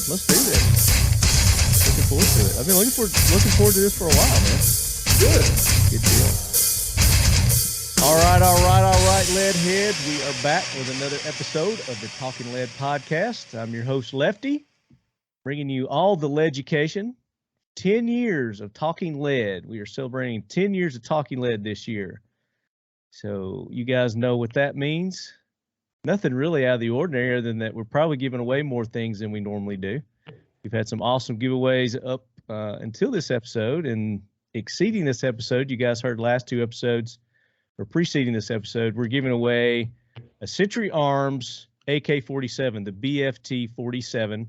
Let's do this. Looking forward to it. I've been looking forward to this for a while, man. Good deal. All right, lead heads. We are back with another episode of the Talking Lead podcast. I'm your host, Lefty, bringing you all the lead-education. 10 years of Talking Lead. We are celebrating 10 years of Talking Lead this year. So you guys know what that means. Nothing really out of the ordinary other than that we're probably giving away more things than we normally do. We've had some awesome giveaways up until this episode, and exceeding this episode. You guys heard last two episodes, or preceding this episode, we're giving away a Century Arms AK-47, the BFT-47.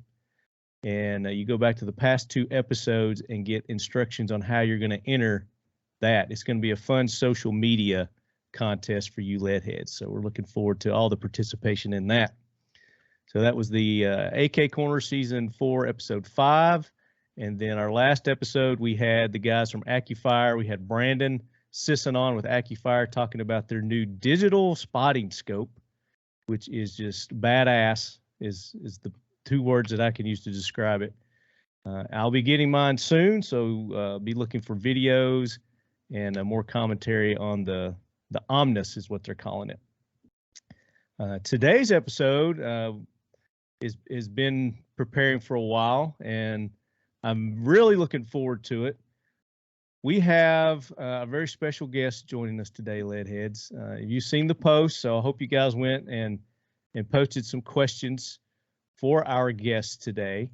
And you go back to the past two episodes and get instructions on how you're going to enter that. It's going to be a fun social media contest for you lead heads. So we're looking forward to all the participation in that. So that was the AK Corner Season 4, Episode 5. And then our last episode, we had the guys from AccuFire. We had Brandon Sisson on with AccuFire talking about their new digital spotting scope, which is just badass, is the two words that I can use to describe it. I'll be getting mine soon, so be looking for videos and more commentary on the Omnis is what they're calling it. Today's episode has been preparing for a while, and I'm really looking forward to it. We have a very special guest joining us today, Leadheads. You've seen the post, so I hope you guys went and posted some questions for our guest today.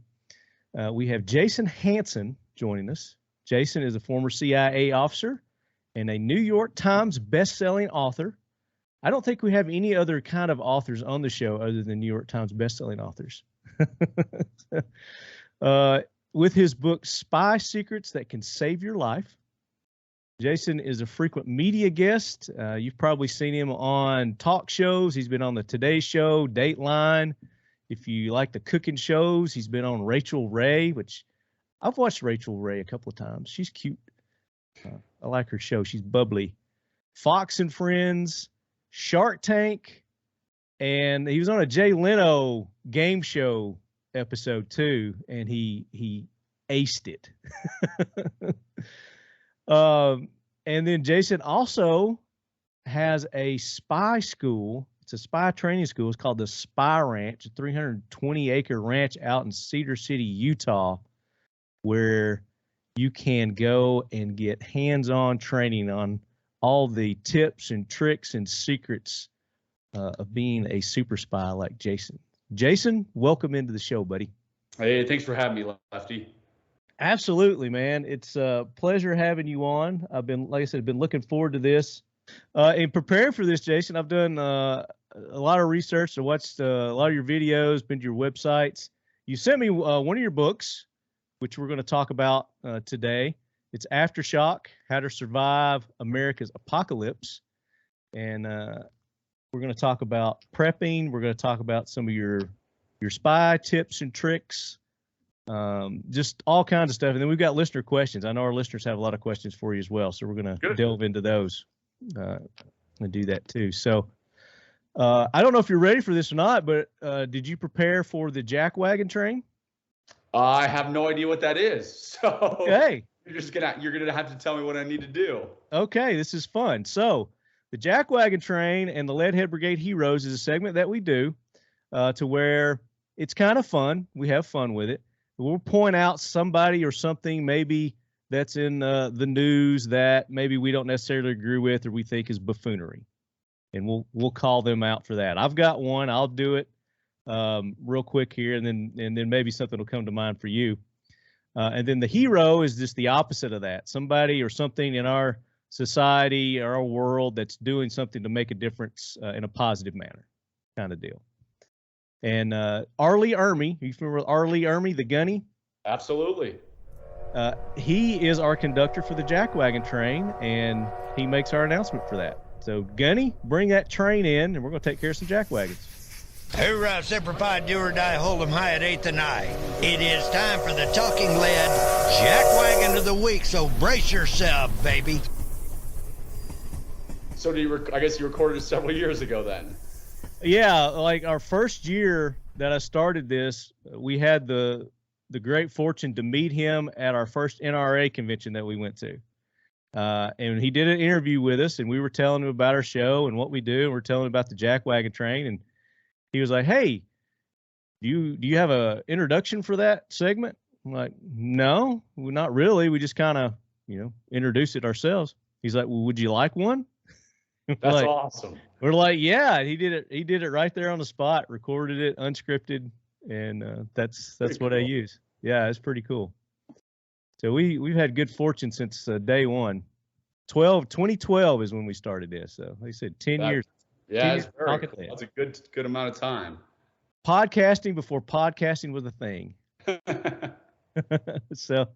We have Jason Hanson joining us. Jason is a former CIA officer and a New York Times best-selling author. I don't think we have any other kind of authors on the show other than New York Times best-selling authors. With his book, Spy Secrets That Can Save Your Life, Jason is a frequent media guest. You've probably seen him on talk shows. He's been on the Today Show, Dateline. If you like the cooking shows, he's been on Rachel Ray, which I've watched Rachel Ray a couple of times. She's cute. I like her show. She's bubbly. Fox and Friends, Shark Tank, and he was on a Jay Leno game show episode too, and he aced it. And then Jason also has a spy school. It's a spy training school. It's called the Spy Ranch, a 320-acre ranch out in Cedar City, Utah, where you can go and get hands-on training on all the tips and tricks and secrets of being a super spy like Jason. Jason, welcome into the show, buddy. Hey, thanks for having me, Lefty. Absolutely, man. It's a pleasure having you on. I've been, like I said, been looking forward to this. In preparing for this, Jason, I've done a lot of research. I watched a lot of your videos, been to your websites. You sent me one of your books, which we're going to talk about today. It's Aftershock, How to Survive America's Apocalypse. And we're going to talk about prepping. We're going to talk about some of your spy tips and tricks, just all kinds of stuff. And then we've got listener questions. I know our listeners have a lot of questions for you as well. So we're going to delve into those and do that too. So I don't know if you're ready for this or not, but did you prepare for the jackwagon train? I have no idea what that is. So okay. You're gonna have to tell me what I need to do. Okay, this is fun. So the jackwagon train and the Leadhead Brigade Heroes is a segment that we do to where it's kind of fun. We have fun with it. We'll point out somebody or something maybe that's in the news that maybe we don't necessarily agree with or we think is buffoonery, and we'll call them out for that. I've got one. I'll do it real quick here, and then maybe something will come to mind for you. And then the hero is just the opposite of that. Somebody or something in our society or our world that's doing something to make a difference in a positive manner, kind of deal. And Arlie Ermy, you familiar with Arlie Ermy, the gunny? Absolutely. He is our conductor for the jackwagon train, and he makes our announcement for that. So, Gunny, bring that train in, and we're going to take care of some jackwagons. Hoorah, Semper Fi, do or die, hold 'em high at 8th and I. It is time for the Talking Lead Jackwagon of the Week, so brace yourself, baby. So I guess you recorded it several years ago then? Yeah, like our first year that I started this, we had the great fortune to meet him at our first NRA convention that we went to. And he did an interview with us, and we were telling him about our show and what we do. And we're telling him about the jackwagon train. And he was like, "Hey, do you have a introduction for that segment?" I'm like, "No, not really. We just kind of, introduce it ourselves." He's like, "Well, would you like one?" That's awesome. We're like, "Yeah." And he did it right there on the spot, recorded it, unscripted, and that's what cool. I use. Yeah, it's pretty cool. So we've had good fortune since day one. 2012 is when we started this. So like I said, 10 years. Yeah, 10 it's years very talking cool. That's a good amount of time. Podcasting before podcasting was a thing. So,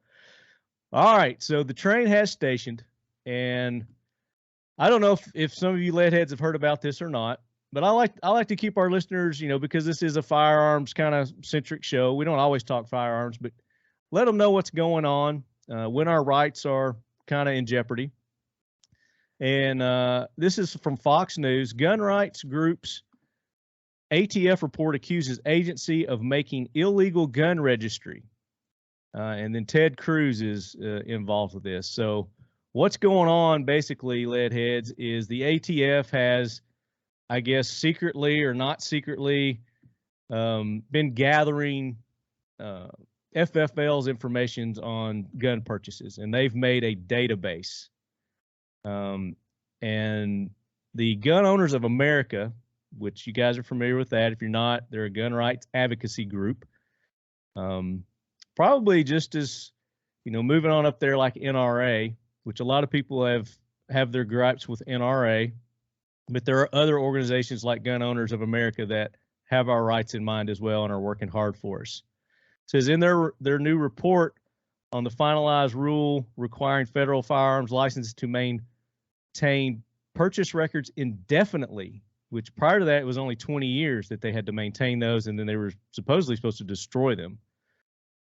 all right. So the train has stationed, and I don't know if some of you lead heads have heard about this or not, but I like to keep our listeners, because this is a firearms kind of centric show. We don't always talk firearms, but let them know what's going on, when our rights are kind of in jeopardy. And this is from Fox News. Gun rights groups ATF report accuses agency of making illegal gun registry. And then Ted Cruz is involved with this. So what's going on, basically, lead heads, is the ATF has, I guess, secretly or not secretly, been gathering FFL's information on gun purchases, and they've made a database. And the Gun Owners of America, which you guys are familiar with that. If you're not, they're a gun rights advocacy group. Probably just as, moving on up there like NRA, which a lot of people have their gripes with NRA, but there are other organizations like Gun Owners of America that have our rights in mind as well and are working hard for us. It says in their new report on the finalized rule requiring federal firearms licenses to maintain purchase records indefinitely, which prior to that it was only 20 years that they had to maintain those, and then they were supposedly supposed to destroy them.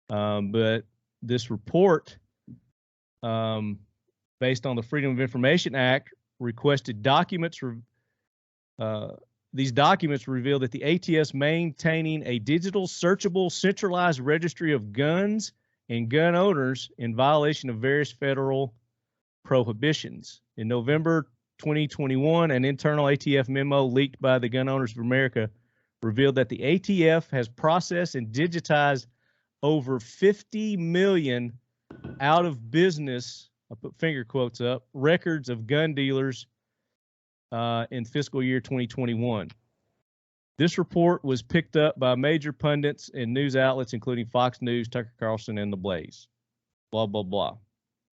But this report, based on the Freedom of Information Act, requested documents. These documents reveal that the ATF maintaining a digital, searchable, centralized registry of guns and gun owners in violation of various federal prohibitions. In November 2021, an internal ATF memo leaked by the Gun Owners of America revealed that the ATF has processed and digitized over 50 million out of business, I put finger quotes up, records of gun dealers in fiscal year 2021. This report was picked up by major pundits and news outlets, including Fox News, Tucker Carlson, and The Blaze. Blah, blah, blah.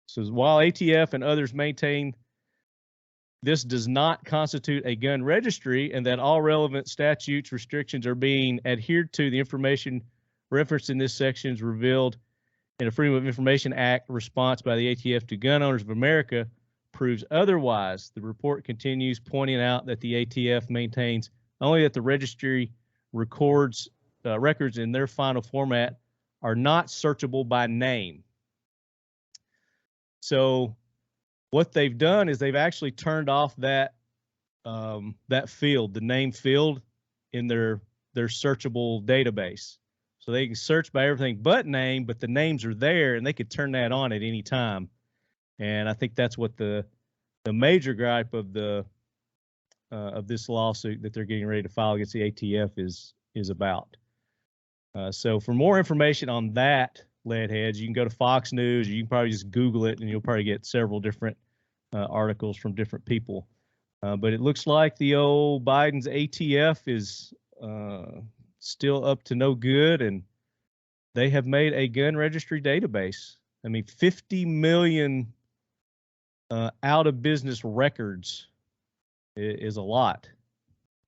So while ATF and others maintain this does not constitute a gun registry and that all relevant statutes restrictions are being adhered to, the information referenced in this section is revealed in a Freedom of Information Act response by the ATF to Gun Owners of America proves otherwise. The report continues, pointing out that the ATF maintains only that the registry records records in their final format are not searchable by name. So what they've done is they've actually turned off that that field, the name field, in their searchable database. So they can search by everything but name, but the names are there, and they could turn that on at any time. And I think that's what the major gripe of this lawsuit that they're getting ready to file against the ATF is about. So for more information on that, leadheads, you can go to Fox News, or you can probably just Google it, and you'll probably get several different articles from different people. But it looks like the old Biden's ATF is still up to no good, and they have made a gun registry database. I mean, 50 million out of business records is a lot.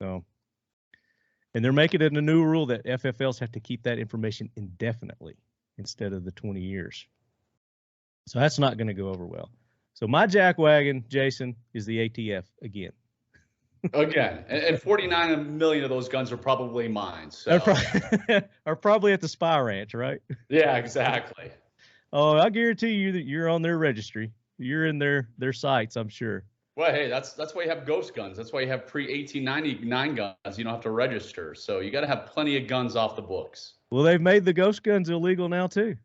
So, and they're making it a new rule that FFLs have to keep that information indefinitely instead of the 20 years. So that's not going to go over well. So my jackwagon, Jason, is the ATF again. Again, and 49 million of those guns are probably mine. So. Are probably at the spy ranch, right? Yeah, exactly. Oh, I guarantee you that you're on their registry. You're in their sites, I'm sure. Well, hey, that's why you have ghost guns. That's why you have pre-1899 guns. You don't have to register. So you got to have plenty of guns off the books. Well, they've made the ghost guns illegal now too.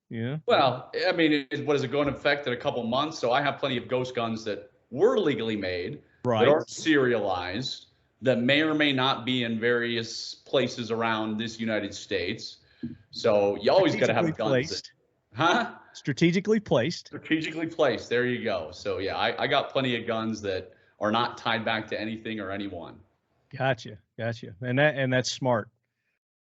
Yeah. Well, I mean, what does it go into effect in a couple months? So I have plenty of ghost guns that were legally made, Right. that aren't serialized, that may or may not be in various places around this United States. So you always got to have guns. Strategically placed. Strategically placed. There you go. So yeah, I got plenty of guns that are not tied back to anything or anyone. Gotcha. And that's smart.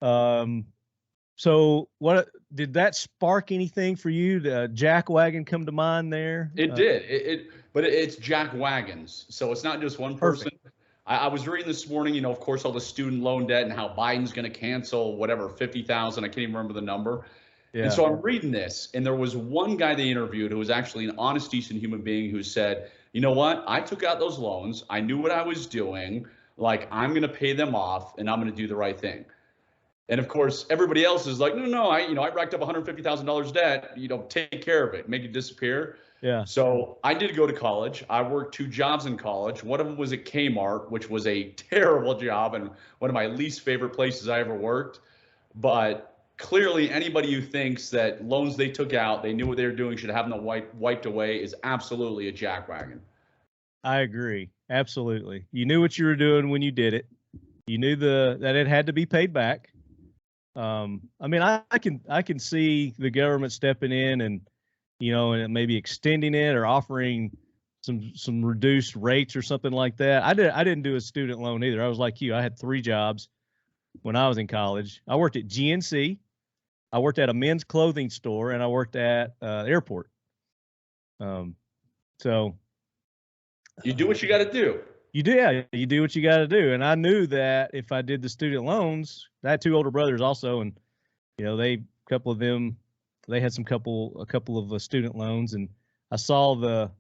So what did that spark anything for you? The jack wagon come to mind there? It did. But it's jack wagons. So it's not just one person. Perfect. I was reading this morning, of course, all the student loan debt and how Biden's going to cancel whatever, 50,000. I can't even remember the number. Yeah. And so I'm reading this, and there was one guy they interviewed who was actually an honest, decent human being who said, you know what? I took out those loans. I knew what I was doing. Like, I'm going to pay them off, and I'm going to do the right thing. And of course, everybody else is like, no, I racked up $150,000 debt. Take care of it, make it disappear. Yeah. So I did go to college. I worked 2 jobs in college. One of them was at Kmart, which was a terrible job and one of my least favorite places I ever worked. But clearly, anybody who thinks that loans they took out, they knew what they were doing, should have them wiped away is absolutely a jackwagon. I agree. Absolutely. You knew what you were doing when you did it. You knew that it had to be paid back. I mean, I can see the government stepping in and and maybe extending it or offering some reduced rates or something like that. I didn't do a student loan either. I was like you. I had 3 jobs when I was in college. I worked at GNC, I worked at a men's clothing store, and I worked at the airport. So you do what you got to do. You do what you got to do. And I knew that if I did the student loans, I had 2 older brothers also, and a couple of them, they had a couple of student loans, and I saw the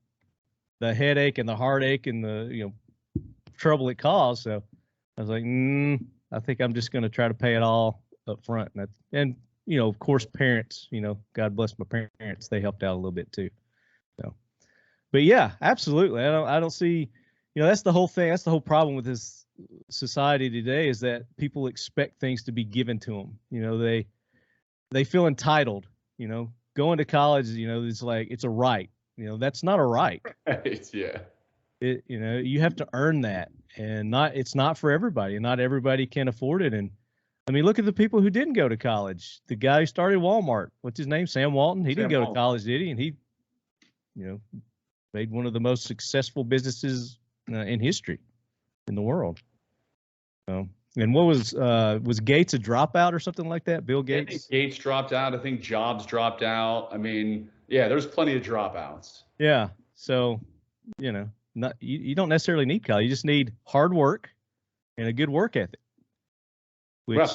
headache and the heartache and the trouble it caused. So I was like, I think I'm just going to try to pay it all up front. And of course, parents, God bless my parents, they helped out a little bit too. So, but yeah, absolutely. I don't see. That's the whole thing. That's the whole problem with this society today, is that people expect things to be given to them. They feel entitled. Going to college, it's like it's a right. That's not a right. Yeah. You have to earn that, and it's not for everybody. And not everybody can afford it. And I mean, look at the people who didn't go to college. The guy who started Walmart, what's his name? Sam Walton. He didn't go to college, did he? And he, made one of the most successful businesses in history in the world. And what was Gates a dropout or something like that? Bill Gates? I think Gates dropped out. I think Jobs dropped out. I mean, yeah, there's plenty of dropouts. Yeah. So, you don't necessarily need college. You just need hard work and a good work ethic. Well,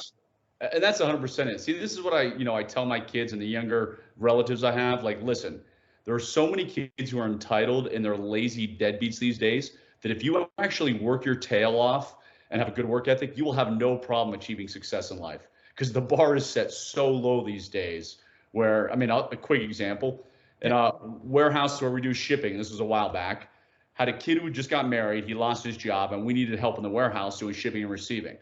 and that's 100% it. See, this is what I tell my kids and the younger relatives I have. Like, listen, there are so many kids who are entitled and they're lazy deadbeats these days that if you actually work your tail off and have a good work ethic, you will have no problem achieving success in life, because the bar is set so low these days. Where, I mean, a quick example, in a warehouse where we do shipping, this was a while back, had a kid who just got married. He lost his job, and we needed help in the warehouse doing shipping and receiving.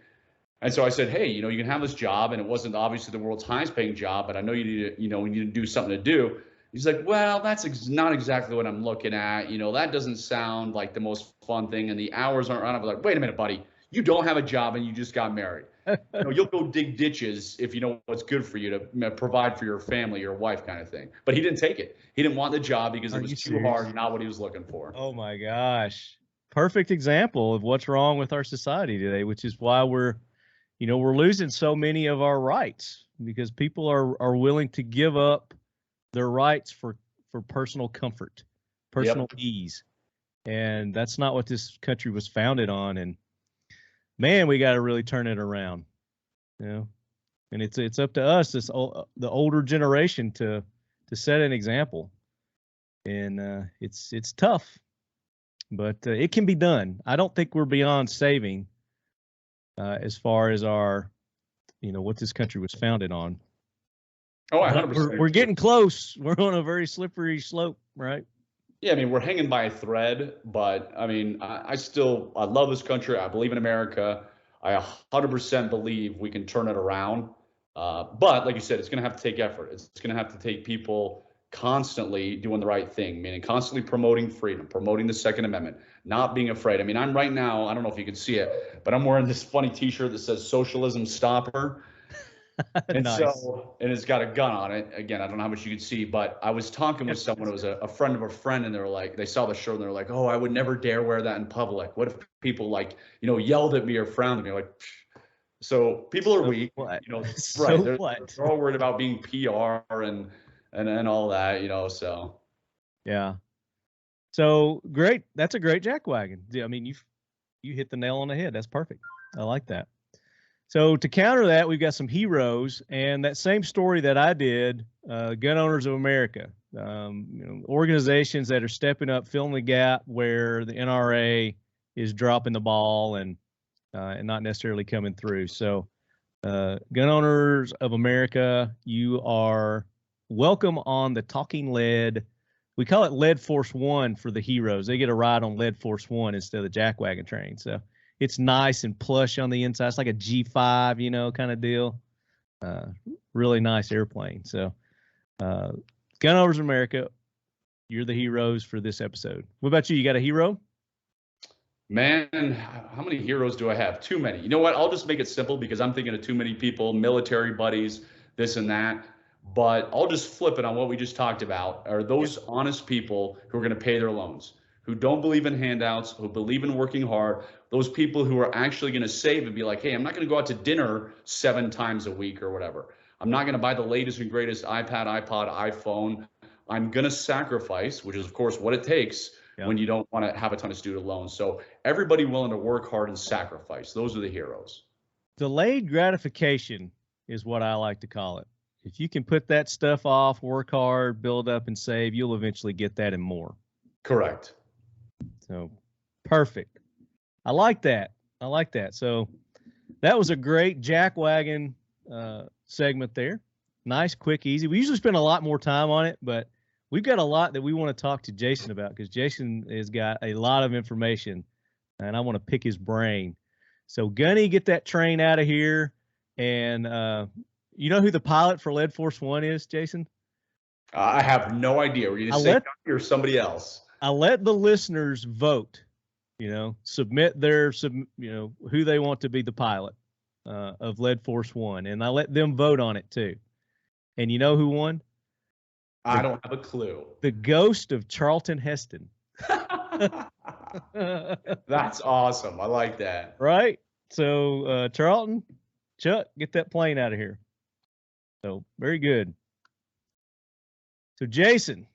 And so I said, hey, you can have this job, and it wasn't obviously the world's highest paying job, but I know you need to, we need to do something to do. He's like, well, that's not exactly what I'm looking at. That doesn't sound like the most fun thing, and the hours aren't on. I'm like, wait a minute, buddy. You don't have a job and you just got married. You'll go dig ditches if you know what's good for you to provide for your family, your wife, kind of thing. But he didn't take it. He didn't want the job because it was too hard, not what he was looking for. Oh my gosh. Perfect example of what's wrong with our society today, which is why we're losing so many of our rights, because people are willing to give up their rights for personal comfort, personal ease. And that's not what this country was founded on. And man, we got to really turn it around, and it's up to us, the older generation, to set an example. And it's tough, but it can be done. I don't think we're beyond saving as far as our, what this country was founded on. Oh, 100%. We're getting close. We're on a very slippery slope, right? Yeah, I mean, we're hanging by a thread, but I mean, I love this country. I believe in America. I 100% believe we can turn it around. But like you said, it's going to have to take effort. It's going to have to take people constantly doing the right thing, meaning constantly promoting freedom, promoting the Second Amendment, not being afraid. I mean, I'm right now, I don't know if you can see it, but I'm wearing this funny t-shirt that says socialism stopper. And Nice. so, and it's got a gun on it. Again, I don't know how much you could see, but I was talking with someone, it was a friend of a friend, and they were like, they saw the shirt and they're like, oh, I would never dare wear that in public. What if people like, yelled at me or frowned at me? Like, psh. So people are weak, what? right. They're all worried about being PR and all that, so. Yeah. So great. That's a great jackwagon. I mean, you hit the nail on the head. That's perfect. I like that. So to counter that, we've got some heroes, and that same story that I did, Gun Owners of America, organizations that are stepping up, filling the gap where the NRA is dropping the ball and not necessarily coming through. So Gun Owners of America, you are welcome on the Talking Lead. We call it Lead Force One for the heroes. They get a ride on Lead Force One instead of the jackwagon train. So it's nice and plush on the inside. It's like a G5, kind of deal. Really nice airplane. So Gun Owners of America, you're the heroes for this episode. What about you? You got a hero? Man, how many heroes do I have? Too many. You know what? I'll just make it simple because I'm thinking of too many people, military buddies, this and that. But I'll just flip it on what we just talked about. Are those honest people who are going to pay their loans, who don't believe in handouts, who believe in working hard, those people who are actually going to save and be like, hey, I'm not going to go out to dinner 7 times a week or whatever. I'm not going to buy the latest and greatest iPad, iPod, iPhone. I'm going to sacrifice, which is, of course, what it takes when you don't want to have a ton of student loans. So everybody willing to work hard and sacrifice. Those are the heroes. Delayed gratification is what I like to call it. If you can put that stuff off, work hard, build up and save, you'll eventually get that and more. Correct. So perfect. I like that. So that was a great jackwagon segment there. Nice, quick, easy. We usually spend a lot more time on it, but we've got a lot that we want to talk to Jason about because Jason has got a lot of information and I want to pick his brain. So Gunny, get that train out of here. And you know who the pilot for Lead Force One is, Jason? I have no idea. Were you going to say Gunny or somebody else? I let the listeners vote, submit their, who they want to be the pilot of Lead Force One. And I let them vote on it too. And you know who won? I don't have a clue. The ghost of Charlton Heston. That's awesome. I like that. Right? So, Charlton, Chuck, get that plane out of here. So, very good. So, Jason,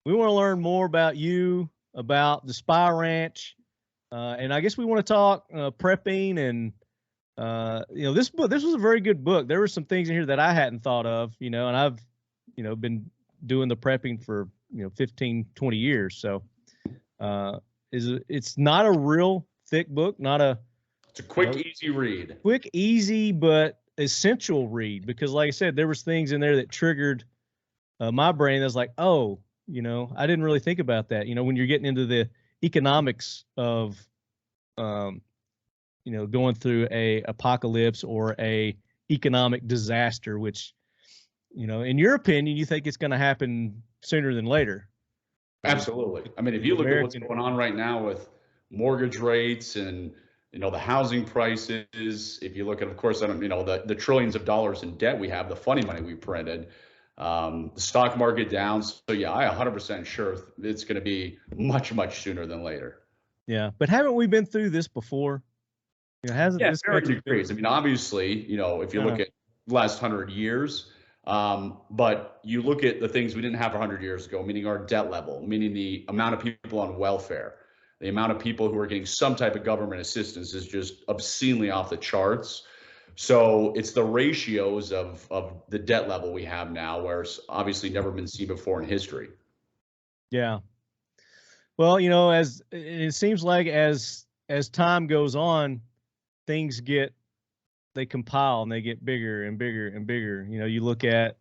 we want to learn more about you, about the Spy Ranch, and I guess we want to talk prepping and, this book. This was a very good book. There were some things in here that I hadn't thought of, and I've, been doing the prepping for 15, 20 years. So it's not a real thick book, it's a quick, easy read. Quick, easy, but essential read because like I said, there was things in there that triggered my brain. That's like, oh, I didn't really think about that. When you're getting into the economics of, going through a apocalypse or a economic disaster, which, in your opinion, you think it's going to happen sooner than later. Absolutely. I mean, if you look at what's going on right now with mortgage rates and, the housing prices, if you look at, of course, the trillions of dollars in debt we have, the funny money we printed, the stock market down. So yeah, I 100% sure it's going to be much, much sooner than later. Yeah. But haven't we been through this before? Hasn't this varying degrees. I mean, obviously, if you look at the last 100 years, but you look at the things we didn't have 100 years ago, meaning our debt level, meaning the amount of people on welfare, the amount of people who are getting some type of government assistance is just obscenely off the charts. So it's the ratios of the debt level we have now, where it's obviously never been seen before in history. Yeah. Well, as it seems like as time goes on, things they compile and they get bigger and bigger and bigger. You look at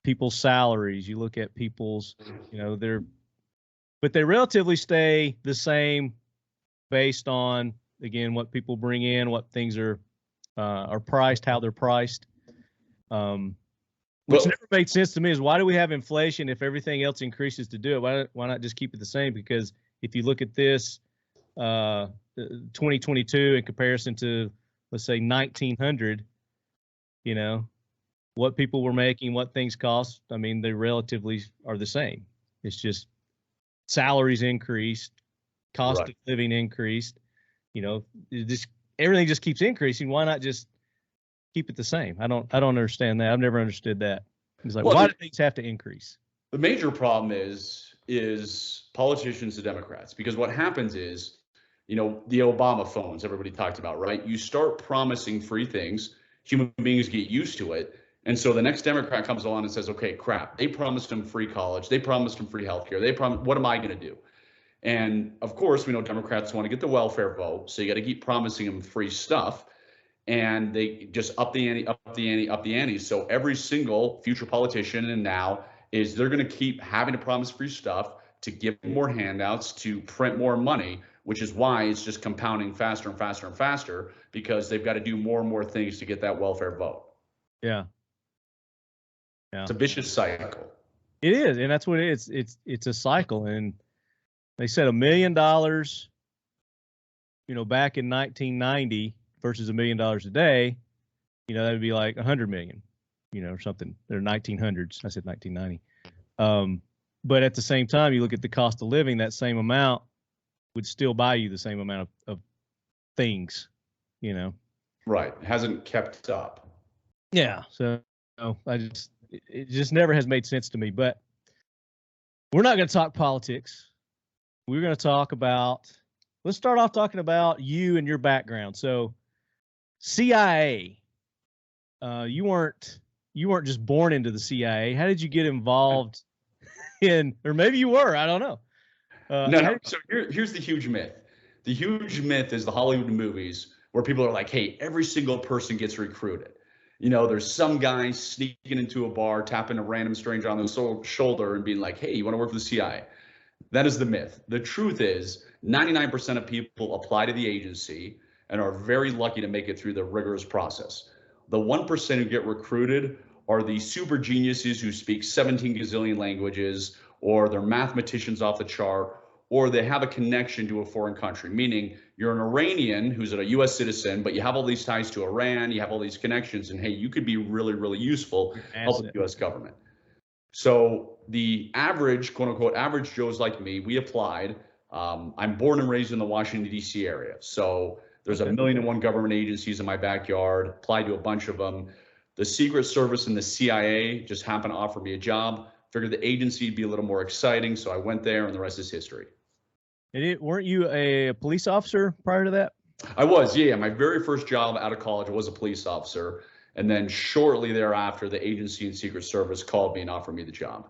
people's salaries, you look at people's, their but they relatively stay the same based on, again, what people bring in, what things are priced, how they're priced. Which never made sense to me is, why do we have inflation if everything else increases to do it? Why not just keep it the same? Because if you look at this 2022 in comparison to, let's say, 1900, you know, what people were making, what things cost, I mean, they relatively are the same. It's just salaries increased, cost of living increased, you know, everything just keeps increasing. Why not just keep it the same? I don't understand that. I've never understood that. It's like, why do things have to increase? The major problem is politicians, the Democrats, because what happens is, you know, the Obama phones everybody talked about, right? You start promising free things, human beings get used to it. And so the next Democrat comes along and says, okay, crap, they promised them free college. They promised them free healthcare. What am I going to do? And of course, we know Democrats want to get the welfare vote. So you got to keep promising them free stuff. And they just up the ante, up the ante, up the ante. So every single future politician and now is they're going to keep having to promise free stuff, to give more handouts, to print more money, which is why it's just compounding faster and faster and faster, because they've got to do more and more things to get that welfare vote. Yeah. It's a vicious cycle. It is, and that's what it is. It's a cycle, and they said $1 million, you know, back in 1990 versus $1 million today, you know, that would be like 100 million, you know, or something. They're 1900s. I said 1990. But at the same time, you look at the cost of living, that same amount would still buy you the same amount of things, you know. Right. It hasn't kept up. Yeah. So it just never has made sense to me. But we're not going to talk politics. We're going to talk about, let's start off talking about you and your background. So C.I.A. You weren't just born into the C.I.A. How did you get involved in, or maybe you were, I don't know. No. So here's the huge myth. The huge myth is the Hollywood movies where people are like, hey, every single person gets recruited. You know, there's some guy sneaking into a bar, tapping a random stranger on the shoulder and being like, hey, you want to work for the CIA? That is the myth. The truth is 99% of people apply to the agency and are very lucky to make it through the rigorous process. The 1% who get recruited are the super geniuses who speak 17 gazillion languages, or they're mathematicians off the chart, or they have a connection to a foreign country, meaning you're an Iranian who's a US citizen, but you have all these ties to Iran, you have all these connections, and hey, you could be really, really useful helping the US government. So the average, quote unquote, average Joes like me, we applied. I'm born and raised in the Washington, D.C. area. So there's 1,000,001 government agencies in my backyard, applied to a bunch of them. The Secret Service and the CIA just happened to offer me a job. Figured the agency would be a little more exciting, so I went there, and the rest is history. And weren't you a police officer prior to that? I was, yeah. My very first job out of college was a police officer. And then shortly thereafter, the agency and Secret Service called me and offered me the job.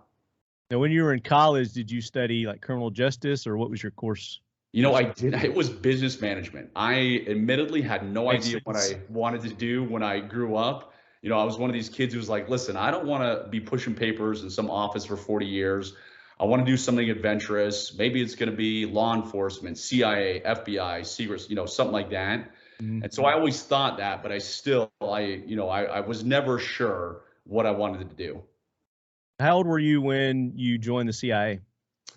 Now, when you were in college, did you study like criminal justice, or what was your course? You know, I did. It was business management. I admittedly had no idea what I wanted to do when I grew up. You know, I was one of these kids who was like, listen, I don't want to be pushing papers in some office for 40 years. I want to do something adventurous. Maybe it's going to be law enforcement, CIA, FBI, secrets, you know, something like that. Mm-hmm. And so I always thought that, but I was never sure what I wanted to do. How old were you when you joined the CIA?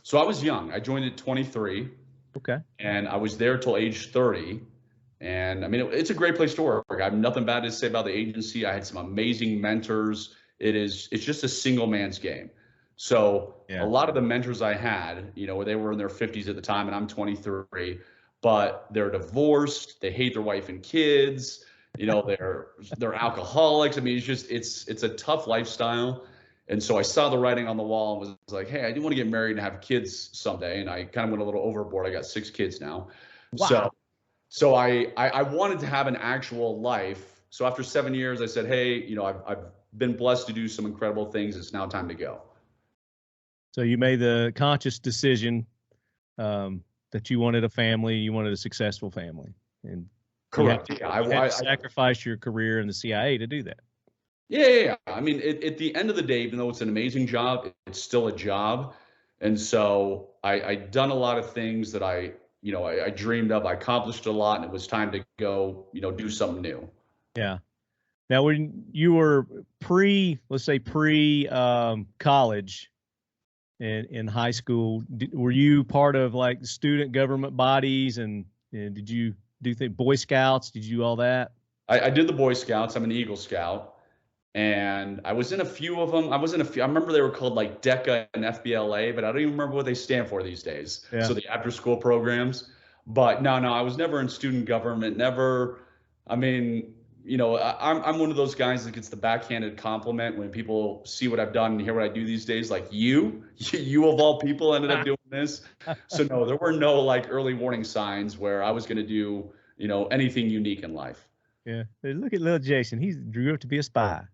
So I was young. I joined at 23. Okay. And I was there till age 30. And I mean, it's a great place to work. I have nothing bad to say about the agency. I had some amazing mentors. It's just a single man's game. So a lot of the mentors I had, you know, they were in their 50s at the time, and I'm 23, but they're divorced. They hate their wife and kids. You know, they're alcoholics. I mean, it's a tough lifestyle. And so I saw the writing on the wall and was like, hey, I do want to get married and have kids someday. And I kind of went a little overboard. I got 6 kids now. Wow. So I wanted to have an actual life. So after 7 years, I said, hey, you know, I've been blessed to do some incredible things. It's now time to go. So you made the conscious decision that you wanted a family, you wanted a successful family. And correct. I sacrificed your career in the CIA to do that. Yeah. I mean, at the end of the day, even though it's an amazing job, it's still a job. And so I'd done a lot of things that I dreamed of. I accomplished a lot, and it was time to go, do something new. Yeah. Now, when you were let's say college in high school, were you part of like student government bodies, and did you do Boy Scouts? Did you do all that? I did the Boy Scouts. I'm an Eagle Scout, and I was in a few of them. I remember they were called like DECA and FBLA, but I don't even remember what they stand for these days. Yeah. So the after school programs. But no, I was never in student government. Never. I mean, I'm one of those guys that gets the backhanded compliment when people see what I've done and hear what I do these days. Like you of all people ended up doing this. So no, there were no like early warning signs where I was going to do, anything unique in life. Yeah. Look at little Jason. He grew up to be a spy.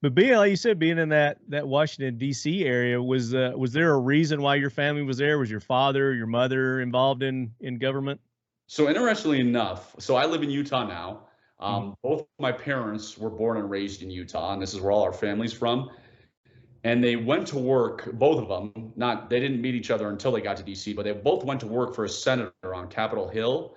But being, like you said, being in that Washington, D.C. area, was there a reason why your family was there? Was your father, your mother involved in government? So interestingly enough, so I live in Utah now. Both my parents were born and raised in Utah, and this is where all our family's from. And they went to work, both of them, they didn't meet each other until they got to DC, but they both went to work for a senator on Capitol Hill.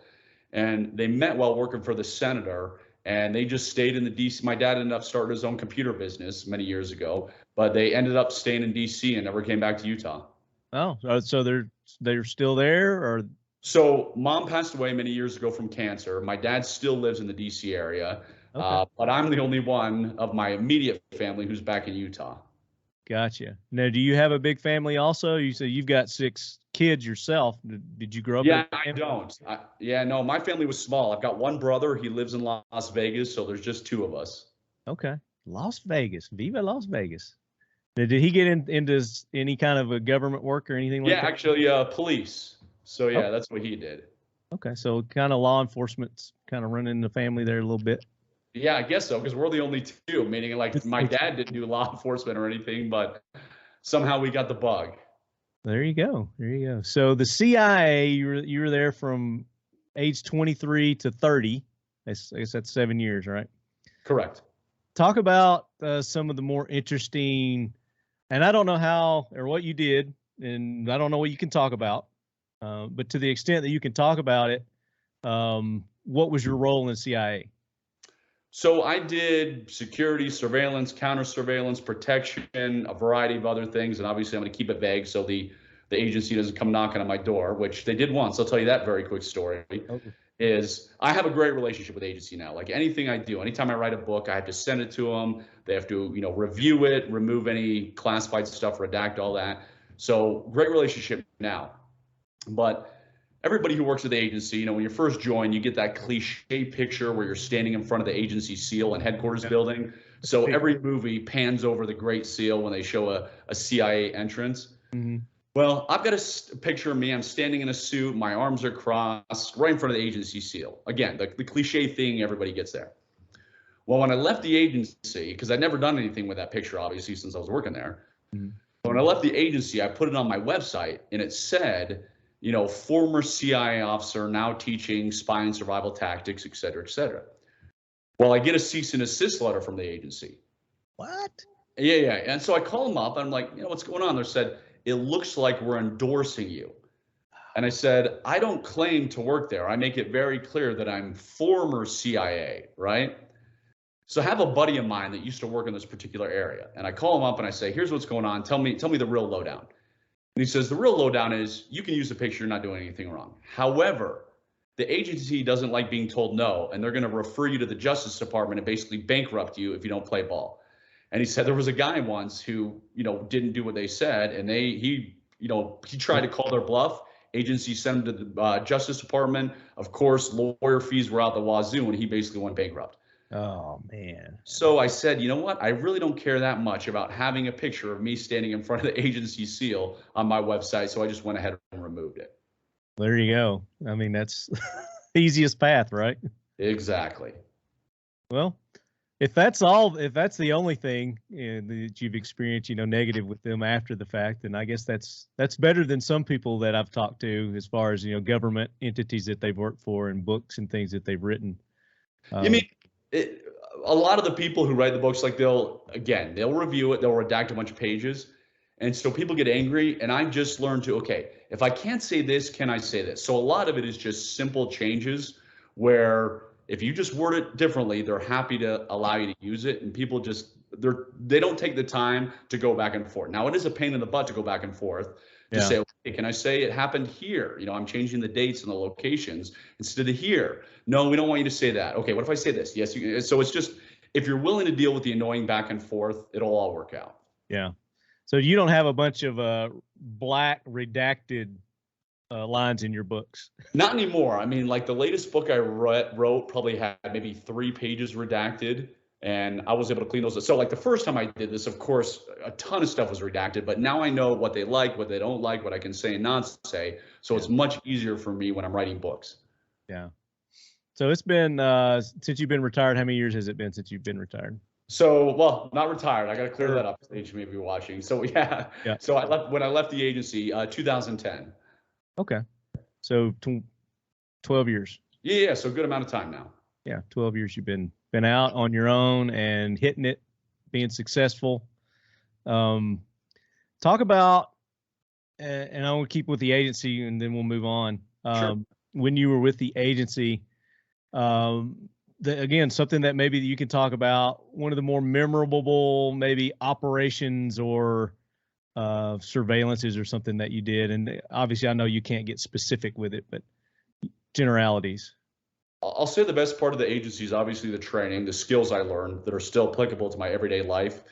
And they met while working for the senator, and they just stayed in the DC. My dad ended up starting his own computer business many years ago, but they ended up staying in DC and never came back to Utah. Oh, so they're still there, or? So mom passed away many years ago from cancer. My dad still lives in the DC area, okay. But I'm the only one of my immediate family who's back in Utah. Gotcha. Now, do you have a big family also? You said you've got 6 kids yourself. Did you grow up? Yeah, I don't. No, my family was small. I've got one brother. He lives in Las Vegas, so there's just 2 of us. Okay. Las Vegas. Viva Las Vegas. Now, did he get into any kind of a government work or anything like that? Yeah, actually, police. So, yeah, That's what he did. Okay, so kind of law enforcement's kind of running the family there a little bit. Yeah, I guess so, because we're the only 2, meaning like my dad didn't do law enforcement or anything, but somehow we got the bug. There you go. There you go. So the C.I.A., you were there from age 23 to 30. I guess that's 7 years, right? Correct. Talk about some of the more interesting, and I don't know how or what you did, and I don't know what you can talk about, but to the extent that you can talk about it, what was your role in the C.I.A.? So I did security, surveillance, counter surveillance, protection, a variety of other things. And obviously I'm going to keep it vague so the agency doesn't come knocking on my door, which they did once. I'll tell you that very quick story. Okay. Is I have a great relationship with the agency now. Like anything I do, anytime I write a book, I have to send it to them. They have to, review it, remove any classified stuff, redact all that. So great relationship now. But everybody who works at the agency, when you first join, you get that cliche picture where you're standing in front of the agency seal and headquarters building. So every movie pans over the Great Seal when they show a CIA entrance. Mm-hmm. Well, I've got a picture of me. I'm standing in a suit. My arms are crossed right in front of the agency seal. Again, the cliche thing everybody gets there. Well, when I left the agency, because I'd never done anything with that picture, obviously, since I was working there. Mm-hmm. When I left the agency, I put it on my website, and it said, former CIA officer now teaching spy and survival tactics, et cetera, et cetera. Well, I get a cease and desist letter from the agency. What? Yeah. And so I call them up. I'm like, what's going on? They said, it looks like we're endorsing you. And I said, I don't claim to work there. I make it very clear that I'm former CIA, right? So I have a buddy of mine that used to work in this particular area. And I call him up and I say, here's what's going on. Tell me the real lowdown. And he says, the real lowdown is you can use the picture, you're not doing anything wrong. However, the agency doesn't like being told no, and they're going to refer you to the Justice Department and basically bankrupt you if you don't play ball. And he said there was a guy once who, didn't do what they said, and he tried to call their bluff. Agency sent him to the Justice Department. Of course, lawyer fees were out the wazoo, and he basically went bankrupt. Oh, man. So I said, you know what? I really don't care that much about having a picture of me standing in front of the agency seal on my website. So I just went ahead and removed it. There you go. I mean, that's the easiest path, right? Exactly. Well, if that's the only thing that you've experienced, negative with them after the fact, then I guess that's better than some people that I've talked to as far as, government entities that they've worked for and books and things that they've written. You mean, a lot of the people who write the books, like they'll review it, they'll redact a bunch of pages. And so people get angry, and I've just learned to, okay, if I can't say this, can I say this? So a lot of it is just simple changes where if you just word it differently, they're happy to allow you to use it. And people just, they don't take the time to go back and forth. Now, it is a pain in the butt to go back and forth to say, okay, can I say it happened here? You know, I'm changing the dates and the locations instead of here. No, we don't want you to say that. Okay, what if I say this? Yes, you can. So it's just, if you're willing to deal with the annoying back and forth, it'll all work out. Yeah. So you don't have a bunch of black redacted lines in your books? Not anymore. I mean, like the latest book I wrote probably had maybe 3 pages redacted, and I was able to clean those up. So like the first time I did this, of course, a ton of stuff was redacted, but now I know what they like, what they don't like, what I can say and not say. So it's much easier for me when I'm writing books. Yeah. So it's been, since you've been retired, how many years has it been since you've been retired? So, well, not retired. I got to clear that up. Stage may be watching. So yeah. So when I left the agency, 2010. Okay. So 12 years. Yeah. So good amount of time now. Yeah. 12 years you've been out on your own and hitting it, being successful. Talk about, and I want to keep with the agency and then we'll move on. Sure. When you were with the agency, again, something that maybe you can talk about, one of the more memorable maybe operations or surveillances or something that you did. And obviously I know you can't get specific with it, but generalities. I'll say the best part of the agency is obviously the training, the skills I learned that are still applicable to my everyday life.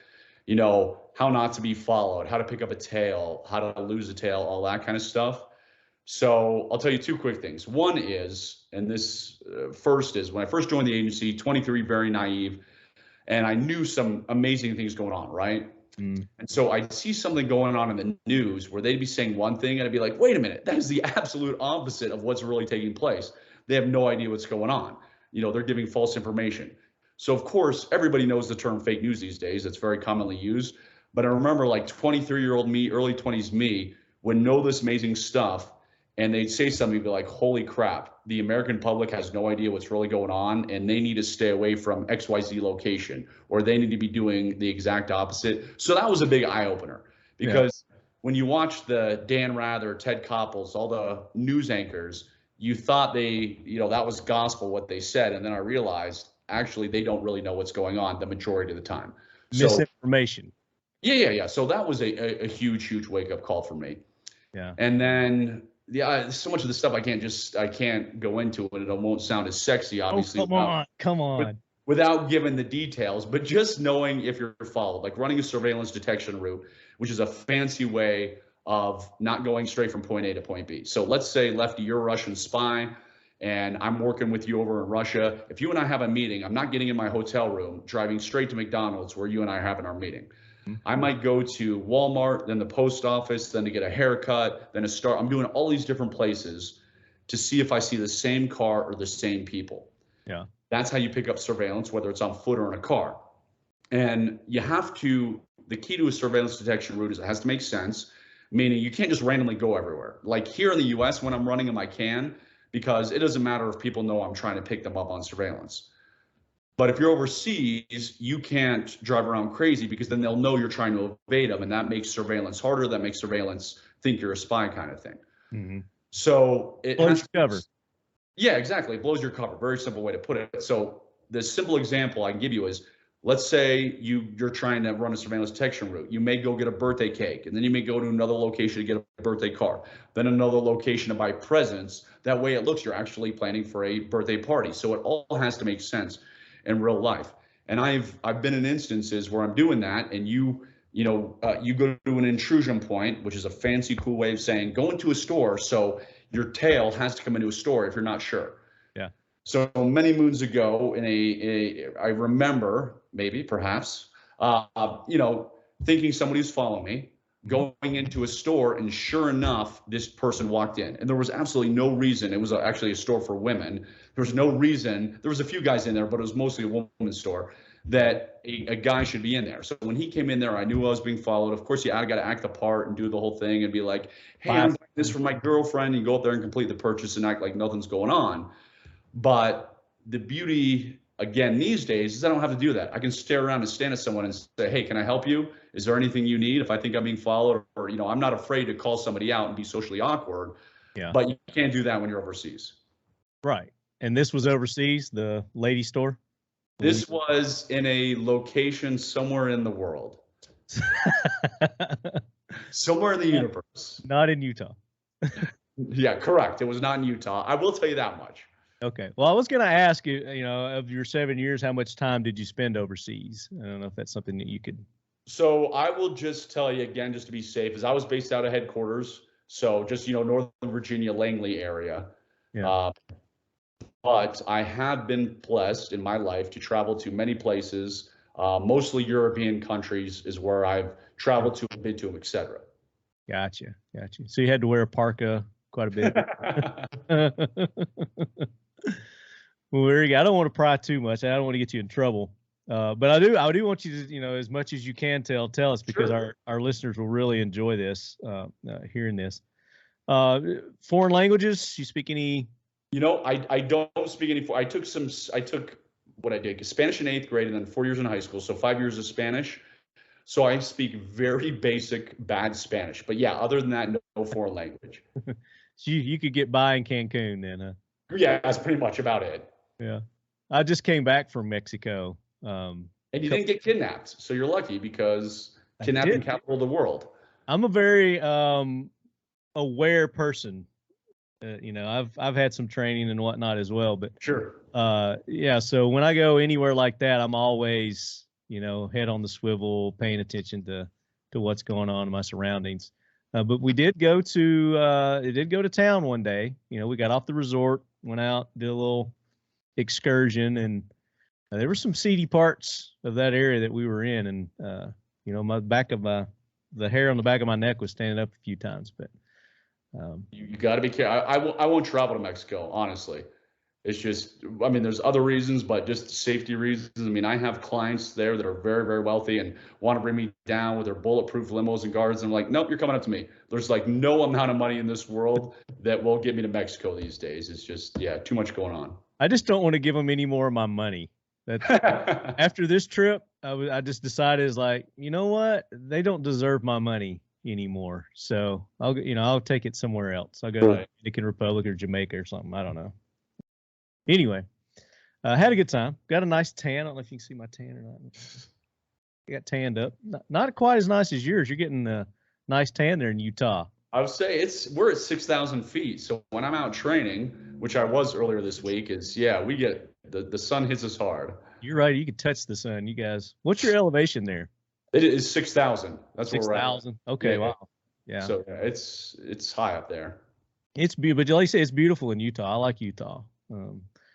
You know, how not to be followed, how to pick up a tail, how to lose a tail, all that kind of stuff. So I'll tell you 2 quick things. One is, and this first is, when I first joined the agency, 23, very naive, and I knew some amazing things going on, right? And so I'd see something going on in the news where they'd be saying one thing, and I'd be like, wait a minute, that is the absolute opposite of what's really taking place. They have no idea what's going on. You know, they're giving false information. So of course, everybody knows the term fake news these days. It's very commonly used. But I remember like 23-year-old me, early 20s me, would know this amazing stuff, and they'd say something, be like, holy crap, the American public has no idea what's really going on, and they need to stay away from XYZ location, or they need to be doing the exact opposite. So that was a big eye opener, because when you watch the Dan Rather, Ted Koppels, all the news anchors, you thought they, you know, that was gospel what they said. And then I realized actually they don't really know what's going on the majority of the time. Misinformation. Yeah. So that was a huge wake up call for me. Yeah. And then, so much of the stuff I can't go into it. It won't sound as sexy, obviously. Oh, come on. Without giving the details, but just knowing if you're followed, like running a surveillance detection route, which is a fancy way of not going straight from point A to point B. So let's say, Lefty, you're a Russian spy, and I'm working with you over in Russia. If you and I have a meeting, I'm not getting in my hotel room, driving straight to McDonald's where you and I are having our meeting. I might go to Walmart, then the post office, then to get a haircut, then I'm doing all these different places to see if I see the same car or the same people. Yeah. That's how you pick up surveillance, whether it's on foot or in a car. And you have to, the key to a surveillance detection route is it has to make sense, meaning you can't just randomly go everywhere. Like here in the US, when I'm running them, I can, because it doesn't matter if people know I'm trying to pick them up on surveillance. But if you're overseas, you can't drive around crazy, because then they'll know you're trying to evade them, and that makes surveillance harder. That makes surveillance think you're a spy kind of thing. Mm-hmm. So it blows your cover. Yeah, exactly. It blows your cover. Very simple way to put it. So the simple example I can give you is, let's say you're trying to run a surveillance detection route. You may go get a birthday cake, and then you may go to another location to get a birthday card, then another location to buy presents. That way it looks you're actually planning for a birthday party. So it all has to make sense in real life. And I've been in instances where I'm doing that, and you go to an intrusion point, which is a fancy, cool way of saying go into a store. So your tail has to come into a store if you're not sure. Yeah. So many moons ago, I remember perhaps, thinking somebody was following me, going into a store, and sure enough, this person walked in, and there was absolutely no reason. It was actually a store for women. There was no reason. There was a few guys in there, but it was mostly a woman's store, that a guy should be in there. So when he came in there, I knew I was being followed. Of course, I got to act the part and do the whole thing and be like, hey, I'm doing this for my girlfriend, and go up there and complete the purchase and act like nothing's going on. But the beauty again these days is I don't have to do that. I can stare around and stand at someone and say, hey, can I help you? Is there anything you need? If I think I'm being followed, or I'm not afraid to call somebody out and be socially awkward. Yeah. But you can't do that when you're overseas. Right. And this was overseas, the lady store? This was in a location somewhere in the world. Somewhere in the universe. Not in Utah. Yeah, correct. It was not in Utah. I will tell you that much. Okay. Well, I was going to ask you, of your 7 years, how much time did you spend overseas? I don't know if that's something that you could. So I will just tell you again, just to be safe, is I was based out of headquarters. So just, Northern Virginia, Langley area. Yeah. But I have been blessed in my life to travel to many places, mostly European countries is where I've traveled to, been to, et cetera. Gotcha. So you had to wear a parka quite a bit. Well, there you go. I don't want to pry too much. I don't want to get you in trouble. But I do want you to, as much as you can tell us, because Sure. our listeners will really enjoy this, hearing this. Foreign languages, you speak any? I don't speak any. I took what I did, Spanish in 8th grade and then 4 years in high school. So 5 years of Spanish. So I speak very basic, bad Spanish. But yeah, other than that, no foreign language. So you could get by in Cancun then, huh? Yeah, that's pretty much about it. Yeah. I just came back from Mexico. And you didn't get kidnapped. So you're lucky, because kidnapping capital of the world. I'm a very aware person. I've had some training and whatnot as well, but Sure. yeah. So when I go anywhere like that, I'm always, head on the swivel, paying attention to what's going on in my surroundings. But we did go to town one day. We got off the resort, went out, did a little excursion, and there were some seedy parts of that area that we were in, and the hair on the back of my neck was standing up a few times, but. You got to be careful. I won't travel to Mexico, honestly. It's just, there's other reasons, but just safety reasons. I have clients there that are very, very wealthy and want to bring me down with their bulletproof limos and guards. And I'm like, nope, you're coming up to me. There's like no amount of money in this world that will get me to Mexico these days. It's just, too much going on. I just don't want to give them any more of my money. After this trip, I just decided, is like, you know what? They don't deserve my money anymore. So I'll take it somewhere else. I'll go to the Dominican Republic or Jamaica or something. I don't know. Anyway, had a good time. Got a nice tan. I don't know if you can see my tan or not. I got tanned up. Not quite as nice as yours. You're getting a nice tan there in Utah. I would say we're at 6,000 feet. So when I'm out training, which I was earlier this week, we get the sun hits us hard. You're right. You can touch the sun, you guys. What's your elevation there? It is 6,000. That's 6,000. Okay. Yeah. Wow. Yeah. So it's high up there. But like you say, it's beautiful in Utah. I like Utah.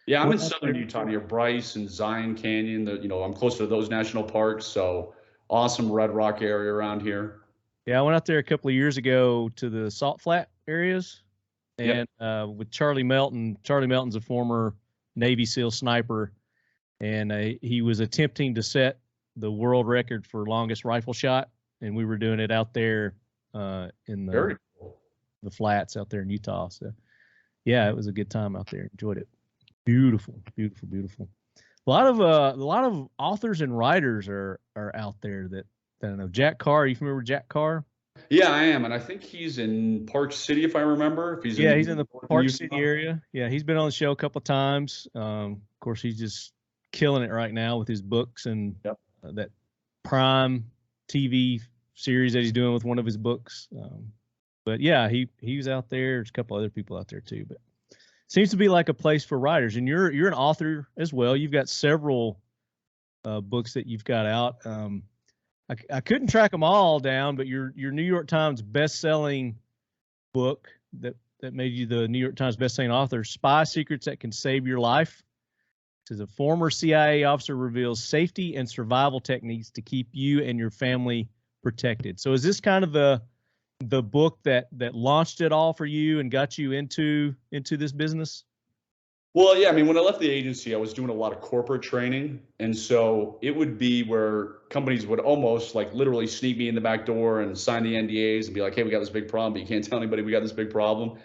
Yeah, I'm in southern Utah near Bryce and Zion Canyon. I'm close to those national parks. So awesome Red Rock area around here. Yeah, I went out there a couple of years ago to the Salt Flat areas, and with Charlie Melton. Charlie Melton's a former Navy SEAL sniper, and he was attempting to set the world record for longest rifle shot, and we were doing it out there in the flats out there in Utah. So yeah, it was a good time out there. Enjoyed it. Beautiful. A lot of authors and writers are out there that I don't know. Jack Carr, are you familiar with Jack Carr? Yeah, I am, and I think he's in Park City, if I remember. He's in the Park City area. Yeah, he's been on the show a couple of times. Of course, he's just killing it right now with his books and that Prime TV series that he's doing with one of his books. But yeah, he was out there. There's a couple other people out there too. But seems to be like a place for writers. And you're an author as well. You've got several books that you've got out. I couldn't track them all down, but your New York Times best-selling book that made you the New York Times best-selling author, Spy Secrets That Can Save Your Life. Says a former CIA officer reveals safety and survival techniques to keep you and your family protected. So is this kind of the book that launched it all for you and got you into this business? Well, yeah, when I left the agency, I was doing a lot of corporate training. And so it would be where companies would almost like literally sneak me in the back door and sign the NDAs and be like, hey, we got this big problem, but you can't tell anybody we got this big problem.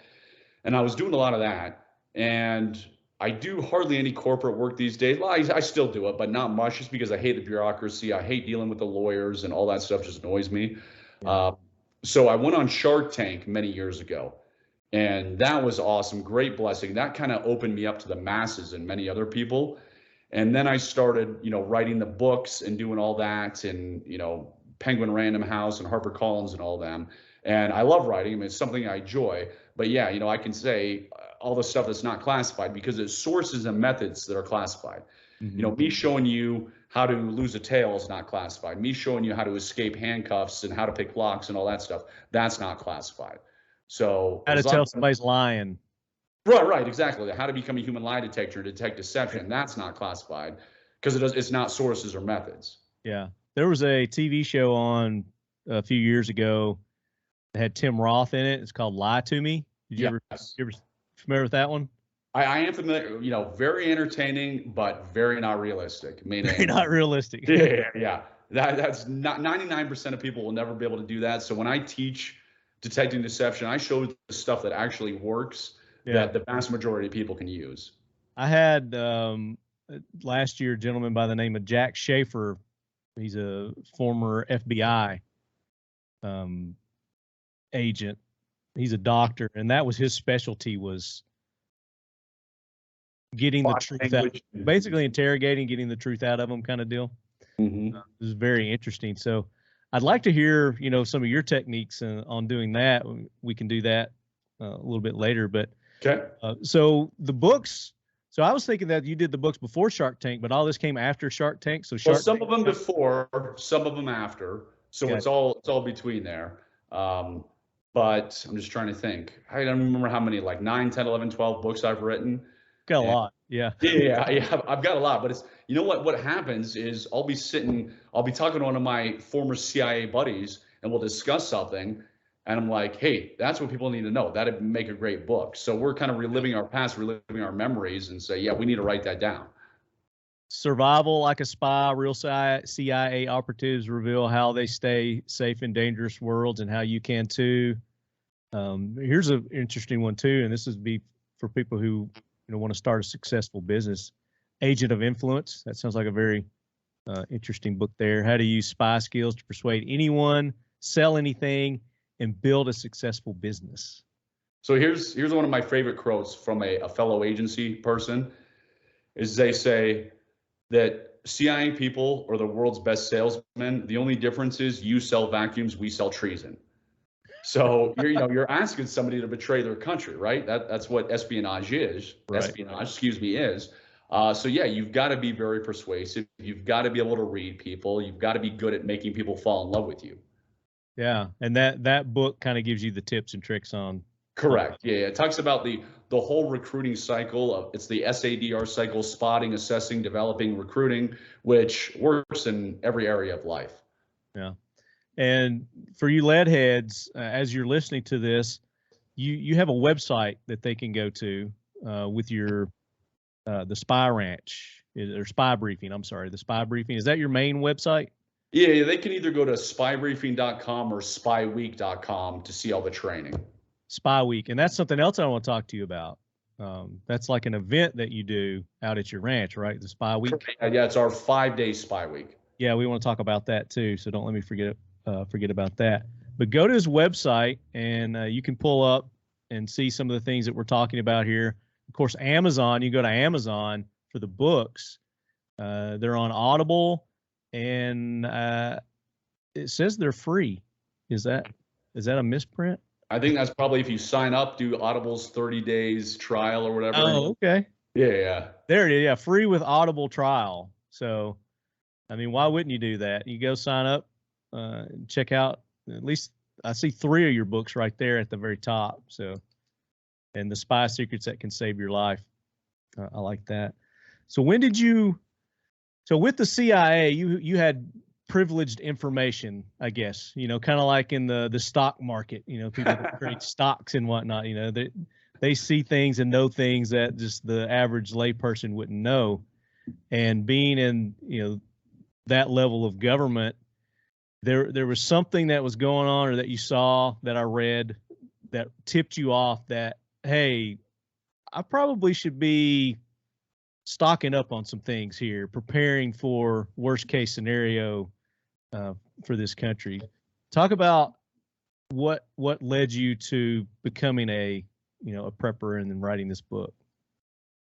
And I was doing a lot of that. And I do hardly any corporate work these days. Well, I still do it, but not much, just because I hate the bureaucracy. I hate dealing with the lawyers, and all that stuff just annoys me. Yeah. So I went on Shark Tank many years ago, and that was awesome. Great blessing. That kind of opened me up to the masses and many other people. And then I started, writing the books and doing all that, and, Penguin Random House and HarperCollins and all them. And I love writing. I mean, it's something I enjoy. But yeah, I can say all the stuff that's not classified because it's sources and methods that are classified. Mm-hmm. Me showing you how to lose a tail is not classified. Me showing you how to escape handcuffs and how to pick locks and all that stuff, that's not classified. So how to tell somebody's lying. Right, exactly. How to become a human lie detector and detect deception, that's not classified because it's not sources or methods. Yeah. There was a TV show on a few years ago that had Tim Roth in it. It's called Lie to Me. Did you ever familiar with that one? I am familiar, very entertaining, but very not realistic. Meaning, very not realistic. Yeah. That's not 99% of people will never be able to do that. So when I teach detecting deception, I show the stuff that actually works that the vast majority of people can use. I had last year a gentleman by the name of Jack Schaefer. He's a former FBI agent. He's a doctor, and that was his specialty, was getting the truth out, basically interrogating, getting the truth out of them, kind of deal. Mm-hmm. It was very interesting. So I'd like to hear, some of your techniques on doing that. We can do that a little bit later, but okay. So the books. So I was thinking that you did the books before Shark Tank, but all this came after Shark Tank. So some of them before, some of them after. So it's all between there. But I'm just trying to think. I don't remember how many, like 9, 10, 11, 12 books I've written. Got a lot. Yeah. Yeah. I've got a lot, but it's, what happens is I'll be talking to one of my former CIA buddies, and we'll discuss something. And I'm like, hey, that's what people need to know. That'd make a great book. So we're kind of reliving our past, reliving our memories, and say, yeah, we need to write that down. Survival like a spy, real CIA operatives reveal how they stay safe in dangerous worlds and how you can too. Here's an interesting one too, and this would be for people who want to start a successful business. Agent of Influence. That sounds like a very interesting book there. How to use spy skills to persuade anyone, sell anything, and build a successful business. So here's one of my favorite quotes from a fellow agency person, is they say that CIA people are the world's best salesmen. The only difference is you sell vacuums, we sell treason. So you're asking somebody to betray their country, right? That's what espionage is. Right. Espionage, is. So yeah, you've got to be very persuasive. You've got to be able to read people. You've got to be good at making people fall in love with you. Yeah, and that book kind of gives you the tips and tricks on. Correct. Yeah, it talks about the whole recruiting cycle. It's the SADR cycle: spotting, assessing, developing, recruiting, which works in every area of life. Yeah, and for you lead heads, as you're listening to this, you have a website that they can go to with your the Spy Ranch or Spy Briefing. I'm sorry, the Spy Briefing. Is that your main website? Yeah, they can either go to spybriefing.com or spyweek.com to see all the training. Spy Week, and that's something else I want to talk to you about. That's like an event that you do out at your ranch, right? The Spy Week. Yeah, it's our 5-day Spy Week. Yeah, we want to talk about that too. So don't let me forget about that. But go to his website, and you can pull up and see some of the things that we're talking about here. Of course, Amazon. You go to Amazon for the books. They're on Audible. And it says they're free. Is that a misprint? I think that's probably if you sign up, do Audible's 30 days trial or whatever. Oh, okay. Yeah. There it is. Yeah, free with Audible trial. So, I mean, why wouldn't you do that? You go sign up, check out. At least I see 3 of your books right there at the very top. So, and the Spy Secrets That Can Save Your Life. I like that. So when did you? So with the CIA, you had privileged information, I guess, kind of like in the stock market, people that trade stocks and whatnot, they see things and know things that just the average layperson wouldn't know. And being in, that level of government, there was something that was going on or that you saw that I read that tipped you off that, hey, I probably should be stocking up on some things here, preparing for worst case scenario for this country. Talk about what led you to becoming a prepper and then writing this book.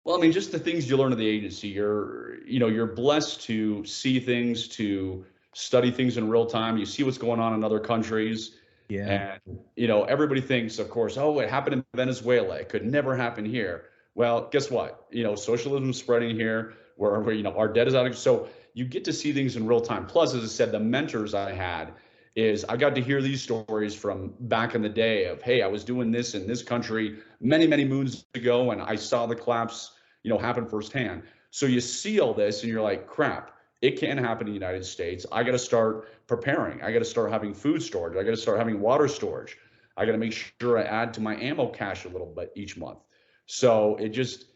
Well, I mean, just the things you learn at the agency. You're blessed to see things, to study things in real time. You see what's going on in other countries. Yeah. And, everybody thinks, of course, oh, it happened in Venezuela. It could never happen here. Well, guess what? Socialism is spreading here where our debt is out. So you get to see things in real time. Plus, as I said, the mentors I had is I got to hear these stories from back in the day of, hey, I was doing this in this country many, many moons ago, and I saw the collapse, happen firsthand. So you see all this and you're like, crap, it can happen in the United States. I got to start preparing. I got to start having food storage. I got to start having water storage. I got to make sure I add to my ammo cache a little bit each month. So it just,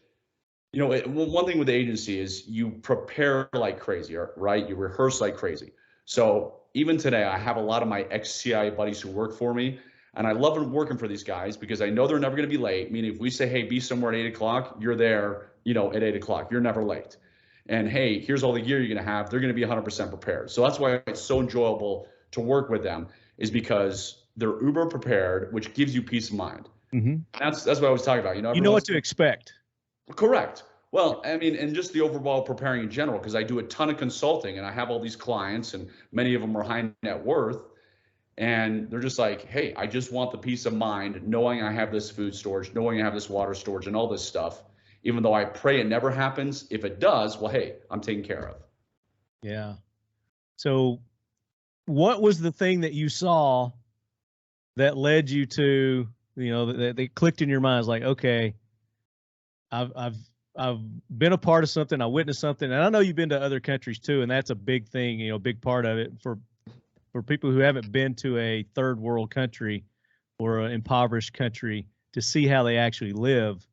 one thing with the agency is you prepare like crazy, right? You rehearse like crazy. So even today, I have a lot of my ex-C.I.A. buddies who work for me, and I love working for these guys because I know they're never going to be late. Meaning, if we say, hey, be somewhere at 8 o'clock, you're there, at 8 o'clock. You're never late. And hey, here's all the gear you're going to have. They're going to be 100% prepared. So that's why it's so enjoyable to work with them, is because they're uber prepared, which gives you peace of mind. Mm-hmm. That's what I was talking about. You know what to expect. Correct. Well, I mean, and just the overall preparing in general, because I do a ton of consulting and I have all these clients and many of them are high net worth. And they're just like, hey, I just want the peace of mind knowing I have this food storage, knowing I have this water storage and all this stuff. Even though I pray it never happens, if it does, well, hey, I'm taken care of. Yeah. So what was the thing that you saw that led you to, that they clicked in your mind? Like, okay, I've been a part of something. I witnessed something, and I know you've been to other countries too, and that's a big thing, big part of it for people who haven't been to a third world country or an impoverished country to see how they actually live.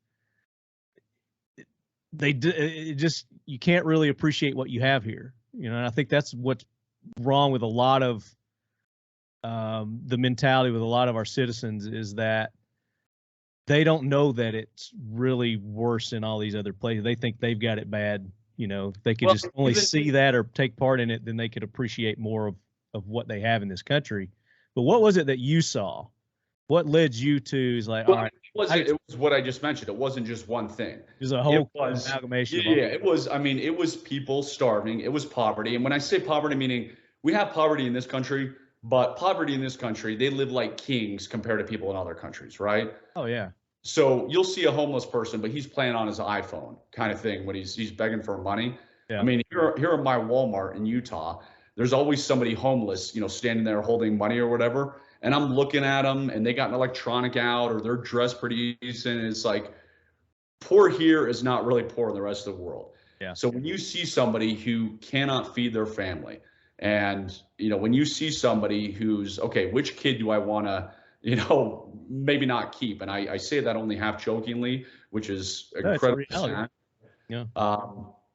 You can't really appreciate what you have here, and I think that's what's wrong with a lot of the mentality with a lot of our citizens, is that they don't know that it's really worse in all these other places. They think they've got it bad. If they could just only see that or take part in it, then they could appreciate more of what they have in this country. But what was it that you saw? What led you to, is like, all right. It was what I just mentioned. It wasn't just one thing. It was a whole amalgamation. Yeah, it was. I mean, it was people starving. It was poverty. And when I say poverty, meaning we have poverty in this country, but poverty in this country, they live like kings compared to people in other countries, right? Oh, yeah. So you'll see a homeless person, but he's playing on his iPhone kind of thing when he's begging for money. Yeah. I mean, here at my Walmart in Utah, there's always somebody homeless, standing there holding money or whatever. And I'm looking at them and they got an electronic out or they're dressed pretty decent. And it's like, poor here is not really poor in the rest of the world. Yeah. So when you see somebody who cannot feed their family, and, when you see somebody who's, okay, which kid do I want to, maybe not keep? And I say that only half jokingly, which is incredibly sad. Yeah.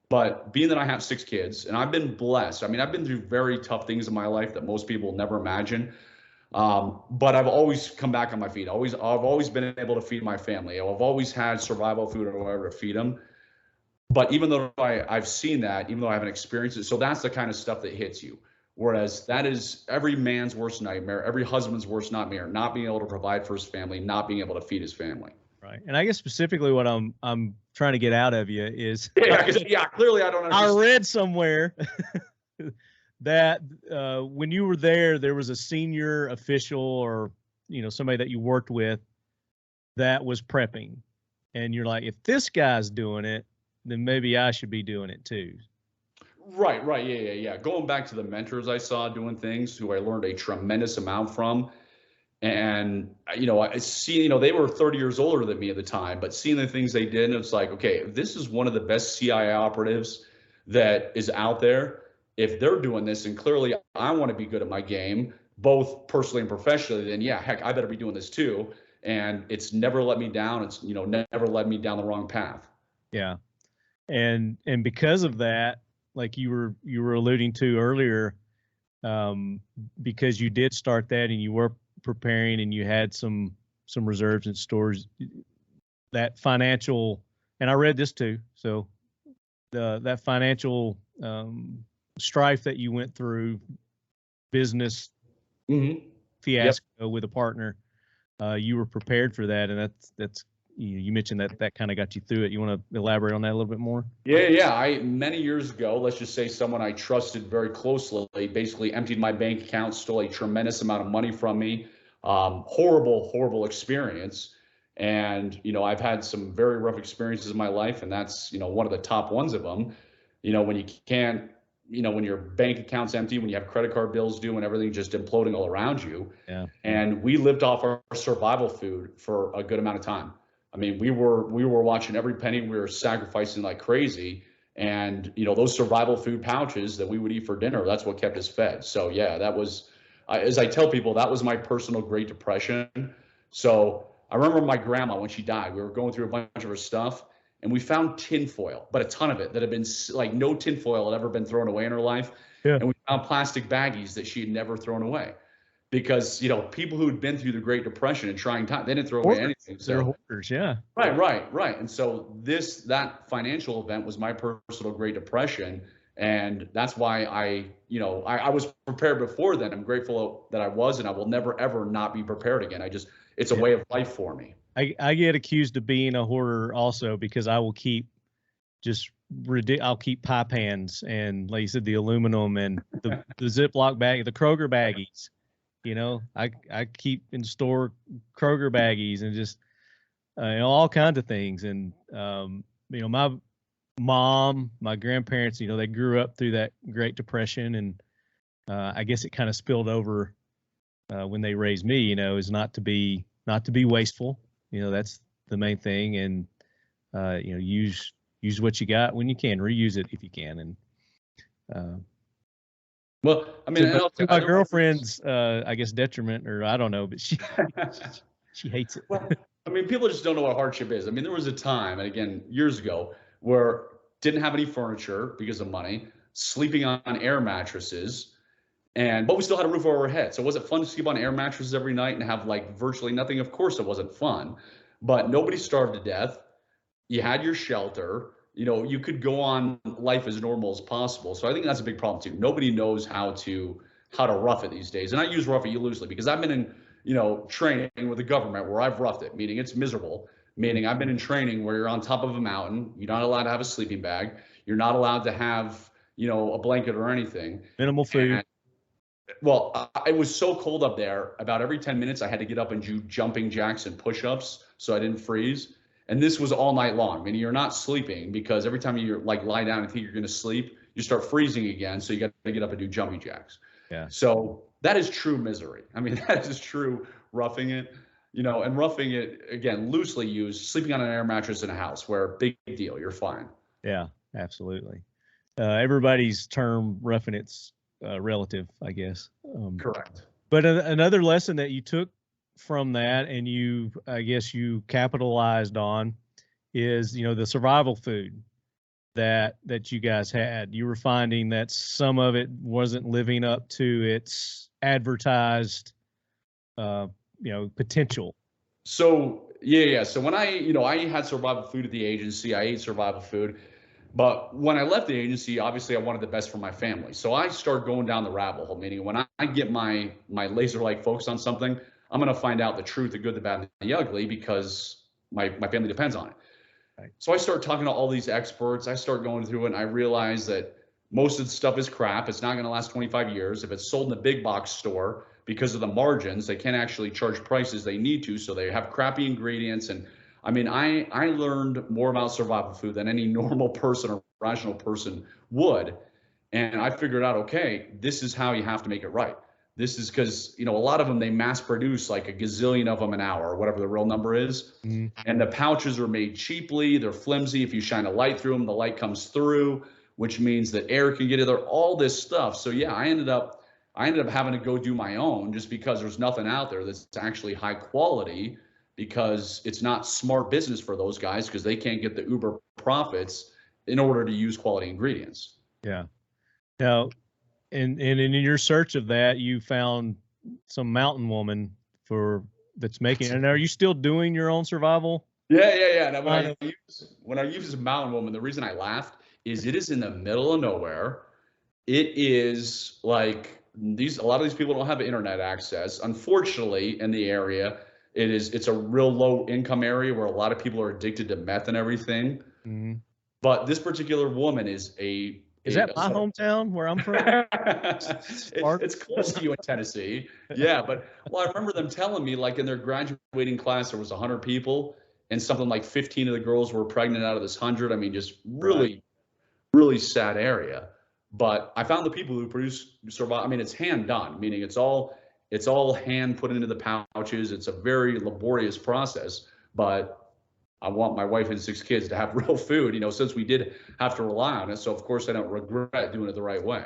But being that I have 6 kids and I've been blessed, I mean, I've been through very tough things in my life that most people never imagine. But I've always come back on my feet. I've always been able to feed my family. I've always had survival food or whatever to feed them. But even though I've seen that, even though I haven't experienced it, so that's the kind of stuff that hits you. Whereas that is every man's worst nightmare, every husband's worst nightmare, not being able to provide for his family, not being able to feed his family. Right. And I guess specifically what I'm trying to get out of you is clearly I don't understand. I read somewhere that when you were there was a senior official or somebody that you worked with that was prepping, and you're like, if this guy's doing it, then maybe I should be doing it too. Right. Yeah. Going back to the mentors I saw doing things, who I learned a tremendous amount from. And, I see, they were 30 years older than me at the time, but seeing the things they did, it's like, okay, this is one of the best C.I.A. operatives that is out there. If they're doing this, and clearly I want to be good at my game, both personally and professionally, then yeah, heck, I better be doing this too. And it's never let me down. It's, never led me down the wrong path. Yeah. And because of that, like you were alluding to earlier, because you did start that and you were preparing and you had some reserves and stores, that financial, and I read this too, so that financial strife that you went through, business fiasco with a partner, you were prepared for that, and that's you mentioned that kind of got you through it. You want to elaborate on that a little bit more? Yeah. Many years ago, let's just say someone I trusted very closely basically emptied my bank account, stole a tremendous amount of money from me. Horrible experience. And, I've had some very rough experiences in my life, and that's, one of the top ones of them. When you can't, when your bank account's empty, when you have credit card bills due and everything just imploding all around you. Yeah. And we lived off our survival food for a good amount of time. I mean, we were watching every penny. We were sacrificing like crazy. And, those survival food pouches that we would eat for dinner, that's what kept us fed. So, yeah, that was, as I tell people, that was my personal Great Depression. So I remember my grandma, when she died, we were going through a bunch of her stuff, and we found tinfoil, but a ton of it that had been like no tinfoil had ever been thrown away in her life. Yeah. And we found plastic baggies that she had never thrown away. Because, people who'd been through the Great Depression and trying time, they didn't throw away anything. So, they're hoarders, yeah. Right. And so that financial event was my personal Great Depression. And that's why I was prepared before then. I'm grateful that I was, and I will never, ever not be prepared again. It's a way of life for me. I get accused of being a hoarder also, because I will keep I'll keep pie pans and, like you said, the aluminum and the Ziploc bag, the Kroger baggies. I keep in store Kroger baggies and just all kinds of things. And my mom, my grandparents, they grew up through that Great Depression, and I guess it kind of spilled over when they raised me. Is not to be wasteful. That's the main thing, and use what you got when you can, reuse it if you can, and. Well, I mean, to my girlfriend's, I guess, detriment, or I don't know, but she hates it. Well, I mean, people just don't know what hardship is. I mean, there was a time, and again, years ago, where didn't have any furniture because of money, sleeping on air mattresses, but we still had a roof over our head. So was it fun to sleep on air mattresses every night and have like virtually nothing? Of course it wasn't fun, but nobody starved to death. You had your shelter. You could go on life as normal as possible. So I think that's a big problem too. Nobody knows how to rough it these days. And I use rough it loosely because I've been in, training with the government where I've roughed it, meaning it's miserable, meaning I've been in training where you're on top of a mountain. You're not allowed to have a sleeping bag. You're not allowed to have, a blanket or anything. Minimal food. It was so cold up there. About every 10 minutes, I had to get up and do jumping jacks and push-ups so I didn't freeze. And this was all night long. I mean, you're not sleeping because every time you lie down and think you're going to sleep, you start freezing again. So you got to get up and do jumping jacks. Yeah. So that is true misery. I mean, that is true roughing it, and roughing it, again, loosely used, sleeping on an air mattress in a house where big deal, you're fine. Yeah, absolutely. Everybody's term roughing it's relative, I guess. Correct. But another lesson that you took from that, and I guess you capitalized on, is the survival food that you guys had. You were finding that some of it wasn't living up to its advertised potential. So yeah. So when I had survival food at the agency, I ate survival food. But when I left the agency, obviously I wanted the best for my family. So I started going down the rabbit hole, meaning when I get my laser-like focus on something, I'm going to find out the truth, the good, the bad, and the ugly, because my family depends on it. Right. So I start talking to all these experts. I start going through it, and I realize that most of the stuff is crap. It's not going to last 25 years. If it's sold in a big box store, because of the margins, they can't actually charge prices they need to. So they have crappy ingredients. And I mean, I learned more about survival food than any normal person or rational person would. And I figured out, okay, this is how you have to make it right. This is because, a lot of them, they mass produce like a gazillion of them an hour or whatever the real number is. Mm-hmm. And the pouches are made cheaply. They're flimsy. If you shine a light through them, the light comes through, which means that air can get in there, all this stuff. So yeah, I ended up having to go do my own just because there's nothing out there that's actually high quality, because it's not smart business for those guys because they can't get the uber profits in order to use quality ingredients. Yeah. Now, and in your search of that, you found some mountain woman that's making. And are you still doing your own survival? Yeah. Now, when I use mountain woman, the reason I laughed is it is in the middle of nowhere. It is like a lot of these people don't have internet access. Unfortunately, in the area, it's a real low income area where a lot of people are addicted to meth and everything. Mm-hmm. But this particular woman is that my hometown where I'm from? It's close to you in Tennessee. Yeah, but I remember them telling me, like, in their graduating class, there was 100 people, and something like 15 of the girls were pregnant out of this 100. I mean, just really, really sad area. But I found the people who produce survive. I mean, it's hand done, meaning it's all hand put into the pouches. It's a very laborious process, but I want my wife and 6 kids to have real food, since we did have to rely on it. So of course I don't regret doing it the right way.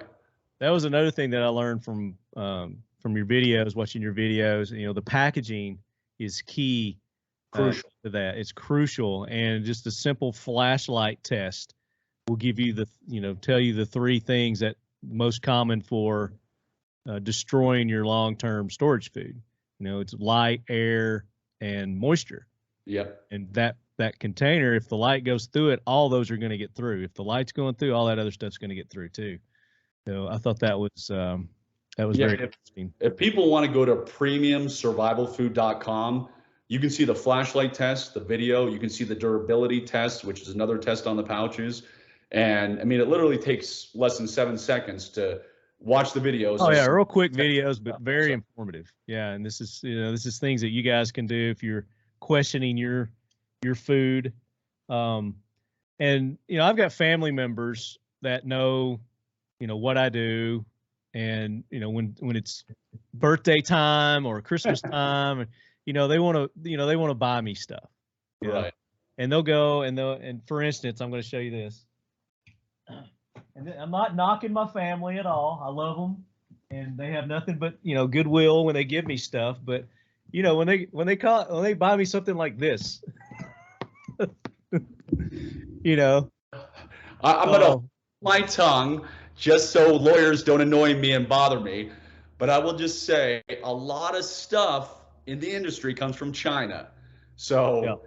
That was another thing that I learned from your videos, watching your videos. The packaging is key. Crucial to that. It's crucial. And just a simple flashlight test will give you tell you the 3 things that most common for destroying your long-term storage food. It's light, air, and moisture. Yep. And that container, if the light goes through it, all those are going to get through. If the light's going through, all that other stuff's going to get through too. So I thought that was very interesting. If people want to go to premiumsurvivalfood.com, you can see the flashlight test, the video. You can see the durability test, which is another test on the pouches. And I mean, it literally takes less than 7 seconds to watch the videos. Oh yeah, real quick videos, but very informative. Yeah, and this is things that you guys can do if you're questioning your food. And I've got family members that know what I do, and when it's birthday time or Christmas time, they want to buy me stuff, right? And they'll go and for instance, I'm going to show you this, and I'm not knocking my family at all. I love them, and they have nothing but goodwill when they give me stuff, but when they buy me something like this, I'm gonna hold my tongue just so lawyers don't annoy me and bother me. But I will just say a lot of stuff in the industry comes from China. So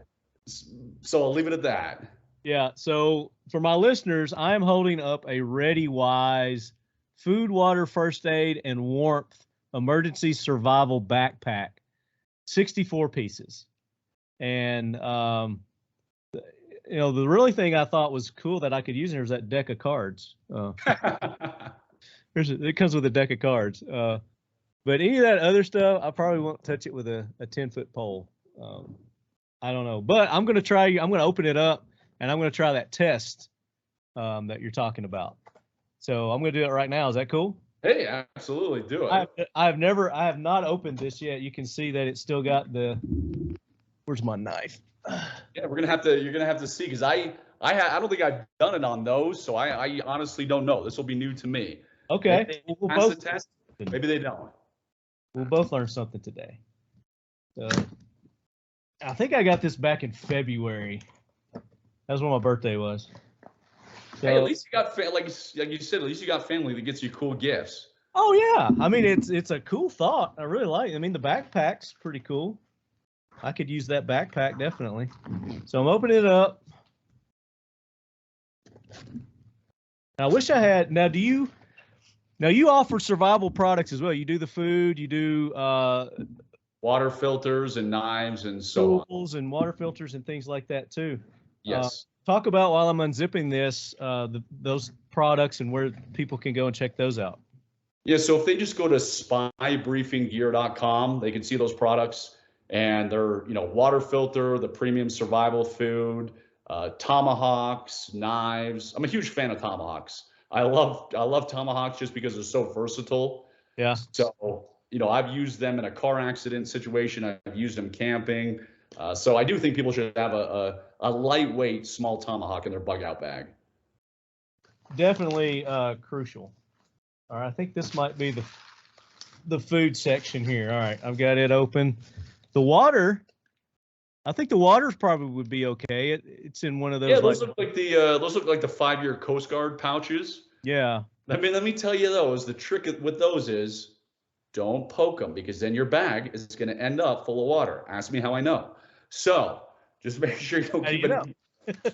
I'll leave it at that. Yeah. So for my listeners, I am holding up a ReadyWise food, water, first aid, and warmth emergency survival backpack, 64 pieces. And the really thing I thought was cool that I could use here is that deck of cards. It comes with a deck of cards. But any of that other stuff, I probably won't touch it with a 10-foot pole. I don't know. But I'm going to try. I'm going to open it up, and I'm going to try that test that you're talking about. So I'm going to do it right now. Is that cool? Hey, absolutely, do it. I have not opened this yet. You can see that it's still got the. Where's my knife? Yeah, you're gonna have to see, because I don't think I've done it on those, so I honestly don't know. This will be new to me. Okay. Maybe we'll pass the test. Maybe they don't. We'll both learn something today. So I think I got this back in February. That was when my birthday was. So, hey, at least you got like you said, at least you got family that gets you cool gifts. Oh yeah, I mean it's a cool thought. I really like it. I mean the backpack's pretty cool. I could use that backpack definitely. So I'm opening it up. I wish I had. Now you offer survival products as well. You do the food. You do water filters and knives and so tools and water filters and things like that too. Yes. Talk about, while I'm unzipping this, those products and where people can go and check those out. Yeah. So if they just go to spybriefinggear.com, they can see those products. And they're, water filter, the premium survival food, tomahawks, knives. I'm a huge fan of tomahawks. I love tomahawks just because they're so versatile. Yeah. So, I've used them in a car accident situation. I've used them camping. So I do think people should have a lightweight small tomahawk in their bug out bag. Definitely crucial. All right. I think this might be the food section here. All right. I've got it open. The water, I think the water probably would be okay. It's in one of those. Yeah, those look like the 5-year Coast Guard pouches. Yeah. I mean, let me tell you the trick with those is don't poke them, because then your bag is going to end up full of water. Ask me how I know. So just make sure you don't keep it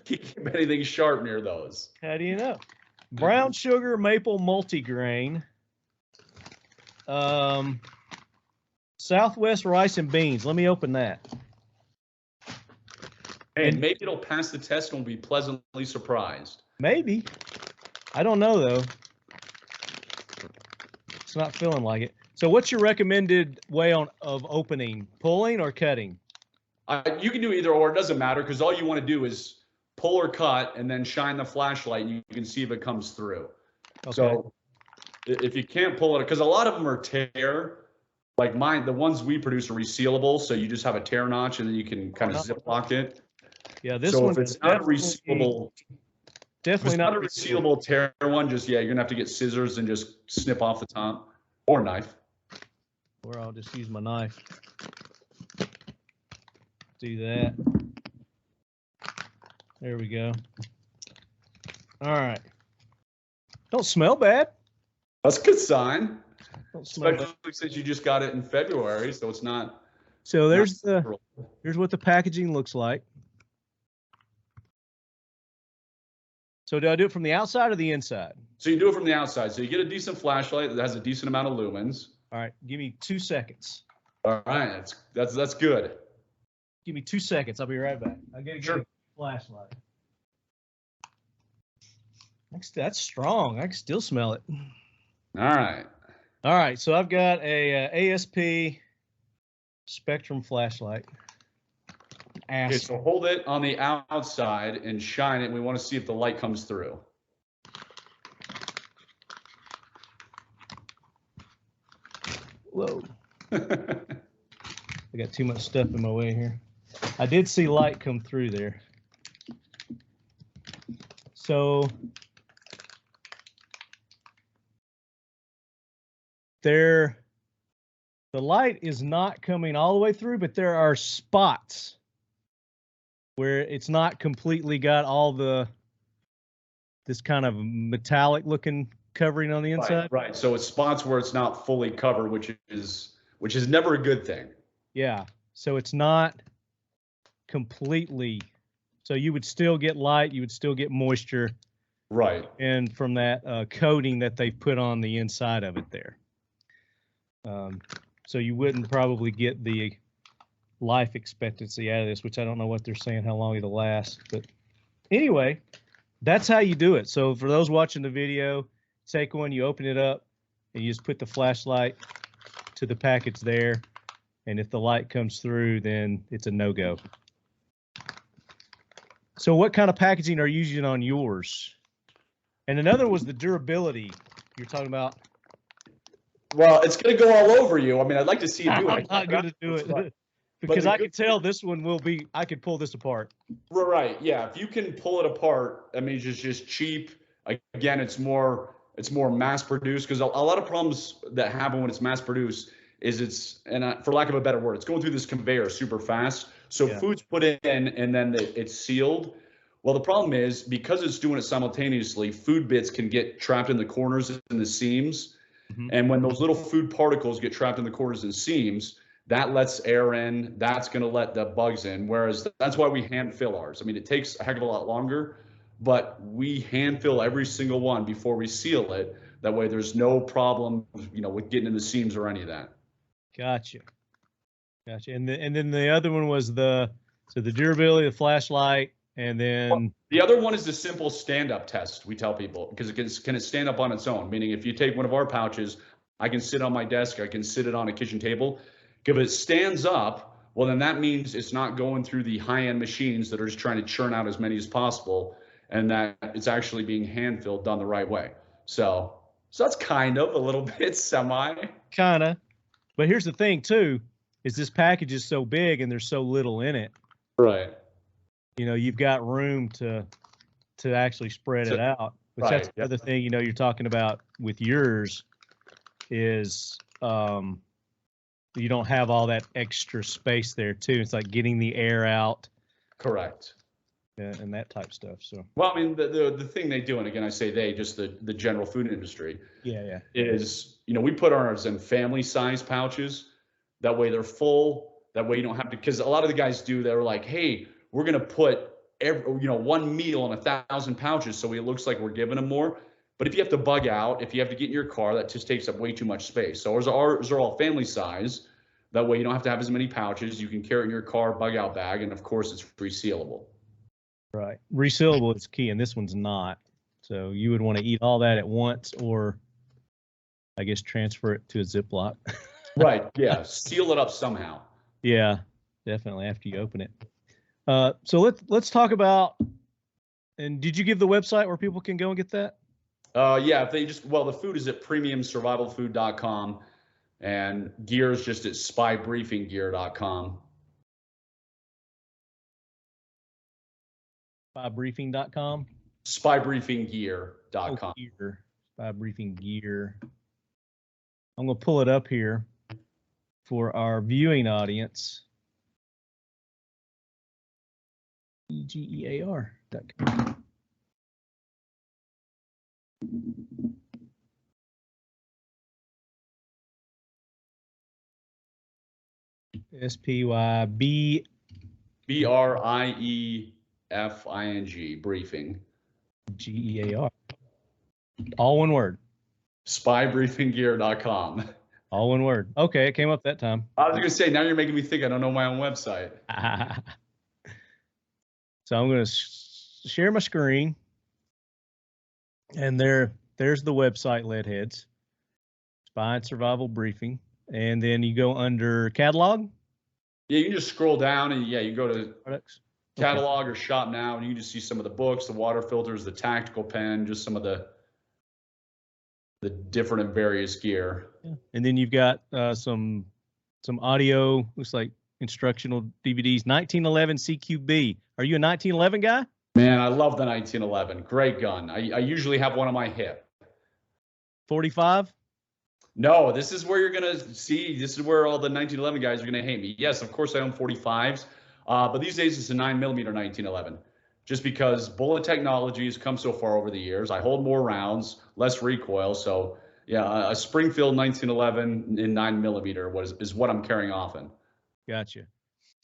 keep anything sharp near those. How do you know? Brown sugar, maple multigrain. Southwest rice and beans. Let me open that. And maybe it'll pass the test and we'll be pleasantly surprised. Maybe. I don't know, though. It's not feeling like it. So what's your recommended way of opening? Pulling or cutting? You can do either or. It doesn't matter because all you want to do is pull or cut and then shine the flashlight and you can see if it comes through. Okay. So if you can't pull it, because a lot of them are tear. Like mine, the ones we produce are resealable, so you just have a tear notch and then you can kind of zip lock it. Yeah, this so one. If it's not a resealable, definitely not a resealable tear one. Just you're gonna have to get scissors and just snip off the top, or knife. Or I'll just use my knife. Do that. There we go. All right. Don't smell bad. That's a good sign. Especially since you just got it in February, so it's not. So here's what the packaging looks like. So do I do it from the outside or the inside? So you do it from the outside. So you get a decent flashlight that has a decent amount of lumens. All right, give me 2 seconds. All right, that's good. Give me 2 seconds. I'll be right back. I gotta get a flashlight. That's strong. I can still smell it. All right. All right, so I've got a ASP Spectrum Flashlight. Okay, so hold it on the outside and shine it. We want to see if the light comes through. Whoa. I got too much stuff in my way here. I did see light come through there. So the light is not coming all the way through, but there are spots where it's not completely got all this kind of metallic looking covering on the inside. Right. So it's spots where it's not fully covered, which is never a good thing. Yeah. So it's not completely. So you would still get light, you would still get moisture. Right. And from that coating that they put on the inside of it there. So you wouldn't probably get the life expectancy out of this, which I don't know what they're saying, how long it'll last. But anyway, that's how you do it. So for those watching the video, take one, you open it up, and you just put the flashlight to the package there. And if the light comes through, then it's a no-go. So what kind of packaging are you using on yours? And another was the durability you're talking about. Well, it's going to go all over you. I mean, I'd like to see you do it. I'm not going to do it because I can tell this one will be, I could pull this apart. Right. Yeah. If you can pull it apart, I mean, it's just cheap. Again, it's more mass produced, because a lot of problems that happen when it's mass produced is for lack of a better word, it's going through this conveyor super fast. So food's put in and then it's sealed. Well, the problem is because it's doing it simultaneously, food bits can get trapped in the corners and the seams. Mm-hmm. And when those little food particles get trapped in the corners and seams, that lets air in. That's going to let the bugs in. Whereas that's why we hand fill ours. I mean, it takes a heck of a lot longer, but we hand fill every single one before we seal it. That way there's no problem, with getting in the seams or any of that. Gotcha. And then the other one was the durability, the flashlight, and then the other one is the simple stand-up test. We tell people, because can it stand up on its own? Meaning, if you take one of our pouches, I can sit on my desk, I can sit it on a kitchen table. If it stands up, well, then that means it's not going through the high-end machines that are just trying to churn out as many as possible, and that it's actually being hand-filled done the right way. So that's kind of a little bit semi. Kind of. But here's the thing, too, is this package is so big and there's so little in it. Right. You've got room to actually spread it out. Which that's the other thing, you're talking about with yours is you don't have all that extra space there, too. It's like getting the air out. Correct. And that type stuff. So. Well, I mean, the thing they do, and again, I say they, just the general food industry. Yeah. Is, we put ours in family size pouches. That way they're full. That way you don't have to, because a lot of the guys do, they're like, hey, we're going to put one meal on 1,000 pouches, so it looks like we're giving them more. But if you have to bug out, if you have to get in your car, that just takes up way too much space. So ours are all family size. That way you don't have to have as many pouches. You can carry it in your car, bug out bag, and of course it's resealable. Right. Resealable is key, and this one's not. So you would want to eat all that at once, or I guess transfer it to a Ziploc. Right. Yeah. Seal it up somehow. Yeah, definitely after you open it. So let's talk about. And did you give the website where people can go and get that? Yeah. If they the food is at premiumsurvivalfood.com, and gear is just at spybriefinggear.com. Spybriefing.com. Spybriefinggear.com. Oh, gear. Spybriefing gear. I'm going to pull it up here for our viewing audience. EGEAR.com. SPYB BRIEFING briefing. GEAR. All one word. Spybriefinggear.com. All one word. Okay, it came up that time. I was going to say, now you're making me think I don't know my own website. So I'm going to share my screen. And there's the website, Leadheads. Spy and Survival Briefing. And then you go under catalog. Yeah, you can just scroll down and you go to products. Catalog or shop now, and you can just see some of the books, the water filters, the tactical pen, just some of the different and various gear. Yeah. And then you've got some audio, looks like instructional DVDs. 1911 CQB. Are you a 1911 guy? Man, I love the 1911. Great gun. I usually have one on my hip. 45? No, this is where you're going to see, this is where all the 1911 guys are going to hate me. Yes, of course I own 45s, but these days it's a 9mm 1911. Just because bullet technology has come so far over the years. I hold more rounds, less recoil. So yeah, a Springfield 1911 in 9mm is what I'm carrying often. Gotcha.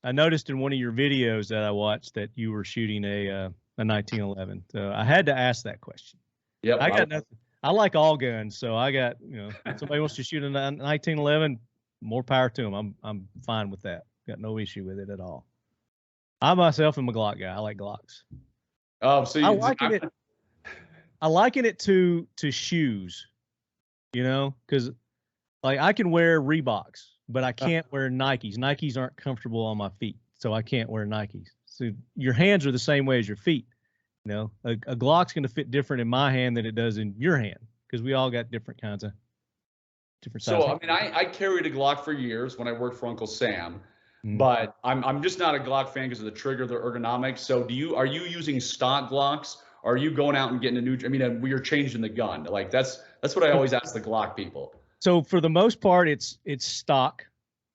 I noticed in one of your videos that I watched that you were shooting a 1911. So I had to ask that question. Yeah, I got nothing. I like all guns, so I got, if somebody wants to shoot a 1911, more power to them. I'm fine with that. Got no issue with it at all. I myself am a Glock guy. I like Glocks. Oh, so I liken it to shoes, because like I can wear Reeboks, but I can't wear Nikes. Nikes aren't comfortable on my feet, so I can't wear Nikes. So your hands are the same way as your feet. A Glock's going to fit different in my hand than it does in your hand, because we all got different kinds of different sizes. So, I mean, I carried a Glock for years when I worked for Uncle Sam, but I'm just not a Glock fan because of the trigger, the ergonomics. So are you using stock Glocks? Or are you going out and getting a new, we are changing the gun. Like that's what I always ask the Glock people. So for the most part, it's stock.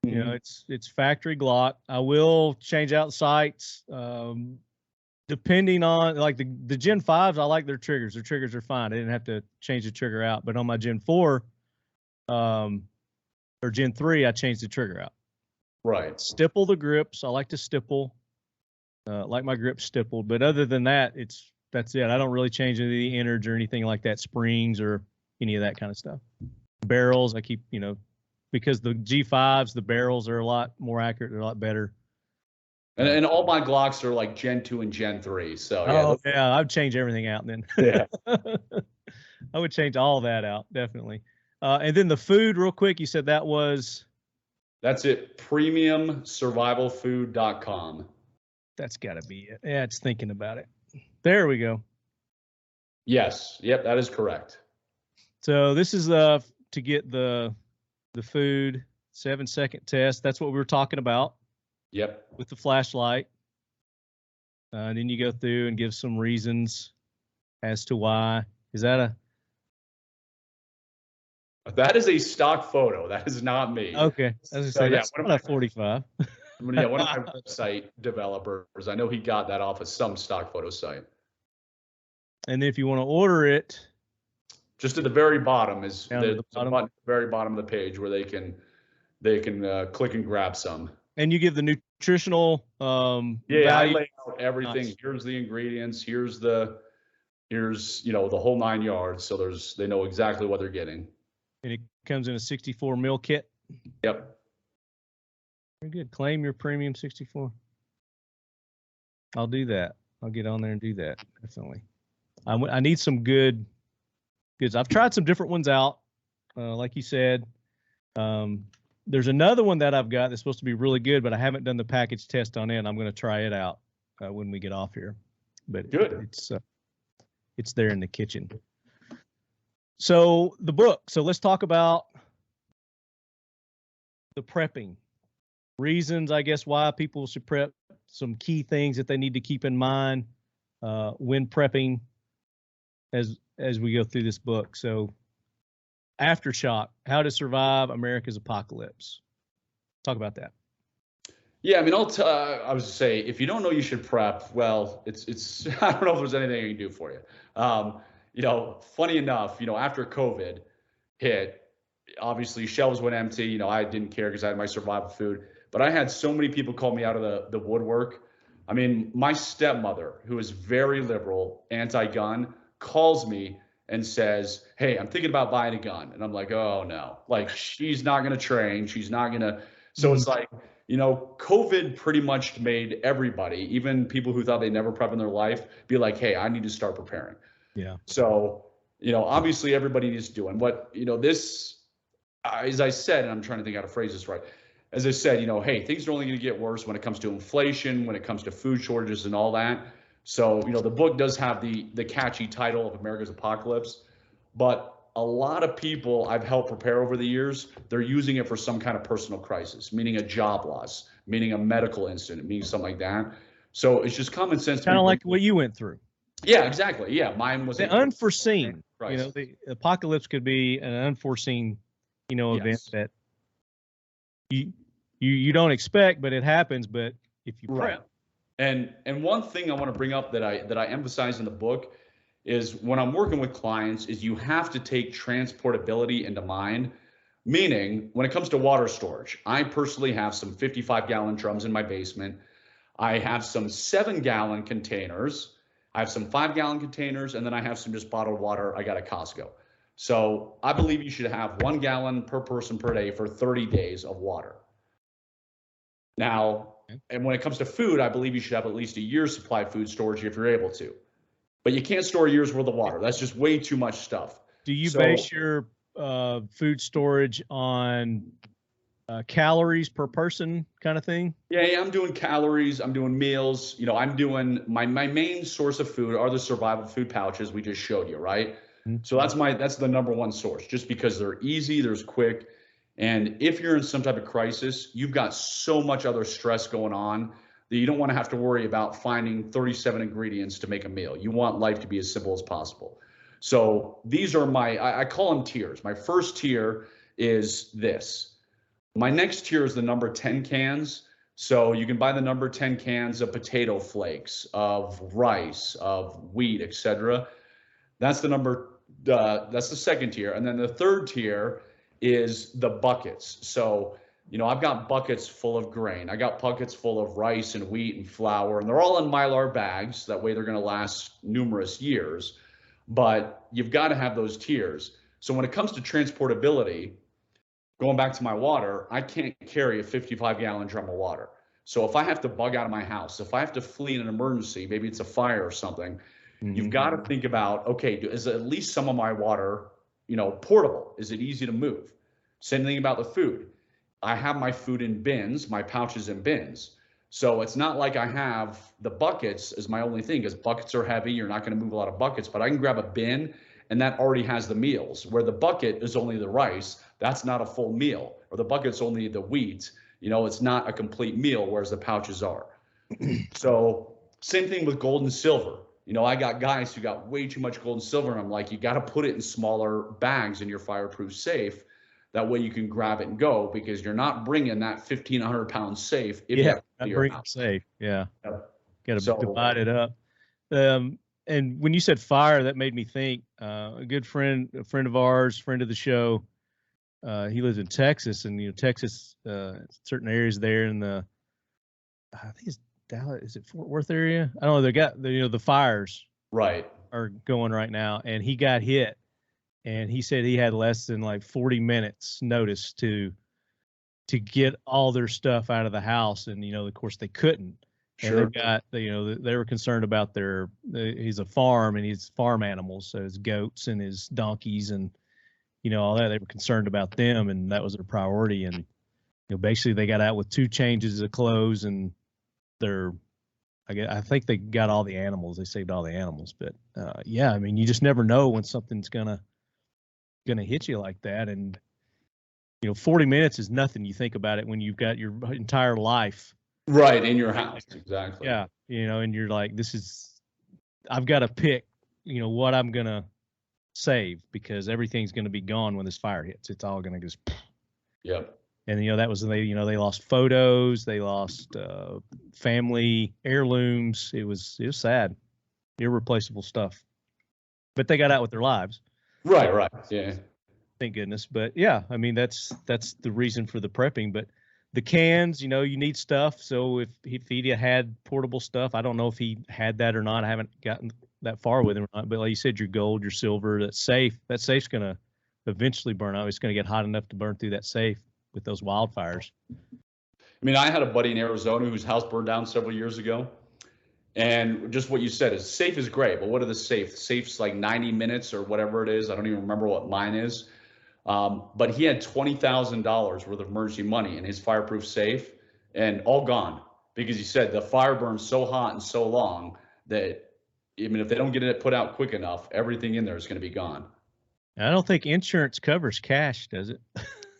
It's factory Glock. I will change out sights. Depending on like the Gen 5s, I like their triggers. Their triggers are fine. I didn't have to change the trigger out. But on my Gen 4 or Gen 3, I changed the trigger out. Right. Stipple the grips. I like to stipple. Like my grip stippled. But other than that, that's it. I don't really change any of the innards or anything like that, springs or any of that kind of stuff. Barrels, I keep, because the G5s, the barrels are a lot more accurate. They're a lot better. And all my Glocks are like Gen 2 and Gen 3. So yeah, I'd change everything out then. Yeah. I would change all that out, definitely. And then the food, real quick, you said that was? That's it, premiumsurvivalfood.com. That's got to be it. Yeah, it's thinking about it. There we go. Yes. Yep, that is correct. So this is to get the food 7-second test. That's what we were talking about. Yep. With the flashlight. And then you go through and give some reasons as to why. Is that That is a stock photo. That is not me. Okay. As I say, that's not a 45. One of my website developers, I know he got that off of some stock photo site. And if you want to order it, just at the very bottom is the very bottom of the page where they can click and grab some. And you give the nutritional. Yeah, I lay out everything. Nice. Here's the ingredients. Here's the whole 9 yards. So they know exactly what they're getting. And it comes in a 64 mil kit. Yep. Very good. Claim your premium 64. I'll do that. I'll get on there and do that. Definitely. I need some goods. I've tried some different ones out. Like you said, there's another one that I've got that's supposed to be really good, but I haven't done the package test on it. I'm going to try it out when we get off here. But good. It's there in the kitchen. So the book. So let's talk about the prepping reasons, I guess, why people should prep. Some key things that they need to keep in mind when prepping as we go through this book. So Aftershock, How to Survive America's Apocalypse. Talk about that. Yeah, I mean, I was to say, if you don't know you should prep, well, it's I don't know if there's anything I can do for you. Funny enough, after COVID hit, obviously shelves went empty. I didn't care because I had my survival food. But I had so many people call me out of the woodwork. I mean, my stepmother, who is very liberal, anti-gun, calls me and says, hey, I'm thinking about buying a gun. And I'm like, oh, no. Like, she's not going to train. She's not going to. So it's like, COVID pretty much made everybody, even people who thought they never prep in their life, be like, hey, I need to start preparing. Yeah. So, obviously everybody needs to do. And what, this, as I said, and I'm trying to think how to phrase this right. As I said, hey, things are only going to get worse when it comes to inflation, when it comes to food shortages and all that. So, the book does have the catchy title of America's Apocalypse, but a lot of people I've helped prepare over the years, they're using it for some kind of personal crisis, meaning a job loss, meaning a medical incident, meaning something like that. So it's just common sense. Kind of like what you went through. Yeah, exactly. Yeah, mine was the unforeseen. The apocalypse could be an unforeseen, event that you don't expect, but it happens. But if you prep. And one thing I want to bring up that I emphasize in the book is when I'm working with clients is you have to take transportability into mind. Meaning, when it comes to water storage, I personally have some 55-gallon drums in my basement. I have some 7-gallon containers. I have some 5-gallon containers, and then I have some just bottled water I got at Costco. So I believe you should have 1 gallon per person per day for 30 days of water. Now, and when it comes to food, I believe you should have at least a year's supply of food storage if you're able to. But you can't store a year's worth of water. That's just way too much stuff. Do you base your food storage on calories per person kind of thing? Yeah, I'm doing calories. I'm doing meals. I'm doing my main source of food are the survival food pouches we just showed you, right? Mm-hmm. So that's the number one source, just because they're easy, they're quick. And if you're in some type of crisis, you've got so much other stress going on that you don't want to have to worry about finding 37 ingredients to make a meal. You want life to be as simple as possible. So these are I call them tiers. My first tier is this. My next tier is the number 10 cans. So you can buy the number 10 cans of potato flakes, of rice, of wheat, etc. That's that's the second tier. And then the third tier is the buckets. So, I've got buckets full of grain. I got buckets full of rice and wheat and flour, and they're all in Mylar bags. That way they're going to last numerous years. But you've got to have those tiers. So when it comes to transportability, going back to my water, I can't carry a 55-gallon drum of water. So if I have to bug out of my house, if I have to flee in an emergency, maybe it's a fire or something, you've got to think about, okay, is at least some of my water, portable? Is it easy to move? Same thing about the food. I have my food in bins, my pouches in bins. So it's not like I have the buckets as my only thing, because buckets are heavy. You're not going to move a lot of buckets, but I can grab a bin and that already has the meals, where the bucket is only the rice. That's not a full meal. Or the bucket's only the wheat. It's not a complete meal, whereas the pouches are. So same thing with gold and silver. I got guys who got way too much gold and silver, and I'm like, you got to put it in smaller bags in your fireproof safe. That way you can grab it and go, because you're not bringing that 1,500 pound safe. If you have to bring it safe. Yeah. Yep. Got to divide it up. And when you said fire, that made me think, a good friend, of ours, friend of the show, he lives in Texas, and, Texas, certain areas there in the I think it's Dallas. Is it Fort Worth area? I don't know. They got the fires Right. are going right now, and he got hit, and he said he had less than like 40 minutes notice to get all their stuff out of the house, and of course they couldn't. Sure. And they've got they were concerned about he's a farm and he's farm animals, so his goats and his donkeys and all that. They were concerned about them, and that was their priority. And basically they got out with 2 changes of clothes, and I think they got all the animals. They saved all the animals, but yeah, I mean, you just never know when something's gonna hit you like that. And 40 minutes is nothing. You think about it when you've got your entire life right in your house. Exactly. Yeah. And you're like, I've got to pick, what I'm going to save, because everything's going to be gone when this fire hits. It's all going to just. Yep. And that was they lost photos, they lost family heirlooms. It was sad, irreplaceable stuff. But they got out with their lives. Right. Yeah. Thank goodness. But yeah, I mean, that's the reason for the prepping. But the cans, you need stuff. So if he had portable stuff, I don't know if he had that or not. I haven't gotten that far with him or not. But like you said, your gold, your silver, that safe's going to eventually burn out. It's going to get hot enough to burn through that safe with those wildfires. I mean, I had a buddy in Arizona whose house burned down several years ago. And just what you said is safe is great, but what are the safes? Safe's like 90 minutes or whatever it is. I don't even remember what mine is. But he had $20,000 worth of emergency money in his fireproof safe, and all gone, because he said the fire burned so hot and so long that even if they don't get it put out quick enough, everything in there is going to be gone. I don't think insurance covers cash, does it?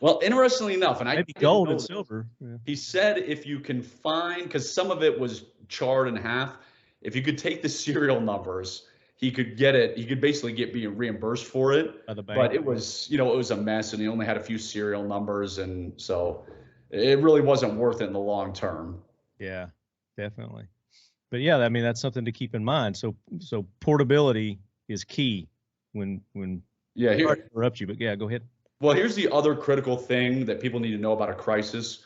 Well, interestingly enough, and maybe gold and silver. Yeah. He said if you can find, because some of it was charred in half, if you could take the serial numbers, he could get it. He could basically be reimbursed for it. But it was, it was a mess, and he only had a few serial numbers, and so it really wasn't worth it in the long term. Yeah, definitely. But yeah, I mean, that's something to keep in mind. So portability is key when. Yeah, here. Sorry to interrupt you, but yeah, go ahead. Well, here's the other critical thing that people need to know about a crisis.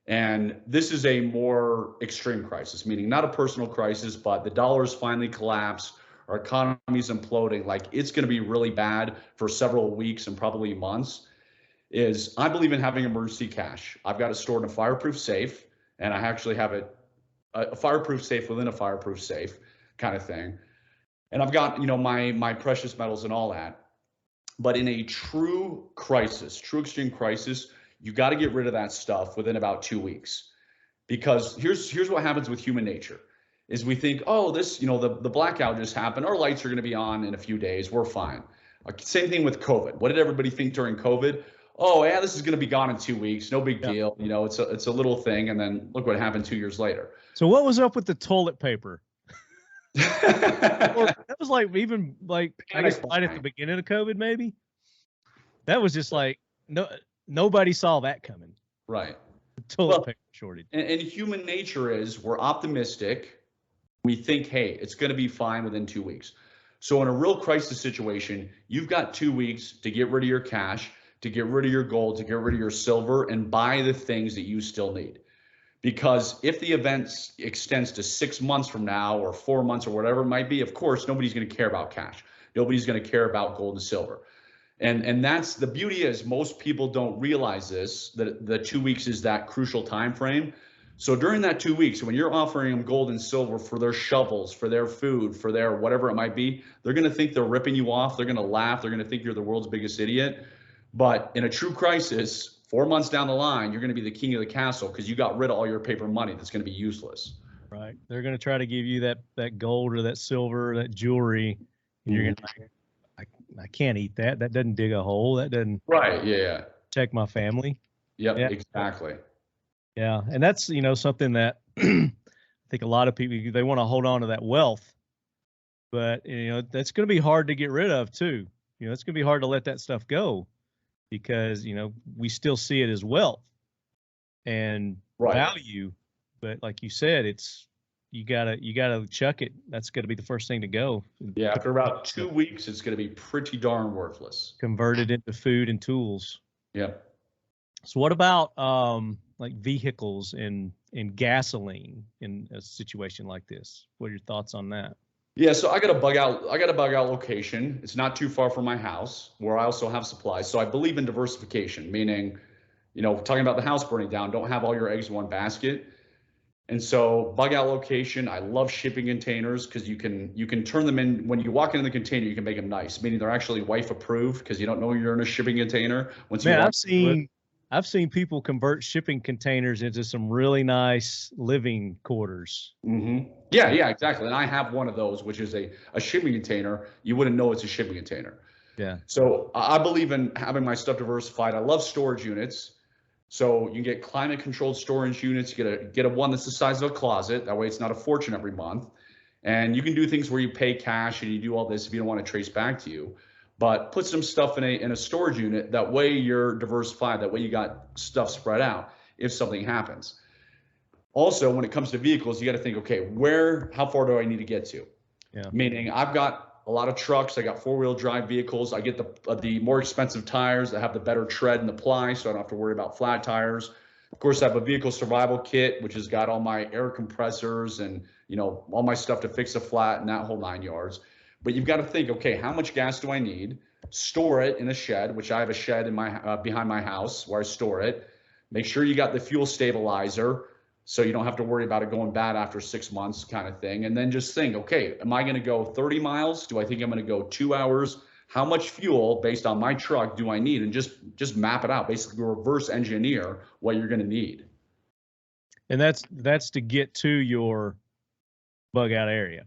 And this is a more extreme crisis, meaning not a personal crisis, but the dollar's finally collapsed, our economy's imploding, like it's going to be really bad for several weeks and probably months. I believe in having emergency cash. I've got it stored in a fireproof safe, and I actually have a fireproof safe within a fireproof safe kind of thing. And I've got, my precious metals and all that. But in a true extreme crisis, you got to get rid of that stuff within about 2 weeks, because here's what happens with human nature is we think, oh, this, the blackout just happened. Our lights are going to be on in a few days. We're fine. Same thing with COVID. What did everybody think during COVID? Oh, yeah, this is going to be gone in 2 weeks. No big deal. It's a little thing. And then look what happened 2 years later. So what was up with the toilet paper? That was like even like I guess right at the beginning of COVID, maybe. That was just like nobody saw that coming. Right. The toilet paper shortage. And human nature is we're optimistic. We think, hey, it's going to be fine within 2 weeks. So in a real crisis situation, you've got 2 weeks to get rid of your cash, to get rid of your gold, to get rid of your silver, and buy the things that you still need. Because if the event extends to 6 months from now or 4 months or whatever it might be, of course, nobody's going to care about cash. Nobody's going to care about gold and silver. And that's the beauty is most people don't realize this, that the 2 weeks is that crucial time frame. So during that 2 weeks, when you're offering them gold and silver for their shovels, for their food, for their whatever it might be, they're going to think they're ripping you off. They're going to laugh. They're going to think you're the world's biggest idiot. But in a true crisis, 4 months down the line, you're going to be the king of the castle because you got rid of all your paper money that's going to be useless. Right. They're going to try to give you that gold or that silver, that jewelry. And you're going to think, I can't eat that. That doesn't dig a hole. That doesn't protect my family. Yep, yeah. Exactly. Yeah. And that's, something that I think a lot of people, they want to hold on to that wealth. But, that's going to be hard to get rid of too. It's going to be hard to let that stuff go. Because, we still see it as wealth and value. But like you said, you gotta chuck it. That's going to be the first thing to go. Yeah, after about 2 weeks, it's going to be pretty darn worthless. Converted into food and tools. Yep. So what about like vehicles and gasoline in a situation like this? What are your thoughts on that? Yeah, so I got a bug out location. It's not too far from my house where I also have supplies. So I believe in diversification, meaning, talking about the house burning down, don't have all your eggs in one basket. And so bug out location, I love shipping containers because you can turn them in. When you walk into the container, you can make them nice, meaning they're actually wife approved because you don't know you're in a shipping container. I've seen people convert shipping containers into some really nice living quarters. Mm-hmm. Yeah, exactly. And I have one of those, which is a shipping container. You wouldn't know it's a shipping container. Yeah. So I believe in having my stuff diversified. I love storage units. So you can get climate controlled storage units. You get a one that's the size of a closet. That way it's not a fortune every month. And you can do things where you pay cash and you do all this if you don't want to trace back to you. But put some stuff in a storage unit. That way you're diversified. That way you got stuff spread out if something happens. Also, when it comes to vehicles, you got to think, okay, how far do I need to get to? Yeah. Meaning I've got a lot of trucks. I got 4-wheel drive vehicles. I get the more expensive tires that have the better tread and the ply, so I don't have to worry about flat tires. Of course, I have a vehicle survival kit, which has got all my air compressors and, all my stuff to fix a flat and that whole 9 yards. But you've got to think, okay, how much gas do I need? Store it in a shed, which I have a shed in my behind my house where I store it. Make sure you got the fuel stabilizer so you don't have to worry about it going bad after 6 months kind of thing. And then just think, okay, am I going to go 30 miles? Do I think I'm going to go 2 hours? How much fuel based on my truck do I need? And just map it out, basically reverse engineer what you're going to need. And that's to get to your bug out area.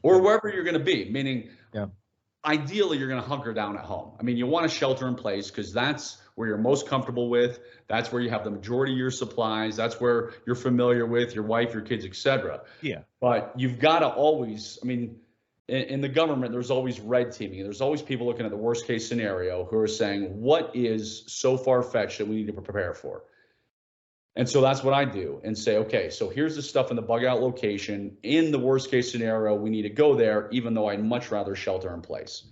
Or wherever you're going to be, meaning yeah. Ideally you're going to hunker down at home. I mean, you want a shelter in place because that's where you're most comfortable with. That's where you have the majority of your supplies. That's where you're familiar with your wife, your kids, etc. Yeah. But you've got to always, I mean, in the government, there's always red teaming. There's always people looking at the worst case scenario who are saying, what is so far fetched that we need to prepare for? And so that's what I do and say, okay, so here's the stuff in the bug out location. In the worst case scenario, we need to go there, even though I'd much rather shelter in place.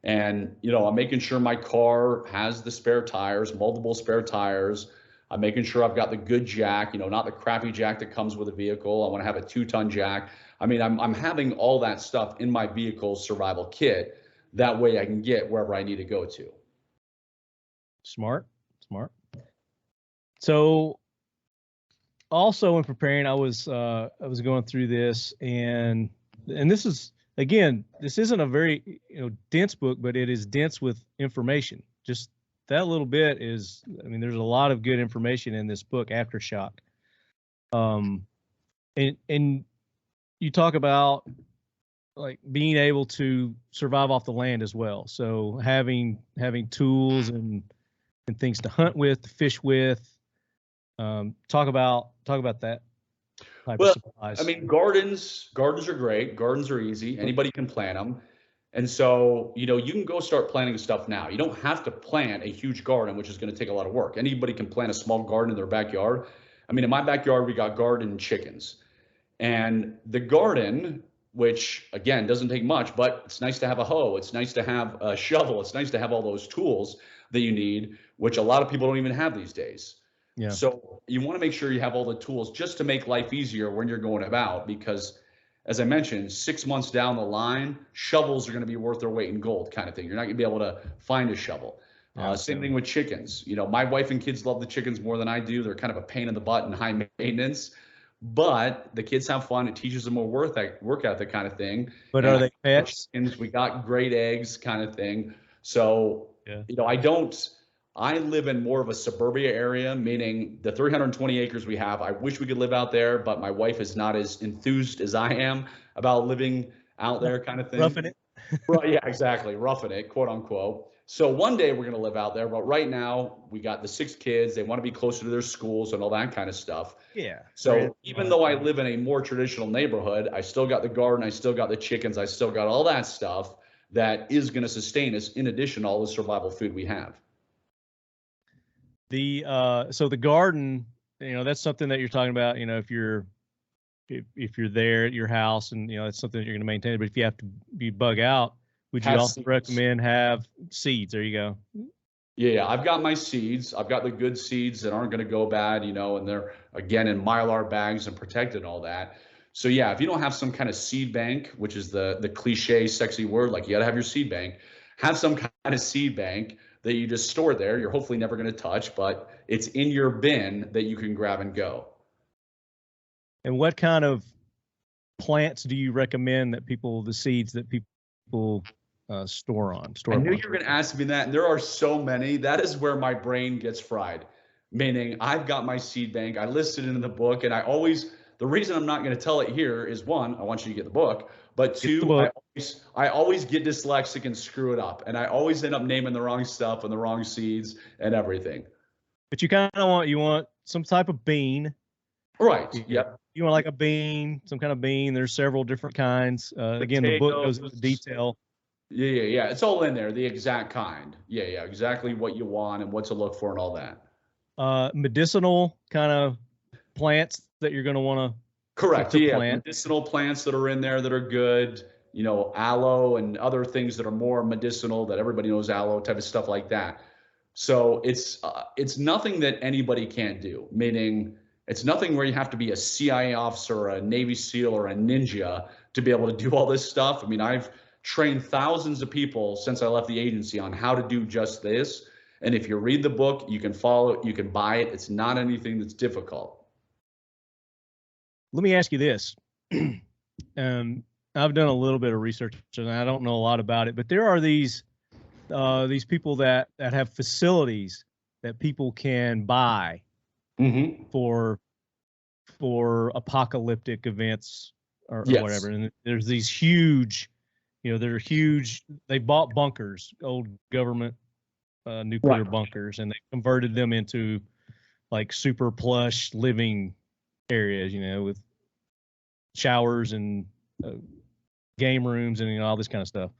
And, I'm making sure my car has the spare tires, multiple spare tires. I'm making sure I've got the good jack, not the crappy jack that comes with a vehicle. I want to have a 2-ton jack. I mean, I'm having all that stuff in my vehicle's survival kit. That way I can get wherever I need to go to. Smart. So also in preparing, I was going through this and this is, again, this isn't a very dense book, but it is dense with information. Just that little bit is, there's a lot of good information in this book, Aftershock. And you talk about like being able to survive off the land as well. So having tools and things to hunt with, to fish with. Talk about that. Well, gardens are great. Gardens are easy. Anybody can plant them. And so, you can go start planting stuff now. You don't have to plant a huge garden, which is going to take a lot of work. Anybody can plant a small garden in their backyard. In my backyard, we got garden chickens. And the garden, which again, doesn't take much, but it's nice to have a hoe. It's nice to have a shovel. It's nice to have all those tools that you need, which a lot of people don't even have these days. Yeah. So you want to make sure you have all the tools just to make life easier when you're going about, because as I mentioned, 6 months down the line, shovels are going to be worth their weight in gold kind of thing. You're not going to be able to find a shovel. Same thing with chickens. My wife and kids love the chickens more than I do. They're kind of a pain in the butt and high maintenance, but the kids have fun. It teaches them more work ethic kind of thing. But are they pets? We got great eggs kind of thing. So, yeah. I live in more of a suburbia area, meaning the 320 acres we have, I wish we could live out there, but my wife is not as enthused as I am about living out there kind of thing. Roughing it. Right, yeah, exactly. Roughing it, quote unquote. So one day we're going to live out there, but right now we got the 6 kids. They want to be closer to their schools and all that kind of stuff. Yeah. So even though I live in a more traditional neighborhood, I still got the garden, I still got the chickens, I still got all that stuff that is going to sustain us in addition to all the survival food we have. So the garden, that's something that you're talking about, if you're there at your house and, it's something that you're going to maintain. But if you have to be bug out, would you also recommend have seeds? There you go. Yeah, I've got my seeds. I've got the good seeds that aren't going to go bad, you know, and they're again in Mylar bags and protected and all that. So yeah, if you don't have some kind of seed bank, which is the cliche sexy word, like you got to have your seed bank, have some kind of seed bank that you just store there. You're hopefully never going to touch, but it's in your bin that you can grab and go. And what kind of plants do you recommend that the seeds that people store on? I knew you were going to ask me that. And there are so many. That is where my brain gets fried. Meaning I've got my seed bank. I listed it in the book. And the reason I'm not going to tell it here is one, I want you to get the book. But two, I always get dyslexic and screw it up. And I always end up naming the wrong stuff and the wrong seeds and everything. But you kind of want some type of bean. Right. Yep. You want like a bean, some kind of bean. There's several different kinds. Again, the book goes into detail. Yeah. It's all in there, the exact kind. Yeah. Exactly what you want and what to look for and all that. Medicinal kind of plants that you're going to want to. Correct. Yeah. Medicinal plants that are in there that are good. You know, aloe and other things that are more medicinal that everybody knows, aloe type of stuff like that. So it's nothing that anybody can't do, meaning it's nothing where you have to be a CIA officer or a Navy SEAL or a ninja to be able to do all this stuff. I mean, I've trained thousands of people since I left the agency on how to do just this. And if you read the book, you can follow it, you can buy it. It's not anything that's difficult. Let me ask you this. I've done a little bit of research and I don't know a lot about it, but there are these people that have facilities that people can buy for apocalyptic events or whatever. And there's these huge, they're huge. They bought bunkers, old government nuclear bunkers, and they converted them into like super plush living areas, with showers and game rooms and all this kind of stuff.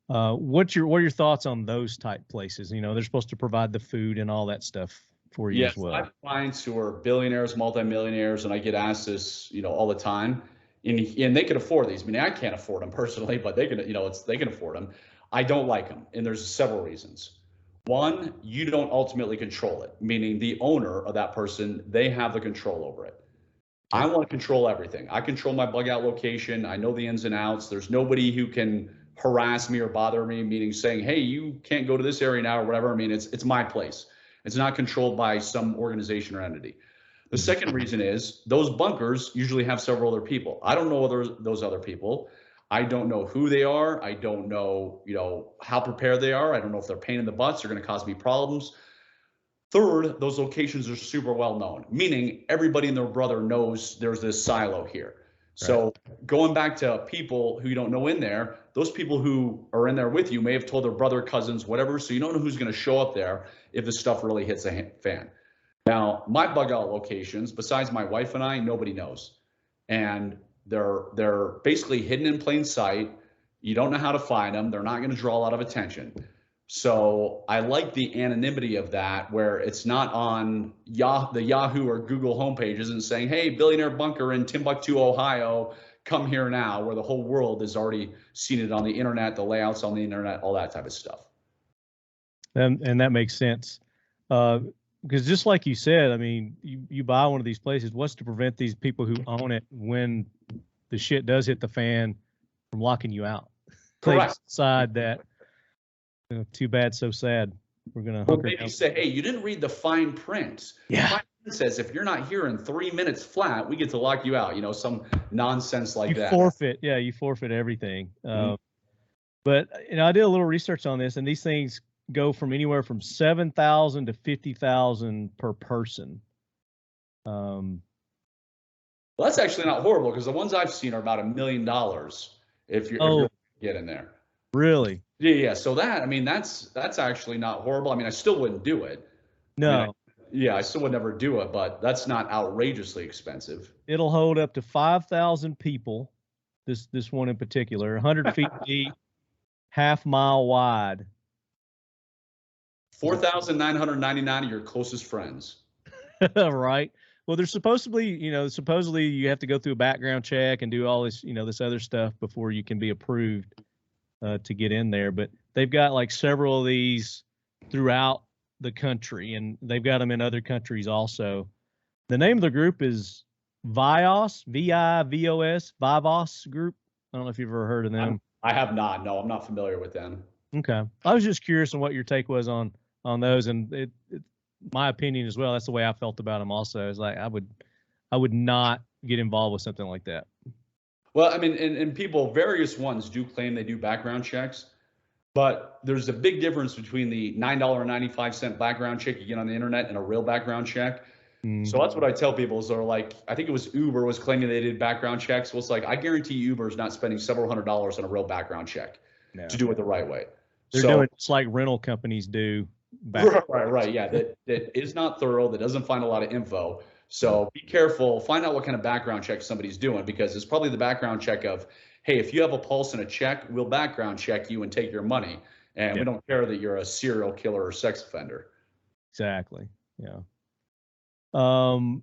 What are your thoughts on those type places? They're supposed to provide the food and all that stuff for you as well. I have clients who are billionaires, multimillionaires, and I get asked this, all the time. And they can afford these. I mean, I can't afford them personally, but they can, they can afford them. I don't like them, and there's several reasons. One, you don't ultimately control it, meaning the owner of that person, they have the control over it. I want to control everything. I control my bug out location. I know the ins and outs. There's nobody who can harass me or bother me, meaning saying, hey, you can't go to this area now or whatever. I mean, it's my place. It's not controlled by some organization or entity. The second reason is those bunkers usually have several other people. I don't know those other people. I don't know who they are. I don't know, how prepared they are. I don't know if they're pain in the butts are going to cause me problems. Third, those locations are super well known, meaning everybody and their brother knows there's this silo here. So going back to people who you don't know in there, those people who are in there with you may have told their brother, cousins, whatever. So you don't know who's going to show up there if the stuff really hits a fan. Now, my bug out locations, besides my wife and I, nobody knows. And they're basically hidden in plain sight. You don't know how to find them. They're not going to draw a lot of attention. So I like the anonymity of that, where it's not on the Yahoo or Google homepages and saying, hey, billionaire bunker in Timbuktu, Ohio, come here now, where the whole world has already seen it on the internet, the layouts on the internet, all that type of stuff. And that makes sense. Because just like you said, I mean, you buy one of these places, what's to prevent these people who own it when the shit does hit the fan from locking you out? Correct. They decide that, too bad, so sad. We're going to maybe say, hey, you didn't read the fine print. Yeah. The fine print says if you're not here in 3 minutes flat, we get to lock you out, some nonsense like that. You forfeit everything. But I did a little research on this, and these things go from anywhere from 7,000 to 50,000 per person. Well, that's actually not horrible, because the ones I've seen are about $1 million if you're get in there. Really? Yeah. So that's actually not horrible. I mean, I still wouldn't do it. No. I still would never do it, but that's not outrageously expensive. It'll hold up to 5,000 people. This one in particular, 100 feet deep, half-mile wide. 4,999 of your closest friends. Right. Well, there's supposedly you have to go through a background check and do all this, this other stuff before you can be approved to get in there. But they've got like several of these throughout the country, and they've got them in other countries also. The name of the group is VIVOS, VIVOS, VIVOS Group. I don't know if you've ever heard of them. I have not. No, I'm not familiar with them. Okay. I was just curious on what your take was on those, and my opinion as well. That's the way I felt about them also. Is like I would not get involved with something like that. Well, I mean, and people, various ones do claim they do background checks, but there's a big difference between the $9.95 background check you get on the internet and a real background check. So that's what I tell people is they're like, I think it was Uber was claiming they did background checks. Well, it's like, I guarantee Uber is not spending several $100s on a real background check to do it the right way. They're doing just like rental companies do. Right. Yeah. That is not thorough. That doesn't find a lot of info. So be careful. Find out what kind of background check somebody's doing, because it's probably the background check of, hey, if you have a pulse and a check, we'll background check you and take your money. And we don't care that you're a serial killer or sex offender. Exactly. Yeah. And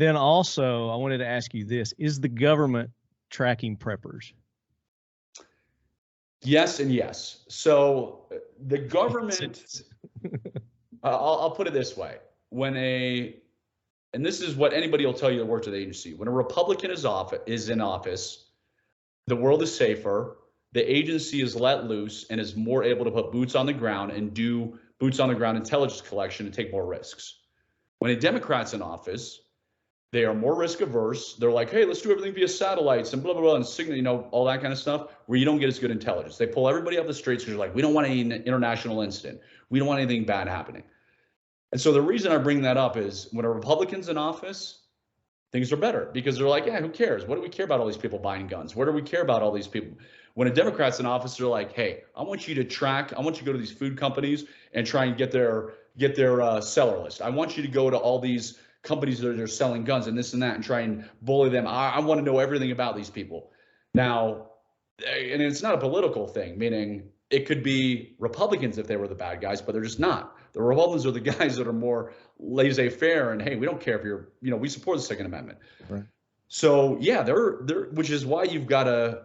then also I wanted to ask you this, is the government tracking preppers? Yes and yes. So the government, I'll put it this way. And this is what anybody will tell you that works at the agency. When a Republican is in office, the world is safer. The agency is let loose and is more able to put boots on the ground and do boots on the ground intelligence collection and take more risks. When a Democrat's in office, they are more risk averse. They're like, hey, let's do everything via satellites and blah, blah, blah, and signal, all that kind of stuff, where you don't get as good intelligence. They pull everybody off the streets because they're like, we don't want any international incident. We don't want anything bad happening. And so the reason I bring that up is when a Republican's in office, things are better because they're like, yeah, who cares? What do we care about all these people buying guns? What do we care about all these people? When a Democrat's in office, they're like, hey, I want you to go to these food companies and try and get their seller list. I want you to go to all these companies that are selling guns and this and that and try and bully them. I want to know everything about these people. Now, and it's not a political thing, meaning it could be Republicans if they were the bad guys, but they're just not. The Republicans are the guys that are more laissez-faire and, hey, we don't care if you're, we support the Second Amendment. Right. So yeah, they're which is why you've got to,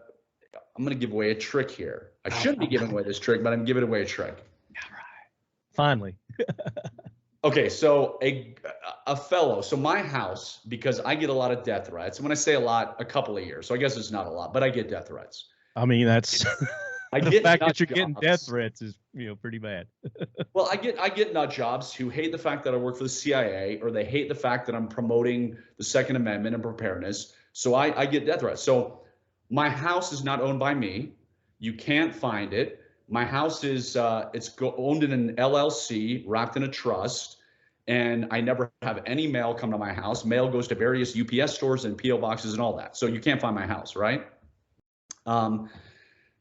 I'm going to give away a trick here. I shouldn't be giving away this trick, but I'm giving away a trick. All right. Finally. Okay, so a fellow, so my house, because I get a lot of death threats, and when I say a lot, a couple of years, so I guess it's not a lot, but I get death threats. I mean, that's the fact that you're getting death threats is, pretty bad. Well, I get nut jobs who hate the fact that I work for the CIA, or they hate the fact that I'm promoting the Second Amendment and preparedness. So I get death threats. So my house is not owned by me. You can't find it. My house is owned in an LLC, wrapped in a trust, and I never have any mail come to my house. Mail goes to various UPS stores and PO boxes and all that. So you can't find my house, right? And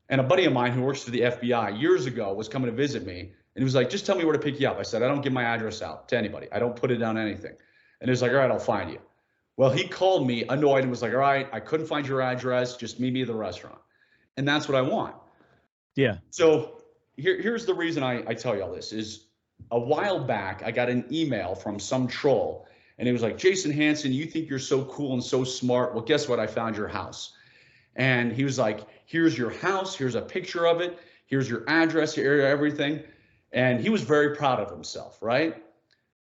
a buddy of mine who works for the FBI years ago was coming to visit me, and he was like, just tell me where to pick you up. I said, I don't give my address out to anybody. I don't put it down anything. And he was like, all right, I'll find you. Well, he called me annoyed and was like, all right, I couldn't find your address. Just meet me at the restaurant. And that's what I want. Yeah. So here's the reason I tell you all this is a while back, I got an email from some troll, and it was like, Jason Hanson, you think you're so cool and so smart. Well, guess what? I found your house. And he was like, here's your house. Here's a picture of it. Here's your address, your area, everything. And he was very proud of himself, right?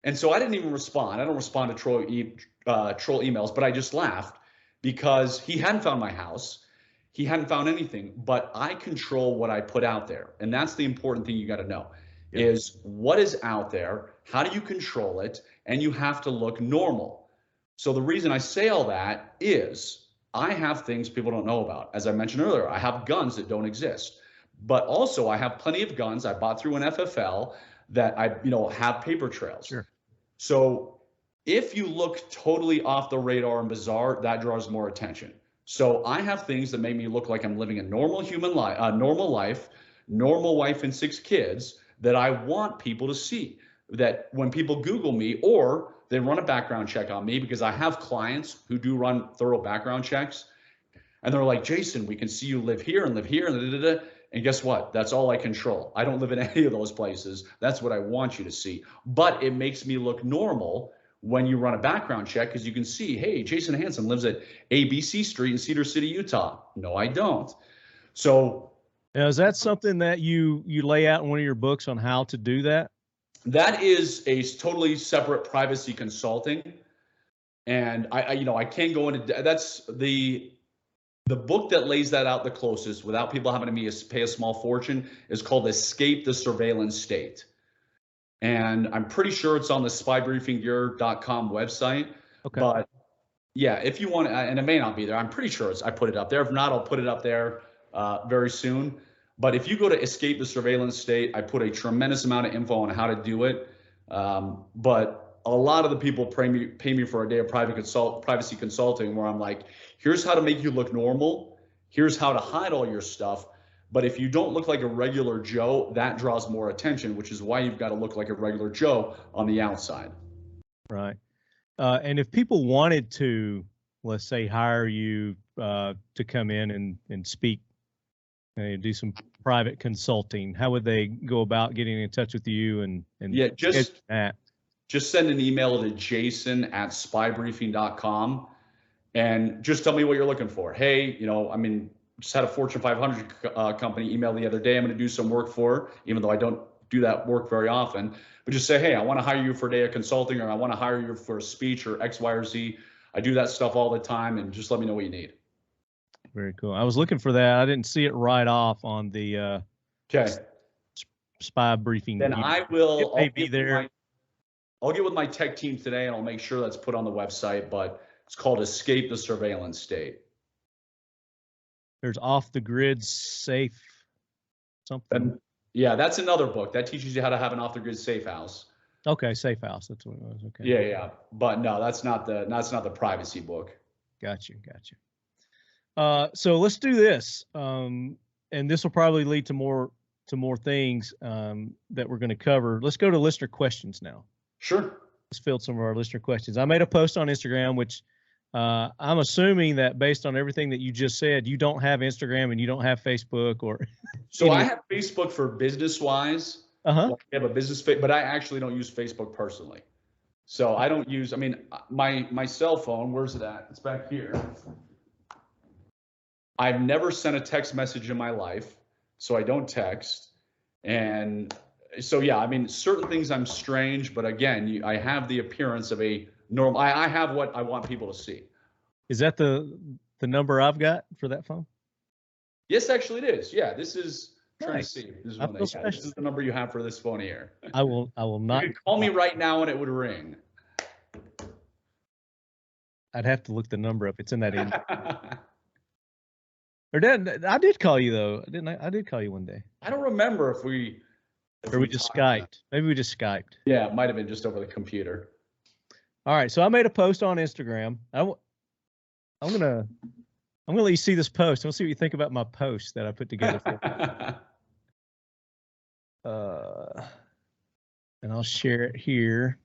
And so I didn't even respond. I don't respond to troll emails, but I just laughed because he hadn't found my house. He hadn't found anything, but I control what I put out there. And that's the important thing you got to know is what is out there, how do you control it, and you have to look normal. So the reason I say all that is I have things people don't know about. As I mentioned earlier, I have guns that don't exist, but also I have plenty of guns I bought through an FFL that I have paper trails. Sure. So if you look totally off the radar and bizarre, that draws more attention. So I have things that make me look like I'm living a normal human life, normal wife and 6 kids that I want people to see. That when people Google me or they run a background check on me, because I have clients who do run thorough background checks, and they're like, Jason, we can see you live here and live here and da-da-da. And guess what? That's all I control. I don't live in any of those places. That's what I want you to see. But it makes me look normal when you run a background check, because you can see, hey, Jason Hanson lives at ABC Street in Cedar City, Utah. No, I don't. So now, is that something that you lay out in one of your books on how to do that? That is a totally separate privacy consulting. And I can't go into, that's the book that lays that out the closest without people having to pay a small fortune is called Escape the Surveillance State. And I'm pretty sure it's on the spybriefinggear.com website. Okay. But yeah, if you want, and it may not be there, I'm pretty sure I put it up there. If not, I'll put it up there very soon. But if you go to Escape the Surveillance State, I put a tremendous amount of info on how to do it. But a lot of the people pay me for a day of privacy consulting where I'm like, here's how to make you look normal. Here's how to hide all your stuff. But if you don't look like a regular Joe, that draws more attention, which is why you've got to look like a regular Joe on the outside. Right. And if people wanted to, let's say, hire you to come in and speak, do some private consulting, how would they go about getting in touch with you? And yeah, just send an email to jason@spybriefing.com and just tell me what you're looking for. Hey, just had a Fortune 500 company email the other day I'm going to do some work for, even though I don't do that work very often. But just say, hey, I want to hire you for a day of consulting, or I want to hire you for a speech, or X, Y, or Z. I do that stuff all the time, and just let me know what you need. Very cool. I was looking for that. I didn't see it right off on the Spy Briefing. Then I will. It may be there. I'll get with my tech team today, and I'll make sure that's put on the website. But it's called Escape the Surveillance State. There's Off the Grid Safe something. Yeah, that's another book that teaches you how to have an off-the-grid safe house. Okay, safe house. That's what it was. Okay. Yeah. But no, that's not the privacy book. Gotcha. So let's do this, and this will probably lead to more things that we're going to cover. Let's go to listener questions now. Sure. Let's field some of our listener questions. I made a post on Instagram, which I'm assuming that based on everything that you just said, you don't have Instagram and you don't have Facebook or. So I have Facebook for business wise. I have a business, but I actually don't use Facebook personally. So I don't use, my cell phone, where's it at? It's back here. I've never sent a text message in my life, so I don't text. And so, yeah, certain things I'm strange, but again, I have the appearance of a normal, I have what I want people to see. Is that the number I've got for that phone? Yes, actually it is. Yeah, this is, nice. Trying to see. This is the number you have for this phone here. I will not. You could call me right now and it would ring. I'd have to look the number up. It's in that email. Or I did call you though, didn't I? I did call you one day. I don't remember if we just Skyped. Maybe we just Skyped. Yeah, it might have been just over the computer. All right, so I made a post on Instagram. I'm gonna let you see this post. We'll see what you think about my post that I put together for you. And I'll share it here.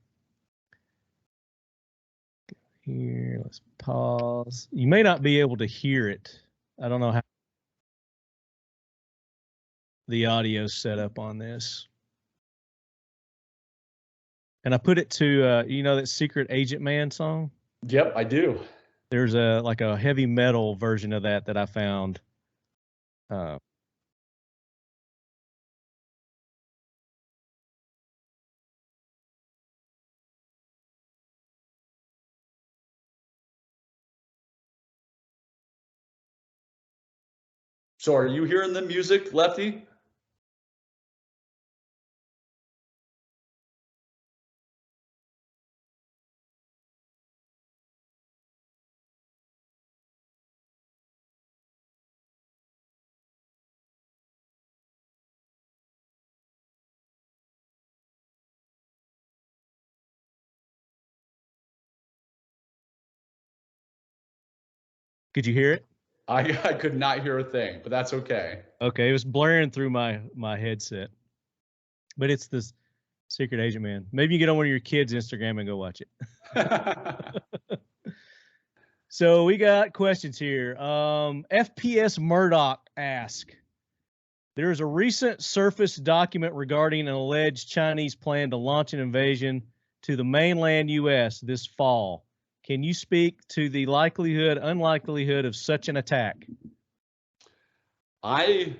Here, let's pause. You may not be able to hear it. I don't know how the audio's set up on this. And I put it to, that Secret Agent Man song? Yep, I do. There's a heavy metal version of that I found. So are you hearing the music, Lefty? Could you hear it? I could not hear a thing, but that's okay. Okay, it was blaring through my headset. But it's this Secret Agent Man. Maybe you get on one of your kids' Instagram and go watch it. So we got questions here. FPS Murdoch asks, there is a recent surface document regarding an alleged Chinese plan to launch an invasion to the mainland U.S. this fall. Can you speak to the likelihood, unlikelihood of such an attack? I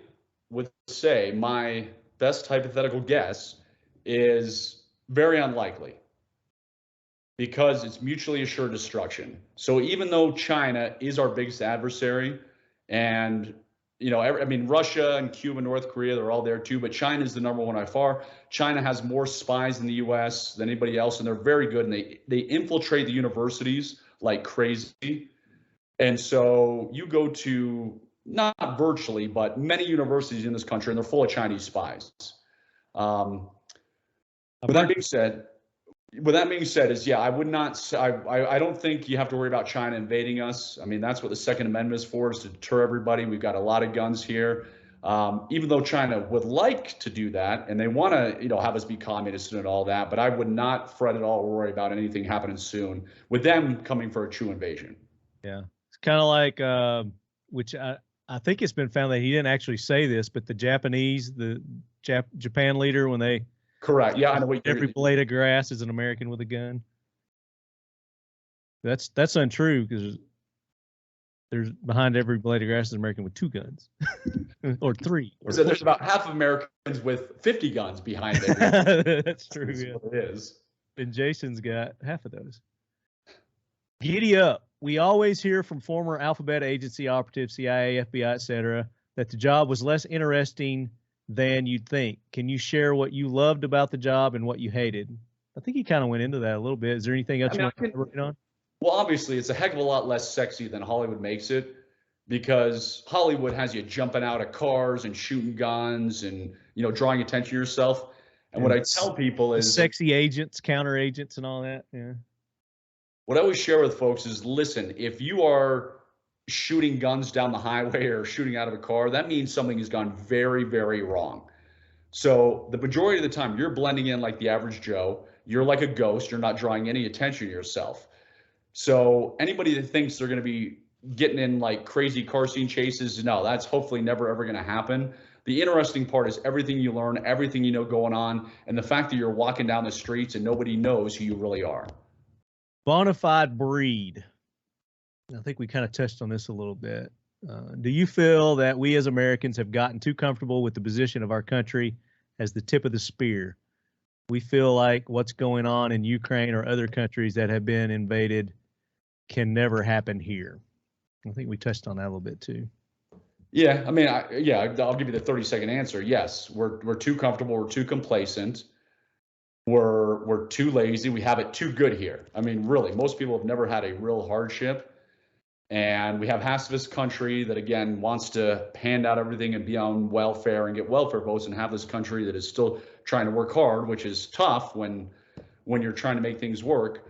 would say my best hypothetical guess is Very unlikely, because it's mutually assured destruction. So even though China is our biggest adversary, and I mean, Russia and Cuba, North Korea, they're all there too, but China is the number one by far. China has more spies in the US than anybody else, and they're very good, and they infiltrate the universities like crazy. And so you go to, not virtually, but many universities in this country, and they're full of Chinese spies. With that being said, is yeah, I would not. I don't think you have to worry about China invading us. I mean, that's what the Second Amendment is for, is to deter everybody. We've got a lot of guns here. Even though China would like to do that, and they want to, have us be communist and all that, but I would not fret at all or worry about anything happening soon with them coming for a true invasion. Yeah, it's kind of like, which I think it's been found that he didn't actually say this, but the Japanese, the Japan leader, when they correct, yeah, I know what every blade of grass is an American with a gun. That's untrue, because there's behind every blade of grass is an American with 2 guns, or 3. Or so there's about half of Americans with 50 guns behind every. That's true. Yeah, what it is. And Jason's got half of those. Giddy up. We always hear from former Alphabet Agency operatives, CIA, FBI, etc., that the job was less interesting than you'd think. Can you share what you loved about the job and what you hated? I think he kind of went into that a little bit. Is there anything else you want to work on? Well, obviously, it's a heck of a lot less sexy than Hollywood makes it, because Hollywood has you jumping out of cars and shooting guns and, drawing attention to yourself. And what I tell people is sexy agents, counter agents, and all that. Yeah. What I always share with folks is, listen, if you are shooting guns down the highway or shooting out of a car, that means something has gone very, very wrong. So the majority of the time, you're blending in like the average Joe. You're like a ghost. You're not drawing any attention to yourself. So anybody that thinks they're going to be getting in like crazy car scene chases, no, that's hopefully never, ever going to happen. The interesting part is everything you learn, everything going on, and the fact that you're walking down the streets and nobody knows who you really are. Bonafide breed. I think we kind of touched on this a little bit. Do you feel that we as Americans have gotten too comfortable with the position of our country as the tip of the spear? We feel like what's going on in Ukraine or other countries that have been invaded can never happen here. I think we touched on that a little bit too. Yeah, I mean, I'll give you the 30-second answer. Yes, we're too comfortable. We're too complacent. We're too lazy. We have it too good here. I mean, really, most people have never had a real hardship. And we have half of this country that, again, wants to hand out everything and be on welfare and get welfare votes, and have this country that is still trying to work hard, which is tough when you're trying to make things work.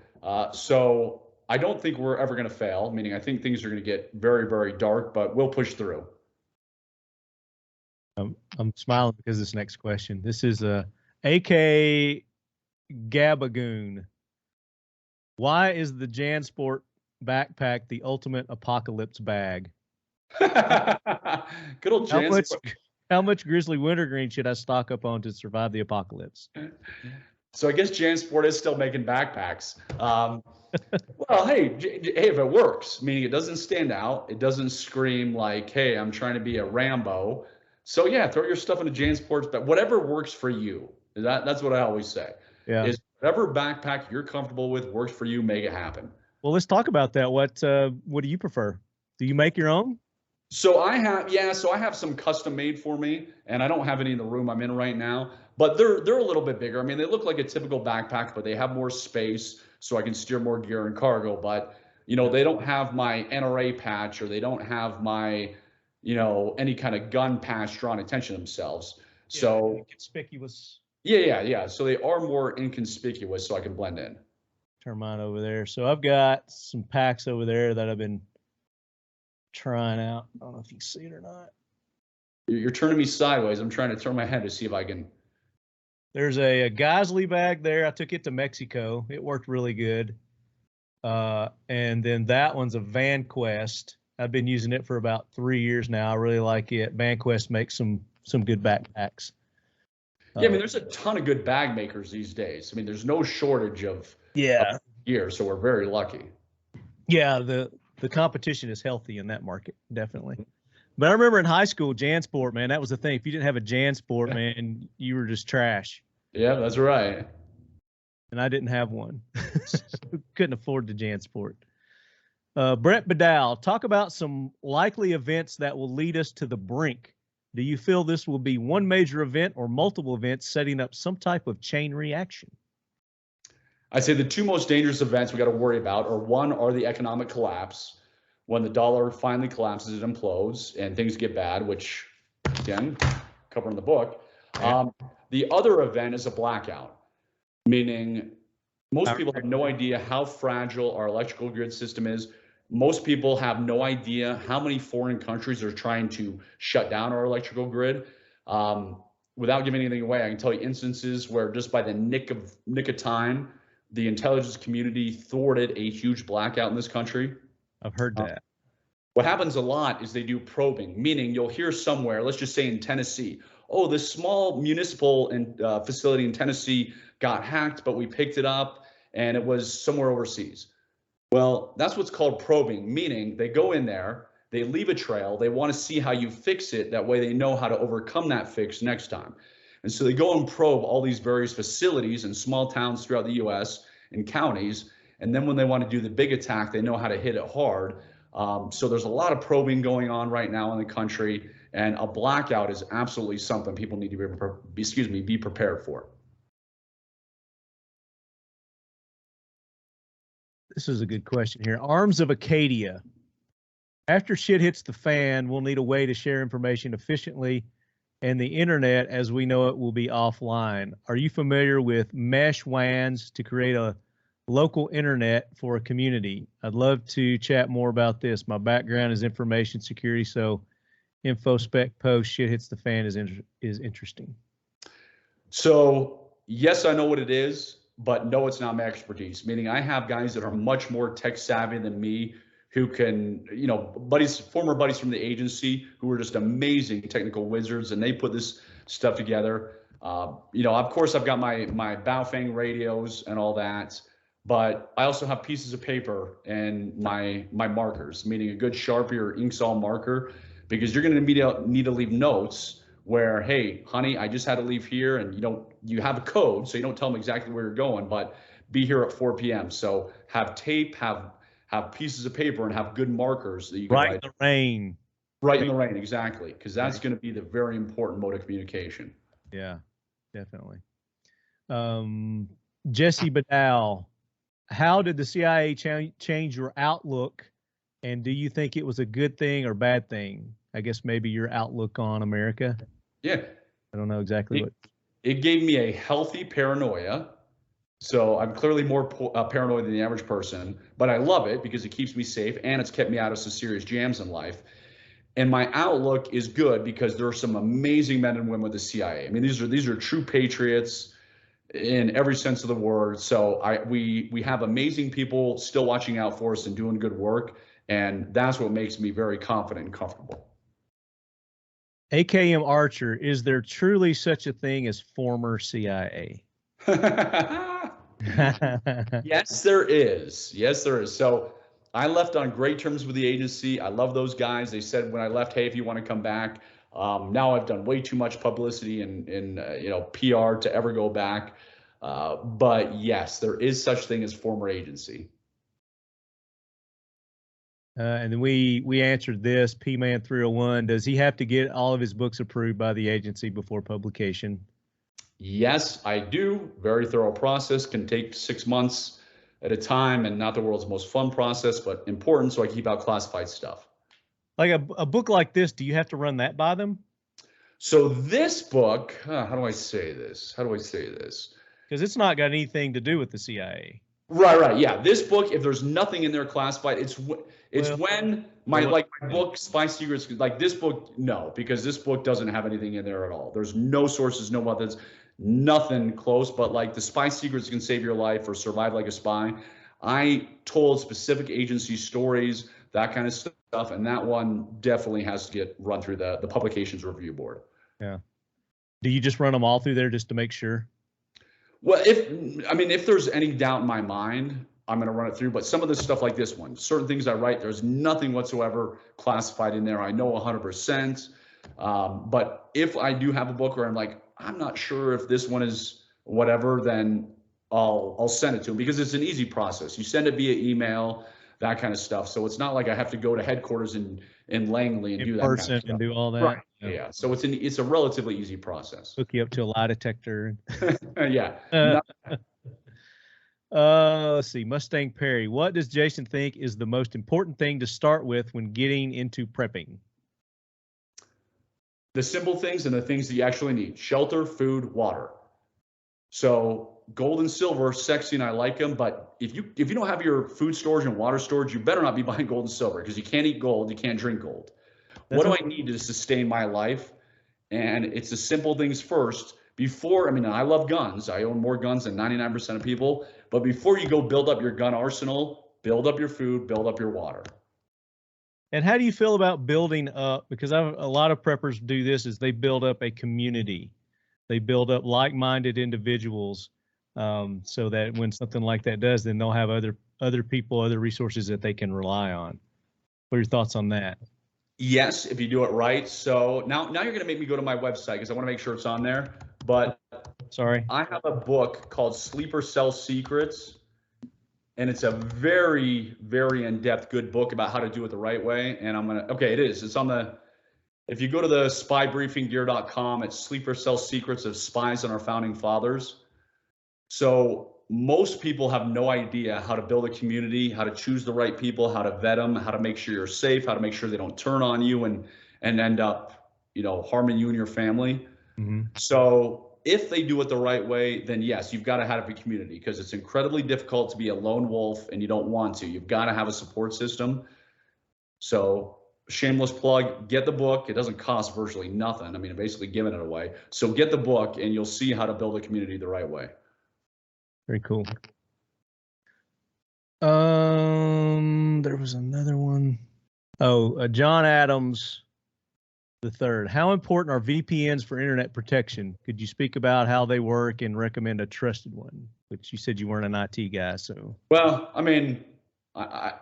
So I don't think we're ever going to fail, meaning I think things are going to get very, very dark, but we'll push through. I'm smiling because this next question. This is AK Gabagoon. Why is the JanSport backpack the ultimate apocalypse bag? Good old JanSport. How much grizzly wintergreen should I stock up on to survive the apocalypse? So I guess JanSport is still making backpacks. Well, hey, if it works, meaning it doesn't stand out, it doesn't scream like, hey, I'm trying to be a Rambo. So yeah, throw your stuff into JanSports, but whatever works for you. That's what I always say. Yeah. Is whatever backpack you're comfortable with works for you, make it happen. Well, let's talk about that. What do you prefer? Do you make your own? So I have some custom made for me, and I don't have any in the room I'm in right now, but they're a little bit bigger. I mean, they look like a typical backpack, but they have more space so I can steer more gear and cargo. But, they don't have my NRA patch, or they don't have my, any kind of gun patch drawing attention to themselves. Yeah, so conspicuous. Yeah. So they are more inconspicuous, so I can blend in. Turn mine over there. So I've got some packs over there that I've been trying out. I don't know if you can see it or not. You're turning me sideways. I'm trying to turn my head to see if I can. There's a Geisley bag there. I took it to Mexico. It worked really good. And then that one's a VanQuest. I've been using it for about 3 years now. I really like it. VanQuest makes some good backpacks. Yeah, I mean, there's a ton of good bag makers these days. I mean, there's no shortage of gear, so we're very lucky. Yeah, the competition is healthy in that market, definitely. But I remember in high school, JanSport, man, that was the thing. If you didn't have a JanSport, man, you were just trash. Yeah, that's right. and I didn't have one. Couldn't afford the JanSport. Brett Bedell, talk about some likely events that will lead us to the brink. Do you feel this will be one major event or multiple events setting up some type of chain reaction? I'd say the two most dangerous events we got to worry about are the economic collapse. When the dollar finally collapses, it implodes and things get bad, which, again, covering the book. The other event is a blackout, meaning most people have no idea how fragile our electrical grid system is. Most people have no idea how many foreign countries are trying to shut down our electrical grid. Without giving anything away, I can tell you instances where just by the nick of time, the intelligence community thwarted a huge blackout in this country. I've heard that. What happens a lot is they do probing, meaning you'll hear somewhere, let's just say in Tennessee, oh, this small municipal facility in Tennessee got hacked, but we picked it up and it was somewhere overseas. Well, that's what's called probing, meaning they go in there, they leave a trail, they want to see how you fix it. That way they know how to overcome that fix next time. And so they go and probe all these various facilities in small towns throughout the US and counties. And then when they want to do the big attack, they know how to hit it hard. So there's a lot of probing going on right now in the country, and a blackout is absolutely something people need to be prepared for. This is a good question here. Arms of Acadia. After shit hits the fan, we'll need a way to share information efficiently, and the internet as we know it will be offline. Are you familiar with mesh WANs to create a local internet for a community? I'd love to chat more about this. My background is information security, so InfoSpec post shit hits the fan is interesting. So yes, I know what it is, but no, it's not my expertise. Meaning I have guys that are much more tech savvy than me who can, former buddies from the agency who are just amazing technical wizards, and they put this stuff together. Of course I've got my Baofeng radios and all that, but I also have pieces of paper and my markers, meaning a good Sharpie or Inksol marker, because you're going to need to leave notes where, hey, honey, I just had to leave here, and you have a code, so you don't tell them exactly where you're going, but be here at 4 p.m. So have tape, have pieces of paper, and have good markers that you can write in the rain. Right in the rain, exactly, because that's going to be the very important mode of communication. Yeah, definitely. Jesse Bedell, how did the CIA change your outlook, and do you think it was a good thing or bad thing? I guess maybe your outlook on America. Yeah. I don't know exactly what. It gave me a healthy paranoia. So I'm clearly more paranoid than the average person, but I love it because it keeps me safe and it's kept me out of some serious jams in life. And my outlook is good because there are some amazing men and women with the CIA. I mean, these are true patriots in every sense of the word. So we have amazing people still watching out for us and doing good work. And that's what makes me very confident and comfortable. AKM Archer, is there truly such a thing as former CIA? Yes, there is. Yes, there is. So I left on great terms with the agency. I love those guys. They said when I left, hey, if you want to come back. Now I've done way too much publicity and PR to ever go back. But yes, there is such thing as former agency. And then we answered this, P-Man 301. Does he have to get all of his books approved by the agency before publication? Yes, I do. Very thorough process, can take 6 months at a time, and not the world's most fun process, but important, so I keep out classified stuff. Like a book like this, do you have to run that by them? So this book, how do I say this? Because it's not got anything to do with the CIA. Right. Yeah, this book, if there's nothing in there classified, it's when my book, Spy Secrets, like this book, no, because this book doesn't have anything in there at all. There's no sources, no methods, nothing close. But like the Spy Secrets Can Save Your Life or Survive Like a Spy, I told specific agency stories, that kind of stuff, and that one definitely has to get run through the publications review board. Yeah. Do you just run them all through there just to make sure? Well, if there's any doubt in my mind, I'm going to run it through. But some of the stuff like this one, certain things I write, there's nothing whatsoever classified in there. I know 100%. But if I do have a book where I'm like, I'm not sure if this one is whatever, then I'll send it to them because it's an easy process. You send it via email, that kind of stuff. So it's not like I have to go to headquarters in Langley and do that person kind of stuff. and do all that. Right. Yeah. So it's a relatively easy process. Hook you up to a lie detector. Yeah. Let's see. Mustang Perry. What does Jason think is the most important thing to start with when getting into prepping? The simple things and the things that you actually need: shelter, food, water. So gold and silver, sexy, and I like them. But if you don't have your food storage and water storage, you better not be buying gold and silver, because you can't eat gold, you can't drink gold. What do I need to sustain my life? And it's the simple things first. Before, I mean, I love guns. I own more guns than 99% of people. But before you go build up your gun arsenal, build up your food, build up your water. And how do you feel about building up? Because a lot of preppers do this, is they build up a community. They build up like-minded individuals, so that when something like that does, then they'll have other people, other resources that they can rely on. What are your thoughts on that? Yes, if you do it right. So now you're going to make me go to my website because I want to make sure it's on there. But sorry, I have a book called Sleeper Cell Secrets, and it's a very, very in-depth, good book about how to do it the right way. And it is. It's on the, if you go to the spybriefinggear.com, it's Sleeper Cell Secrets of Spies and Our Founding Fathers. So most people have no idea how to build a community, how to choose the right people, how to vet them, how to make sure you're safe, how to make sure they don't turn on you and end up, harming you and your family. Mm-hmm. So if they do it the right way, then yes, you've got to have a community, because it's incredibly difficult to be a lone wolf, and you don't want to. You've got to have a support system. So shameless plug, get the book. It doesn't cost virtually nothing. I mean, I'm basically giving it away. So get the book and you'll see how to build a community the right way. Very cool. There was another one. Oh, John Adams III. How important are VPNs for internet protection? Could you speak about how they work and recommend a trusted one? Which you said you weren't an IT guy, so. Well, I mean, I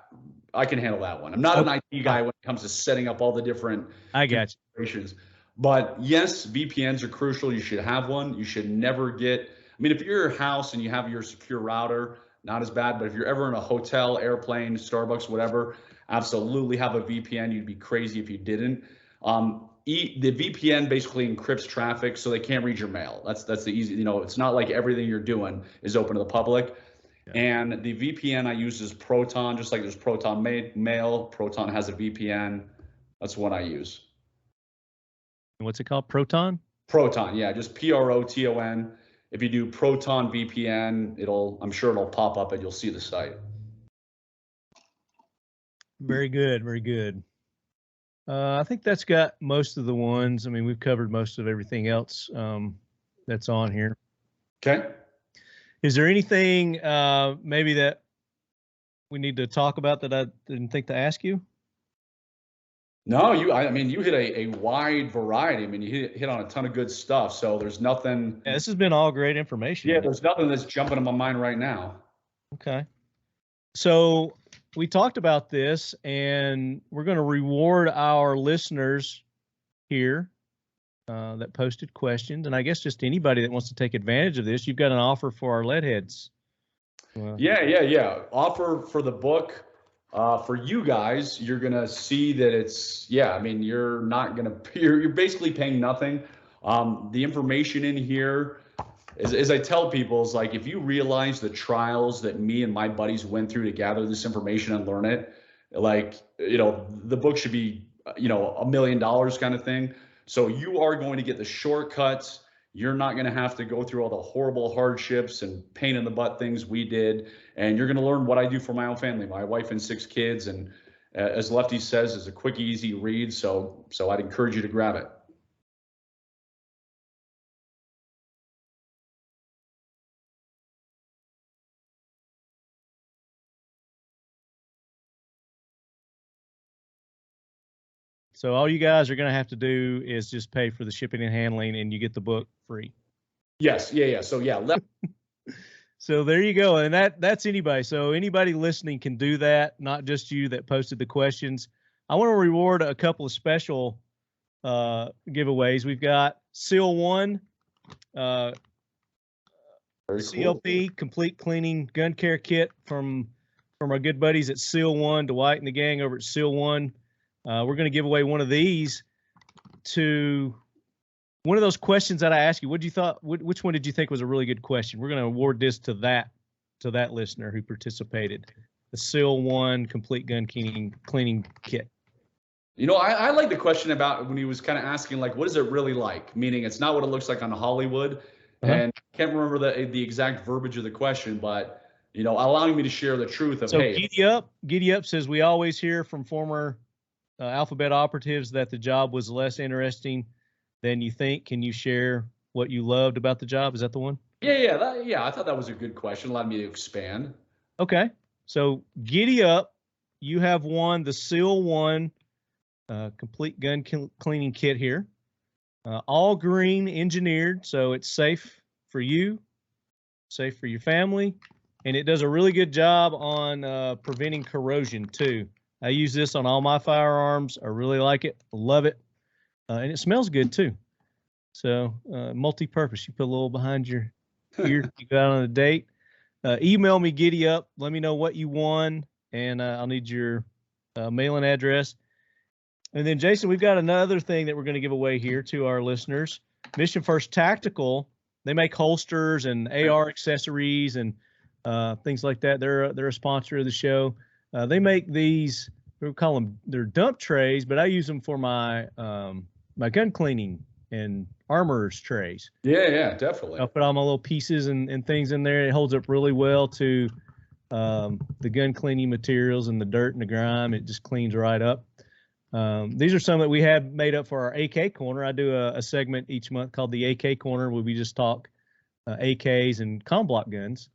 can handle that one. I'm not an IT guy when it comes to setting up all the different configurations. But yes, VPNs are crucial. You should have one. You should never get, I mean, if you're in your house and you have your secure router, not as bad. But if you're ever in a hotel, airplane, Starbucks, whatever, absolutely have a VPN. You'd be crazy if you didn't. The VPN basically encrypts traffic so they can't read your mail. That's the easy, it's not like everything you're doing is open to the public. Yeah. And the VPN I use is Proton, just like there's Proton Mail. Proton has a VPN. That's what I use. And what's it called? Proton? Proton, yeah, just Proton. If you do Proton VPN, I'm sure it'll pop up and you'll see the site. Very good, very good. I think that's got most of the ones. I mean, we've covered most of everything else that's on here. Okay. Is there anything maybe that we need to talk about that I didn't think to ask you? No, you hit a wide variety. I mean, you hit on a ton of good stuff. So there's nothing. Yeah, this has been all great information. Yeah, there's nothing that's jumping in my mind right now. Okay. So we talked about this, and we're going to reward our listeners here that posted questions. And I guess just anybody that wants to take advantage of this, you've got an offer for our lead heads. Yeah. Offer for the book. For you guys, you're going to see that you're basically paying nothing. The information in here, as I tell people, is like, if you realize the trials that me and my buddies went through to gather this information and learn it, the book should be, $1 million kind of thing. So you are going to get the shortcuts. You're not going to have to go through all the horrible hardships and pain in the butt things we did. And you're going to learn what I do for my own family, my wife and 6 kids. And as Lefty says, it's a quick, easy read. So I'd encourage you to grab it. So all you guys are going to have to do is just pay for the shipping and handling, and you get the book free. Yes. Yeah. So yeah. So there you go. And that's anybody. So anybody listening can do that, not just you that posted the questions. I want to reward a couple of special giveaways. We've got Seal 1 Very cool. CLP, complete cleaning gun care kit from our good buddies at Seal One, Dwight and the gang over at Seal One. We're going to give away one of these to one of those questions that I asked you. What you thought? Which one did you think was a really good question? We're going to award this to that listener who participated. The Seal One complete gun cleaning kit. You know, I like the question about when he was kind of asking, like, what is it really like? Meaning it's not what it looks like on Hollywood. And I can't remember the exact verbiage of the question, but, you know, allowing me to share the truth of, hey. Giddy Up says, we always hear from former Alphabet operatives that the job was less interesting than you think. Can you share what you loved about the job? Is that the one? Yeah. I thought that was a good question. Allowed me to expand. Okay. So Giddy Up, you have won the Seal One complete gun cleaning kit here. All green engineered, so it's safe for you, safe for your family, and it does a really good job on preventing corrosion too. I use this on all my firearms. I really like it, love it, and it smells good too. So multi-purpose. You put a little behind your ear. You go out on a date. Email me Giddy Up. Let me know what you won, and I'll need your mailing address. And then, Jason, we've got another thing that we're going to give away here to our listeners. Mission First Tactical, they make holsters and AR accessories and things like that. They're a sponsor of the show. They make these, we call them, they're dump trays, but I use them for my my gun cleaning and armorer's trays. Yeah, definitely. I'll put all my little pieces and things in there. It holds up really well to the gun cleaning materials and the dirt and the grime. It just cleans right up. These are some that we have made up for our AK Corner. I do a segment each month called the AK Corner where we just talk AKs and Comblock guns,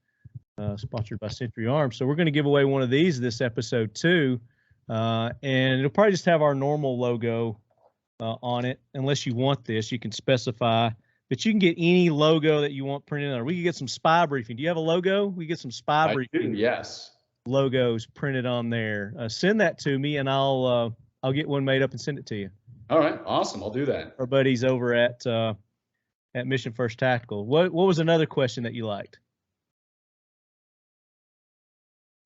sponsored by Century Arms. So we're going to give away one of these this episode too, and it'll probably just have our normal logo on it. Unless you want this, you can specify, but you can get any logo that you want printed on. We could get some spy briefing. Do you have a logo? We get some spy briefing. Yes. Logos printed on there. Send that to me, and I'll get one made up and send it to you. All right, awesome. I'll do that. Our buddies over at Mission First Tactical. What was another question that you liked?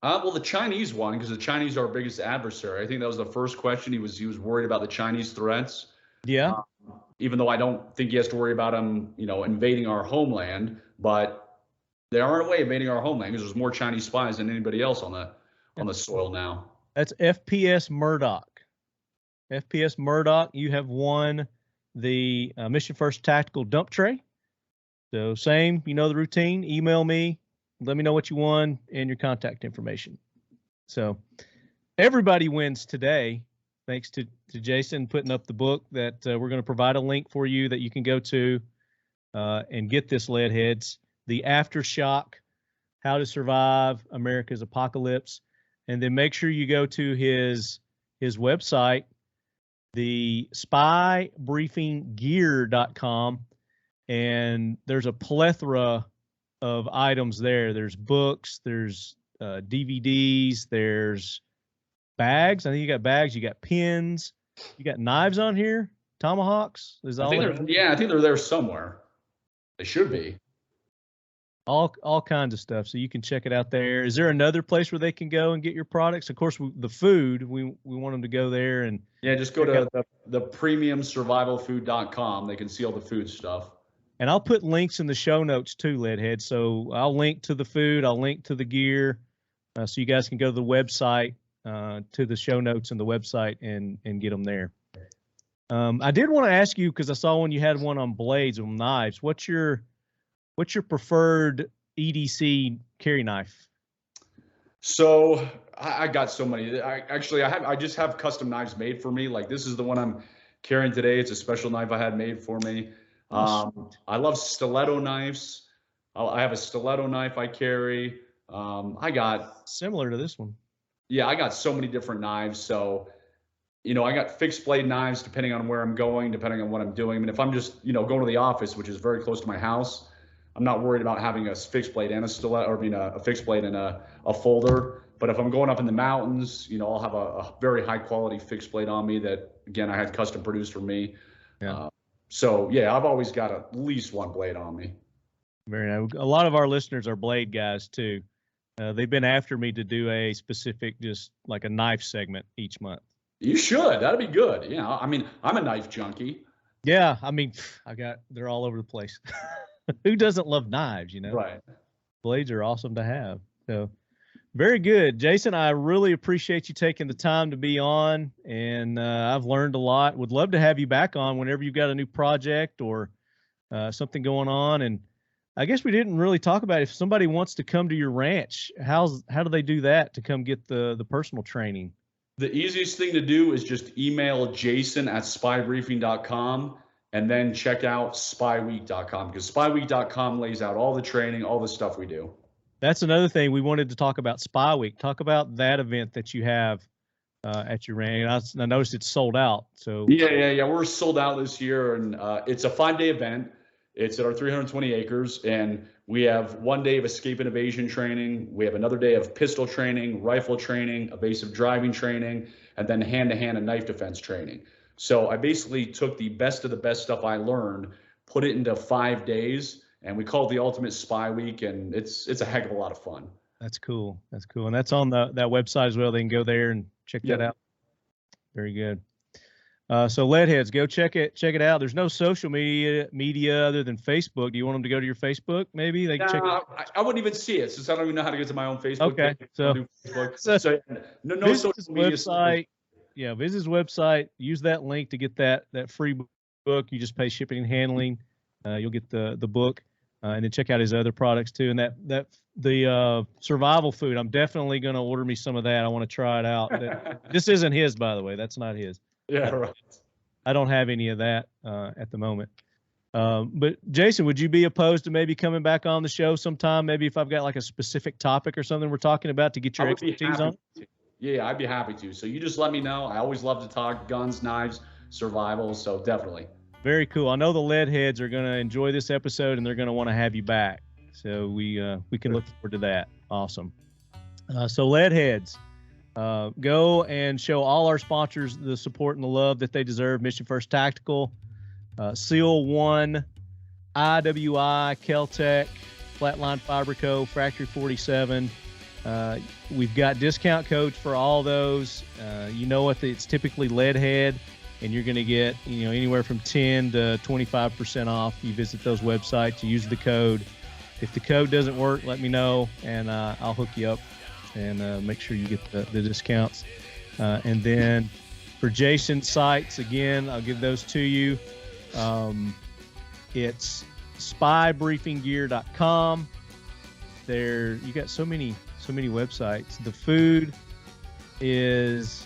Well, the Chinese one, because the Chinese are our biggest adversary. I think that was the first question. He was worried about the Chinese threats. Yeah. Even though I don't think he has to worry about them, invading our homeland, but they are in a way invading our homeland because there's more Chinese spies than anybody else on the soil now. That's FPS Murdoch. FPS Murdoch, you have won the Mission First Tactical dump tray. So same, the routine. Email me, let me know what you won and your contact information. So everybody wins today, thanks to Jason putting up the book that we're going to provide a link for you that you can go to and get this lead heads. The Aftershock, How to Survive America's Apocalypse. And then make sure you go to his website, the spybriefinggear.com, and there's a plethora of items there. There's books, there's DVDs, there's bags. I think you got bags, you got pins, you got knives on here, tomahawks. I think they're there somewhere. They should be. All kinds of stuff. So you can check it out there. Is there another place where they can go and get your products? Of course, the food, we want them to go there and just go to the premiumsurvivalfood.com. They can see all the food stuff. And I'll put links in the show notes too, Leadhead. So I'll link to the food, I'll link to the gear, so you guys can go to the website, to the show notes and the website and get them there. I did want to ask you, because I saw when you had one on blades and knives. What's your preferred EDC carry knife? So I got so many. I just have custom knives made for me. Like this is the one I'm carrying today. It's a special knife I had made for me. I love stiletto knives. I have a stiletto knife I carry. I got similar to this one. Yeah, I got so many different knives. So, I got fixed blade knives depending on where I'm going, depending on what I'm doing. I mean, if I'm just, going to the office, which is very close to my house, I'm not worried about having a fixed blade and a stiletto, or a fixed blade and a folder. But if I'm going up in the mountains, I'll have a very high quality fixed blade on me that, again, I had custom produced for me. Yeah. I've always got at least one blade on me. Very nice. A lot of our listeners are blade guys too. They've been after me to do a specific, just like a knife segment each month. You should. That'd be good. Yeah. I mean, I'm a knife junkie. Yeah. I mean, they're all over the place. Who doesn't love knives, you know? Right. Blades are awesome to have. So very good. Jason, I really appreciate you taking the time to be on, and I've learned a lot. Would love to have you back on whenever you've got a new project or something going on. And I guess we didn't really talk about if somebody wants to come to your ranch, how do they do that to come get the personal training? The easiest thing to do is just email jason@spybriefing.com and then check out spyweek.com, because spyweek.com lays out all the training, all the stuff we do. That's another thing we wanted to talk about. Spy Week. Talk about that event that you have at your ranch. I noticed it's sold out. So yeah, we're sold out this year, and it's a 5-day event. It's at our 320 acres, and we have 1 day of escape and evasion training. We have another day of pistol training, rifle training, evasive driving training, and then hand-to-hand and knife defense training. So I basically took the best of the best stuff I learned, put it into 5 days, and we call it the Ultimate Spy Week, and it's a heck of a lot of fun. That's cool. That's cool. And that's on that website as well. They can go there and check that out. Very good. So Leadheads, go check it out. There's no social media other than Facebook. Do you want them to go to your Facebook? Maybe they can check it out. I wouldn't even see it since I don't even know how to get to my own Facebook. Okay. So no social media. Website. Yeah, visit his website. Use that link to get that free book. You just pay shipping and handling. You'll get the book, and then check out his other products too. And the survival food, I'm definitely going to order me some of that. I want to try it out. This isn't his, by the way. That's not his. Yeah, right. I don't have any of that at the moment. But Jason, would you be opposed to maybe coming back on the show sometime? Maybe if I've got like a specific topic or something we're talking about to get your expertise on? Yeah, I'd be happy to. So you just let me know. I always love to talk guns, knives, survival. So definitely. Very cool. I know the Leadheads are going to enjoy this episode, and they're going to want to have you back. So we can look forward to that. Awesome. So Leadheads, go and show all our sponsors the support and the love that they deserve. Mission First Tactical, Seal One, IWI, Keltec, Flatline Fiber Co., Factory 47. We've got discount codes for all those. You know what? It's typically Leadhead, and you're going to get anywhere from 10 to 25% off. You visit those websites, you use the code. If the code doesn't work, let me know, and I'll hook you up and make sure you get the discounts. And then for Jason's sites, again, I'll give those to you. It's spybriefinggear.com. There, you got so many websites. The food is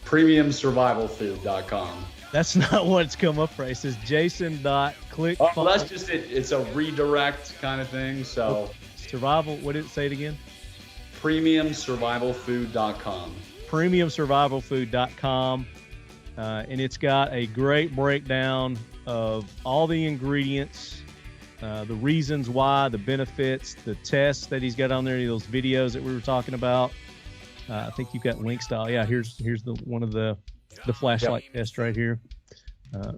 premiumsurvivalfood.com. That's not what it's come up for. It says jason.click. Oh, well, that's just it. It's a redirect kind of thing. So survival, what did it say it again? Premiumsurvivalfood.com. Premiumsurvivalfood.com. And it's got a great breakdown of all the ingredients, the reasons why, the benefits, the tests that he's got on there, those videos that we were talking about. I think you've got links to, here's one of the flashlight test right here.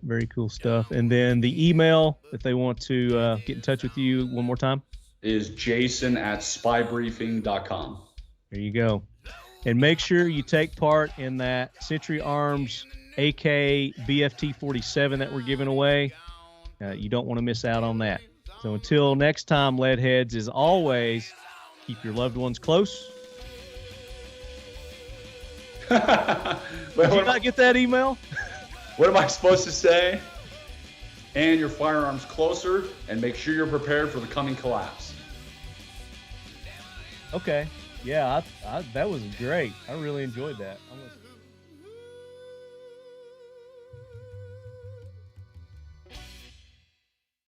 Very cool stuff. And then the email that they want to get in touch with you one more time is jason@spybriefing.com. There you go. And make sure you take part in that Century Arms AK BFT 47 that we're giving away. You don't want to miss out on that. So until next time, Leadheads, as always, keep your loved ones close. Did you not get that email? What am I supposed to say? And your firearms closer, and make sure you're prepared for the coming collapse. Okay. Yeah, that was great. I really enjoyed that.